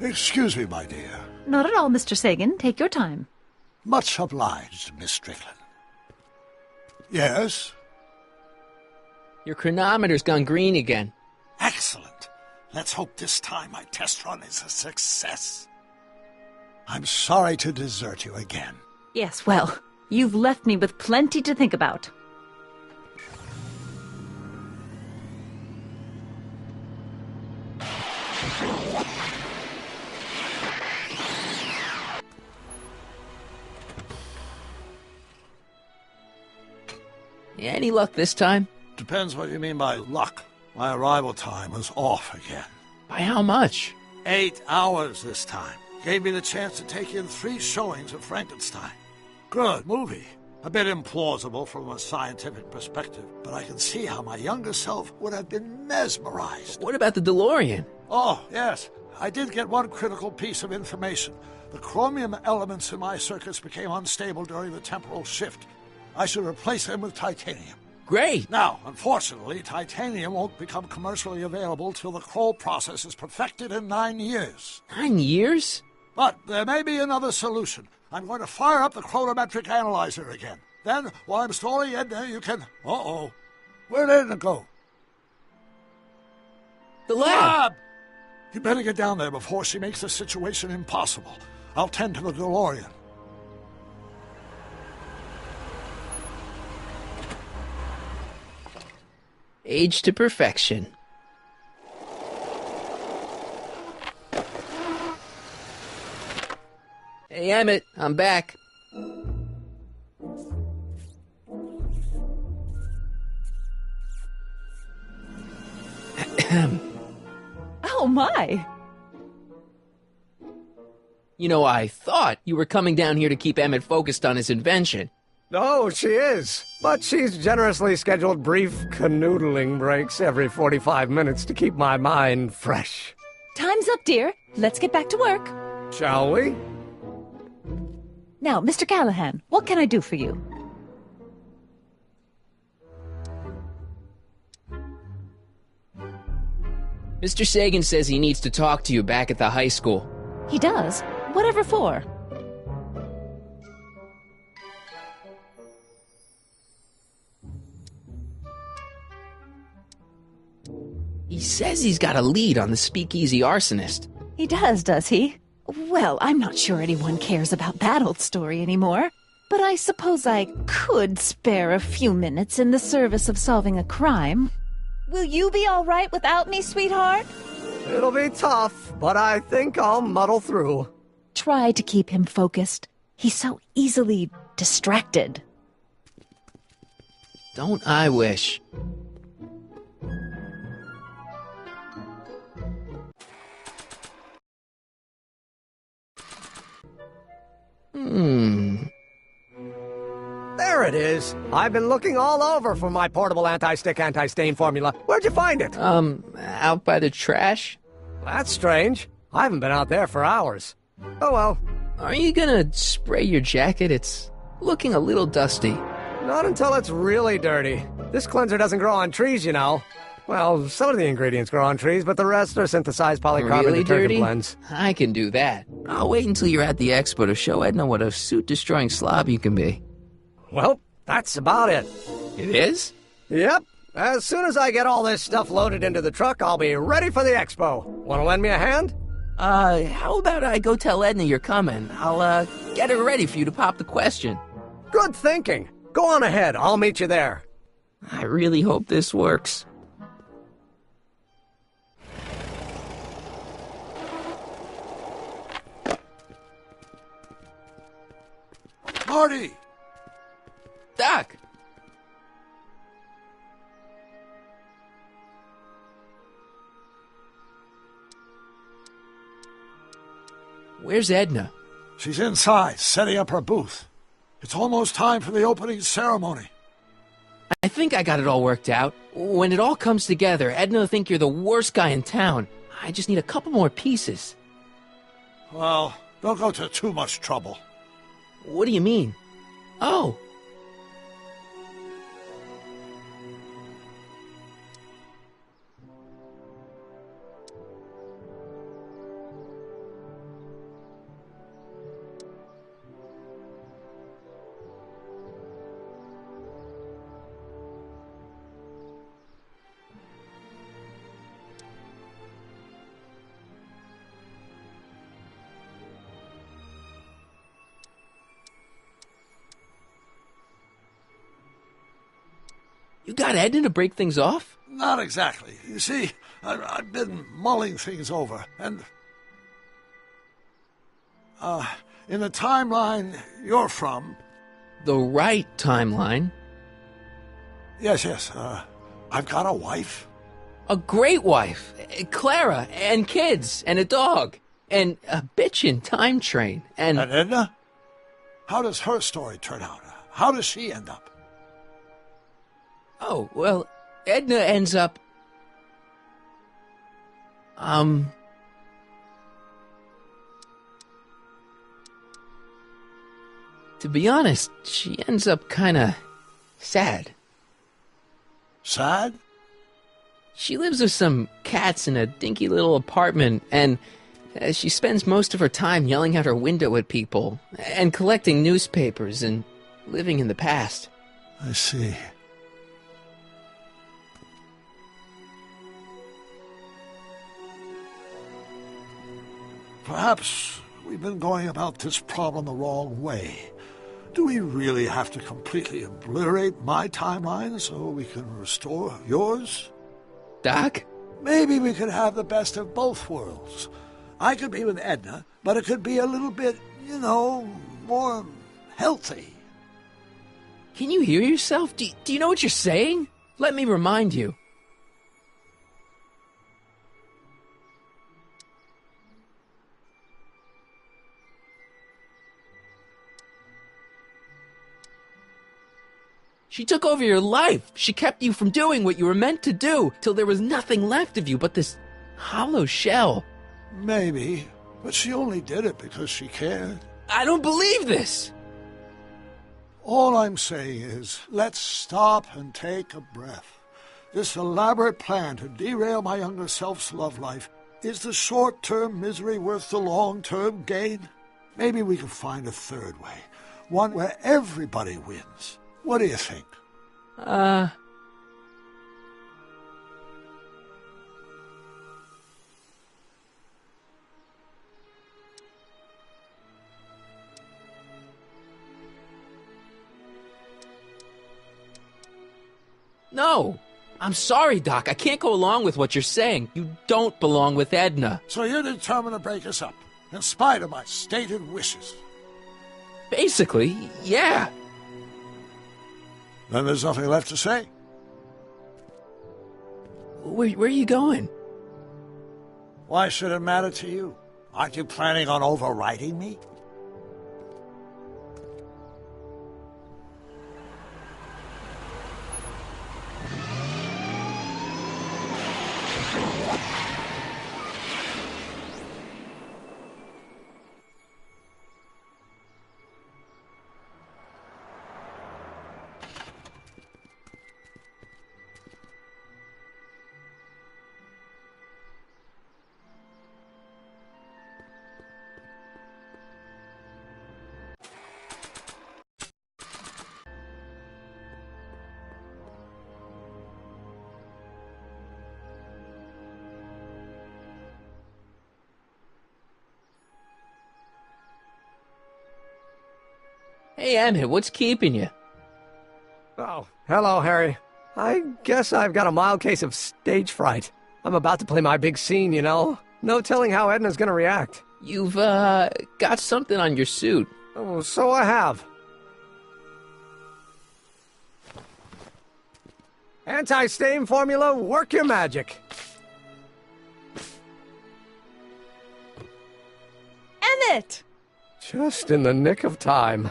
Excuse me, my dear. Not at all, Mr. Sagan. Take your time. Much obliged, Miss Strickland. Yes? Your chronometer's gone green again. Excellent. Let's hope this time my test run is a success. I'm sorry to desert you again. Yes, well, you've left me with plenty to think about. Any luck this time? Depends what you mean by luck. My arrival time was off again. By how much? 8 hours this time. Gave me the chance to take in 3 showings of Frankenstein. Good movie. A bit implausible from a scientific perspective, but I can see how my younger self would have been mesmerized. What about the DeLorean? Oh, yes. I did get one critical piece of information. The chromium elements in my circuits became unstable during the temporal shift. I should replace them with titanium. Great! Now, unfortunately, titanium won't become commercially available till the Kroll process is perfected in 9 years. 9 years? But there may be another solution. I'm going to fire up the chronometric analyzer again. Then, while I'm stalling Edna, you can... Uh-oh. Where'd Edna go? The lab! You better get down there before she makes the situation impossible. I'll tend to the DeLorean. Age to perfection. Hey, Emmett, I'm back. Oh, my. You know, I thought you were coming down here to keep Emmett focused on his invention. Oh, she is. But she's generously scheduled brief canoodling breaks every 45 minutes to keep my mind fresh. Time's up, dear. Let's get back to work. Shall we? Now, Mr. Callahan, what can I do for you? Mr. Sagan says he needs to talk to you back at the high school. He does? Whatever for? He says he's got a lead on the speakeasy arsonist. He does he? Well, I'm not sure anyone cares about that old story anymore. But I suppose I could spare a few minutes in the service of solving a crime. Will you be all right without me, sweetheart? It'll be tough, but I think I'll muddle through. Try to keep him focused. He's so easily distracted. Don't I wish? There it is. I've been looking all over for my portable anti-stick, anti-stain formula. Where'd you find it? Out by the trash? That's strange. I haven't been out there for hours. Oh well. Are you gonna spray your jacket? It's looking a little dusty. Not until it's really dirty. This cleanser doesn't grow on trees, you know. Well, some of the ingredients grow on trees, but the rest are synthesized polycarbonate Really detergent dirty? blends. I can do that. I'll wait until you're at the expo to show Edna what a suit-destroying slob you can be. Well, that's about it. It is? Yep. As soon as I get all this stuff loaded into the truck, I'll be ready for the expo. Want to lend me a hand? How about I go tell Edna you're coming? I'll, get her ready for you to pop the question. Good thinking. Go on ahead. I'll meet you there. I really hope this works. Marty! Doc! Where's Edna? She's inside, setting up her booth. It's almost time for the opening ceremony. I think I got it all worked out. When it all comes together, Edna will think you're the worst guy in town. I just need a couple more pieces. Well, don't go to too much trouble. What do you mean? Oh. You got Edna to break things off? Not exactly. You see, I've been mulling things over, and... in the timeline you're from... The right timeline? Yes, I've got a wife. A great wife, Clara, and kids, and a dog, and a bitchin' time train, and... And Edna? How does her story turn out? How does she end up? Oh, well, Edna ends up... To be honest, she ends up kinda sad. Sad? She lives with some cats in a dinky little apartment, and she spends most of her time yelling out her window at people, and collecting newspapers, and living in the past. I see. Perhaps we've been going about this problem the wrong way. Do we really have to completely obliterate my timeline so we can restore yours? Doc? Maybe we could have the best of both worlds. I could be with Edna, but it could be a little bit, more healthy. Can you hear yourself? Do you know what you're saying? Let me remind you. She took over your life. She kept you from doing what you were meant to do, till there was nothing left of you but this hollow shell. Maybe, but she only did it because she cared. I don't believe this! All I'm saying is, let's stop and take a breath. This elaborate plan to derail my younger self's love life, is the short-term misery worth the long-term gain? Maybe we could find a third way, one where everybody wins. What do you think? No! I'm sorry, Doc. I can't go along with what you're saying. You don't belong with Edna. So you're determined to break us up, in spite of my stated wishes? Basically, yeah. Then there's nothing left to say. Where are you going? Why should it matter to you? Aren't you planning on overriding me? Hey, Emmett, what's keeping you? Oh, hello, Harry. I guess I've got a mild case of stage fright. I'm about to play my big scene, No telling how Edna's gonna react. You've, got something on your suit. Oh, so I have. Anti-stain formula, work your magic. Emmett! Just in the nick of time.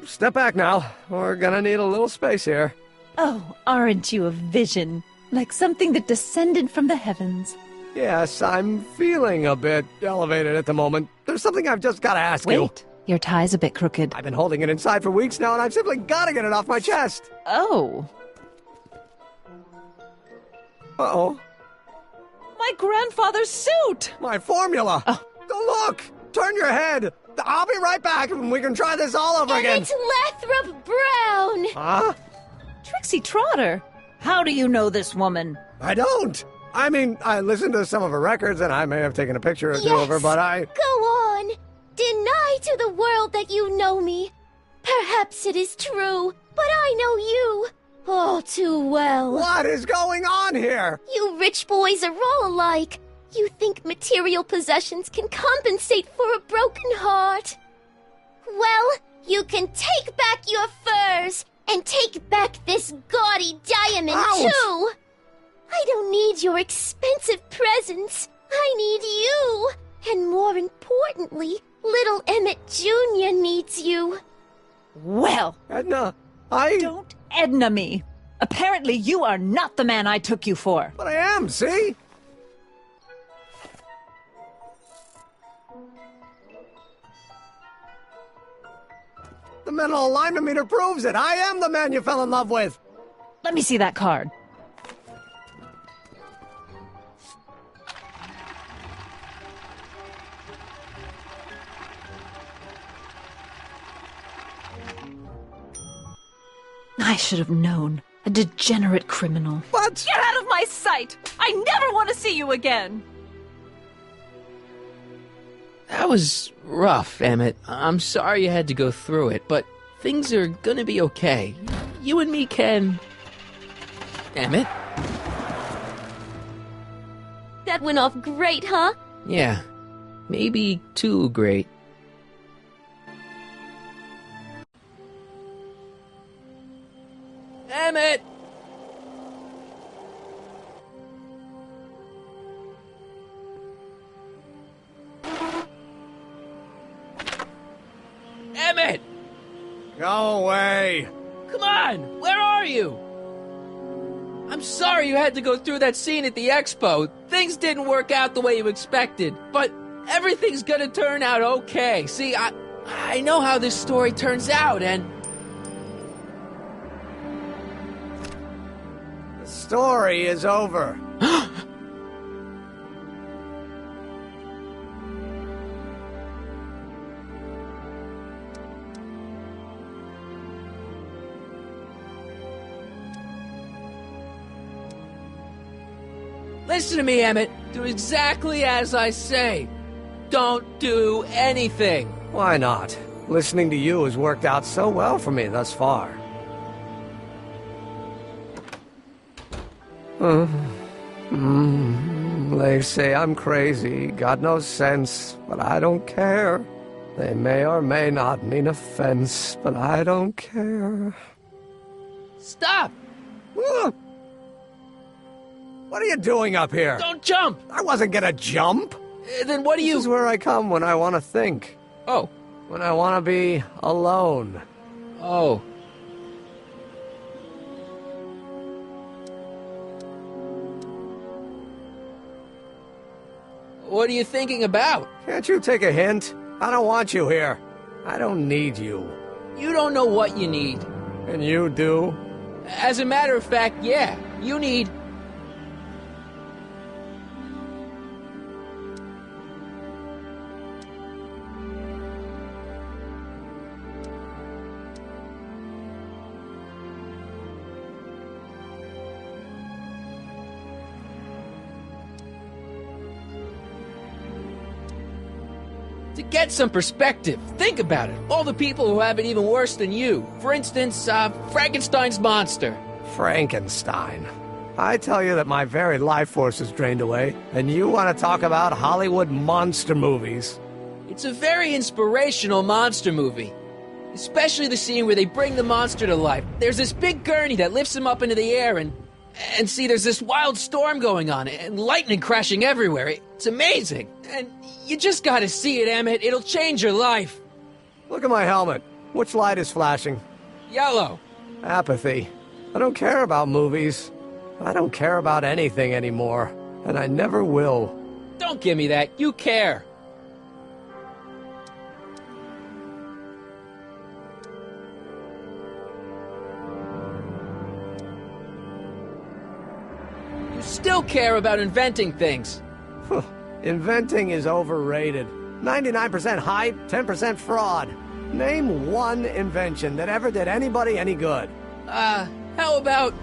Step back now. We're gonna need a little space here. Oh, aren't you a vision? Like something that descended from the heavens. Yes, I'm feeling a bit elevated at the moment. There's something I've just gotta ask you. Wait, your tie's a bit crooked. I've been holding it inside for weeks now, and I've simply gotta get it off my chest. Oh. Uh-oh. My grandfather's suit! My formula! Oh. Look! Turn your head! I'll be right back, and we can try this all over again. And it's Lathrop Brown! Huh? Trixie Trotter! How do you know this woman? I don't! I mean, I listened to some of her records, and I may have taken a picture or two of her, but I... Go on! Deny to the world that you know me. Perhaps it is true, but I know you. All too well. What is going on here? You rich boys are all alike. You think material possessions can compensate for a broken heart. Well, you can take back your furs and take back this gaudy diamond, too. I don't need your expensive presents. I need you. And more importantly, little Emmett Jr. needs you. Well, Edna, Don't Edna me. Apparently you are not the man I took you for. But I am, see? The mental alignment meter proves it. I am the man you fell in love with. Let me see that card. I should have known. A degenerate criminal. What? Get out of my sight! I never want to see you again! That was rough, Emmett. I'm sorry you had to go through it, but things are gonna be okay. You and me can... Emmett? That went off great, huh? Yeah, maybe too great. Emmett! Emmett! Go away. Come on! Where are you? I'm sorry you had to go through that scene at the expo. Things didn't work out the way you expected, but everything's gonna turn out okay. See, I know how this story turns out, and... The story is over. Listen to me, Emmett. Do exactly as I say. Don't do anything. Why not? Listening to you has worked out so well for me thus far. They say I'm crazy, got no sense, but I don't care. They may or may not mean offense, but I don't care. Stop! What are you doing up here? Don't jump! I wasn't gonna jump. Then what do you... This is where I come when I want to think. Oh. When I want to be alone. Oh. What are you thinking about? Can't you take a hint? I don't want you here. I don't need you. You don't know what you need. And you do? As a matter of fact, yeah. You need... To get some perspective, think about it. All the people who have it even worse than you. For instance, Frankenstein's monster. Frankenstein. I tell you that my very life force is drained away, and you want to talk about Hollywood monster movies. It's a very inspirational monster movie. Especially the scene where they bring the monster to life. There's this big gurney that lifts him up into the air, and see, there's this wild storm going on, and lightning crashing everywhere. It's amazing. And you just gotta see it, Emmett. It'll change your life. Look at my helmet. Which light is flashing? Yellow. Apathy. I don't care about movies. I don't care about anything anymore. And I never will. Don't give me that. You care. You still care about inventing things. Inventing is overrated. 99% hype, 10% fraud. Name one invention that ever did anybody any good. How about...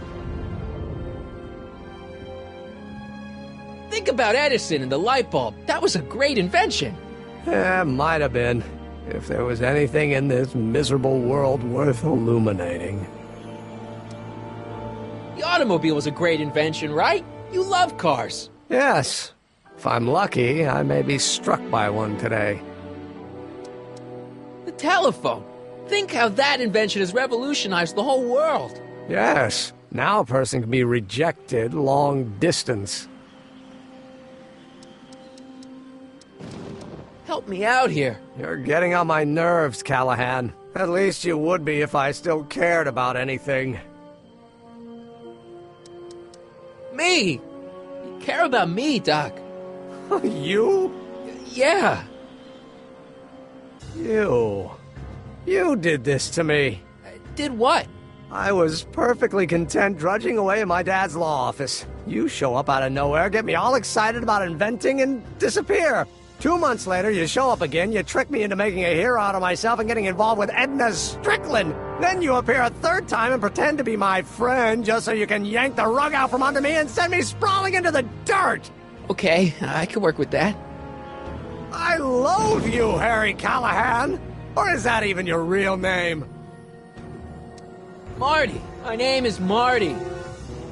Think about Edison and the light bulb. That was a great invention. Yeah, might have been. If there was anything in this miserable world worth illuminating. The automobile was a great invention, right? You love cars. Yes. If I'm lucky, I may be struck by one today. The telephone. Think how that invention has revolutionized the whole world. Yes. Now a person can be rejected long distance. Help me out here. You're getting on my nerves, Callahan. At least you would be if I still cared about anything. Me? You care about me, Doc. You? Yeah. You did this to me. Did what? I was perfectly content drudging away in my dad's law office. You show up out of nowhere, get me all excited about inventing, and disappear. 2 months later, you show up again, you trick me into making a hero out of myself and getting involved with Edna Strickland. Then you appear a third time and pretend to be my friend just so you can yank the rug out from under me and send me sprawling into the dirt. Okay, I can work with that. I loathe you, Harry Callahan. Or is that even your real name? Marty. My name is Marty.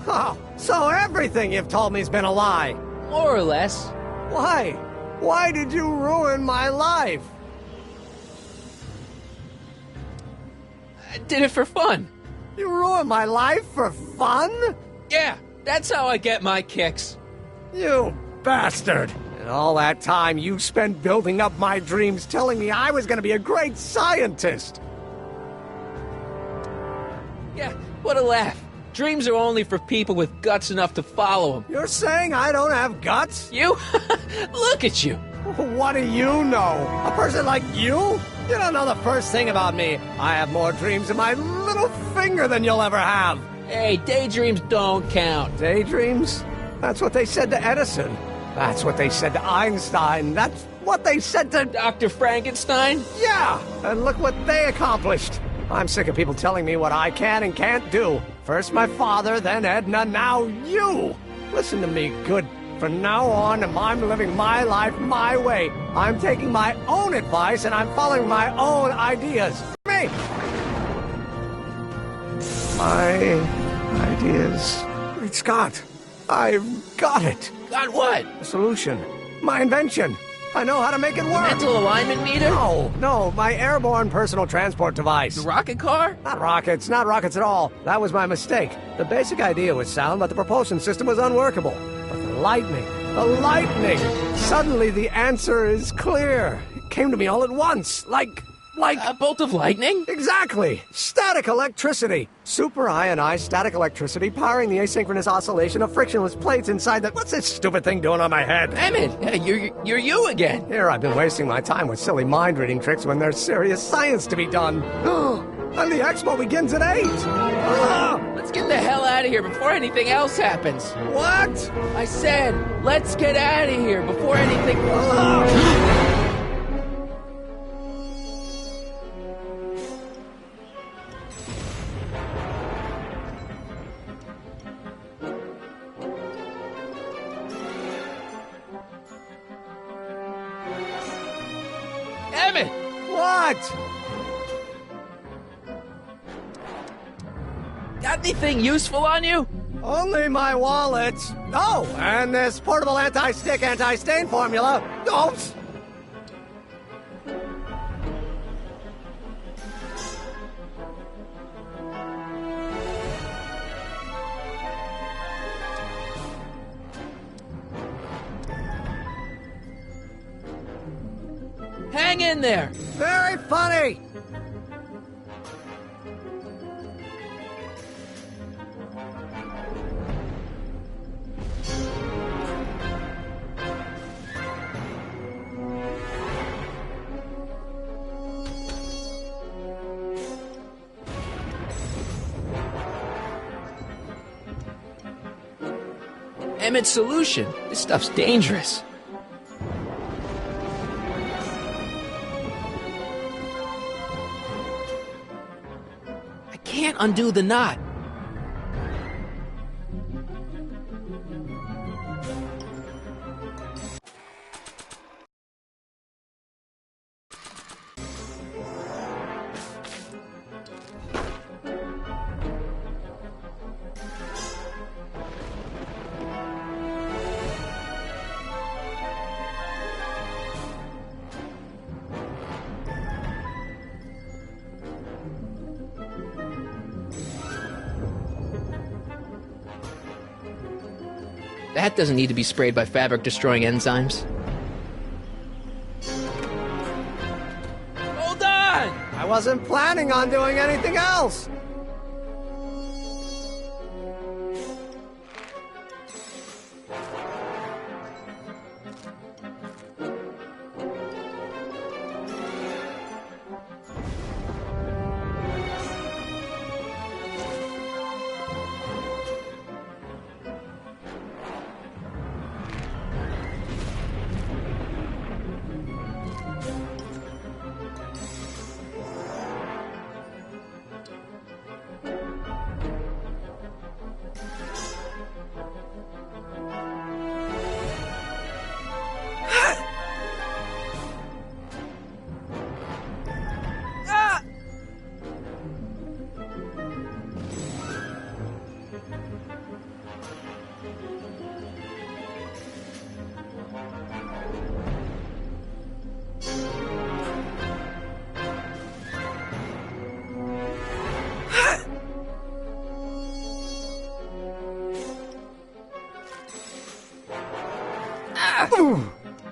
Oh, so everything you've told me's been a lie. More or less. Why? Why did you ruin my life? I did it for fun. You ruined my life for fun? Yeah, that's how I get my kicks. You bastard. And all that time you spent building up my dreams, telling me I was going to be a great scientist. Yeah, what a laugh. Dreams are only for people with guts enough to follow them. You're saying I don't have guts? You? Look at you. What do you know? A person like you? You don't know the first thing about me. I have more dreams in my little finger than you'll ever have. Hey, daydreams don't count. Daydreams? That's what they said to Edison. That's what they said to Einstein. That's what they said to Dr. Frankenstein? Yeah, and look what they accomplished. I'm sick of people telling me what I can and can't do. First my father, then Edna, now you. Listen to me, good. From now on, I'm living my life my way. I'm taking my own advice and I'm following my own ideas. Me! My ideas. Great Scott, I've got it. Got what? A solution. My invention. I know how to make it work. Mental alignment meter? No, my airborne personal transport device. The rocket car? Not rockets at all. That was my mistake. The basic idea was sound, but the propulsion system was unworkable. But the lightning. Suddenly the answer is clear. It came to me all at once, like... A bolt of lightning? Exactly. Static electricity. Super-ionized static electricity powering the asynchronous oscillation of frictionless plates inside the... What's this stupid thing doing on my head? Emmett, you're you again. Here I've been wasting my time with silly mind-reading tricks when there's serious science to be done. And the expo begins at 8. Let's get the hell out of here before anything else happens. What? I said, let's get out of here before anything... Emmett! What? Got anything useful on you? Only my wallet. Oh, and this portable anti-stick, anti-stain formula. Oops! Hang in there. Very funny. Emmett's solution. This stuff's dangerous. I can't undo the knot. That doesn't need to be sprayed by fabric-destroying enzymes. Hold on! I wasn't planning on doing anything else!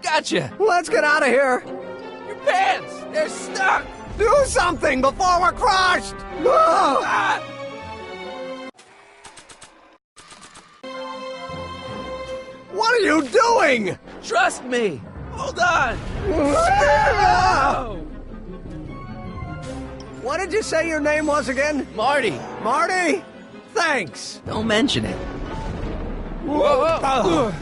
Gotcha! Let's get out of here! Your pants! They're stuck! Do something before we're crushed! Ah! What are you doing? Trust me! Hold on! What did you say your name was again? Marty! Marty? Thanks! Don't mention it. Whoa.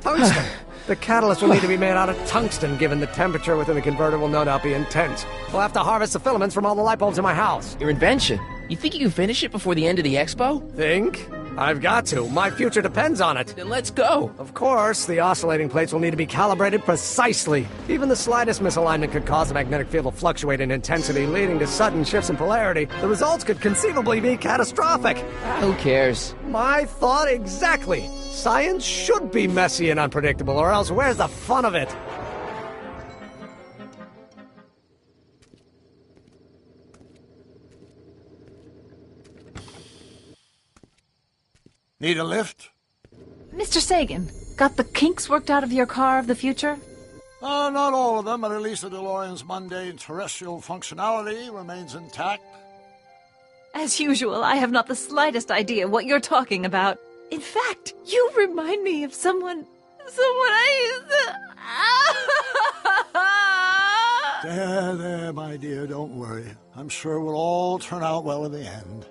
Tungsten! The catalyst will need to be made out of tungsten, given the temperature within the converter will no doubt be intense. We'll have to harvest the filaments from all the light bulbs in my house. Your invention. You think you can finish it before the end of the expo? Think? I've got to. My future depends on it. Then let's go. Of course, the oscillating plates will need to be calibrated precisely. Even the slightest misalignment could cause the magnetic field to fluctuate in intensity, leading to sudden shifts in polarity. The results could conceivably be catastrophic. Who cares? My thought exactly. Science should be messy and unpredictable, or else where's the fun of it? Need a lift? Mr. Sagan, got the kinks worked out of your car of the future? Not all of them, but at least the DeLorean's mundane terrestrial functionality remains intact. As usual, I have not the slightest idea what you're talking about. In fact, you remind me of someone I used to... There, my dear, don't worry. I'm sure it will all turn out well in the end.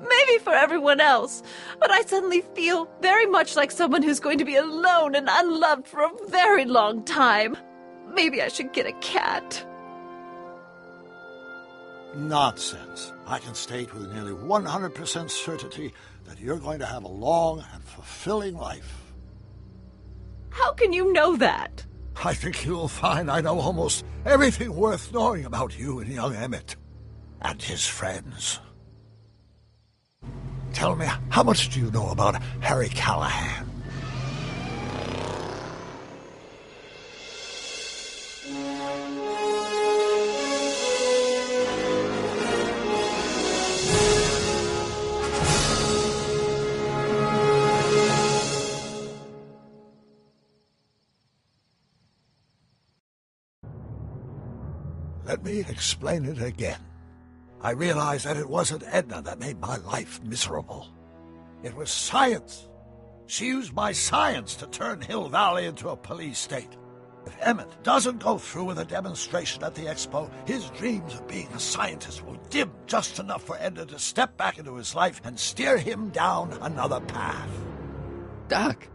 Maybe for everyone else, but I suddenly feel very much like someone who's going to be alone and unloved for a very long time. Maybe I should get a cat. Nonsense. I can state with nearly 100% certainty that you're going to have a long and fulfilling life. How can you know that? I think you'll find I know almost everything worth knowing about you and young Emmett and his friends. Tell me, how much do you know about Harry Callahan? Let me explain it again. I realized that it wasn't Edna that made my life miserable. It was science. She used my science to turn Hill Valley into a police state. If Emmett doesn't go through with a demonstration at the expo, his dreams of being a scientist will dim just enough for Edna to step back into his life and steer him down another path. Doc,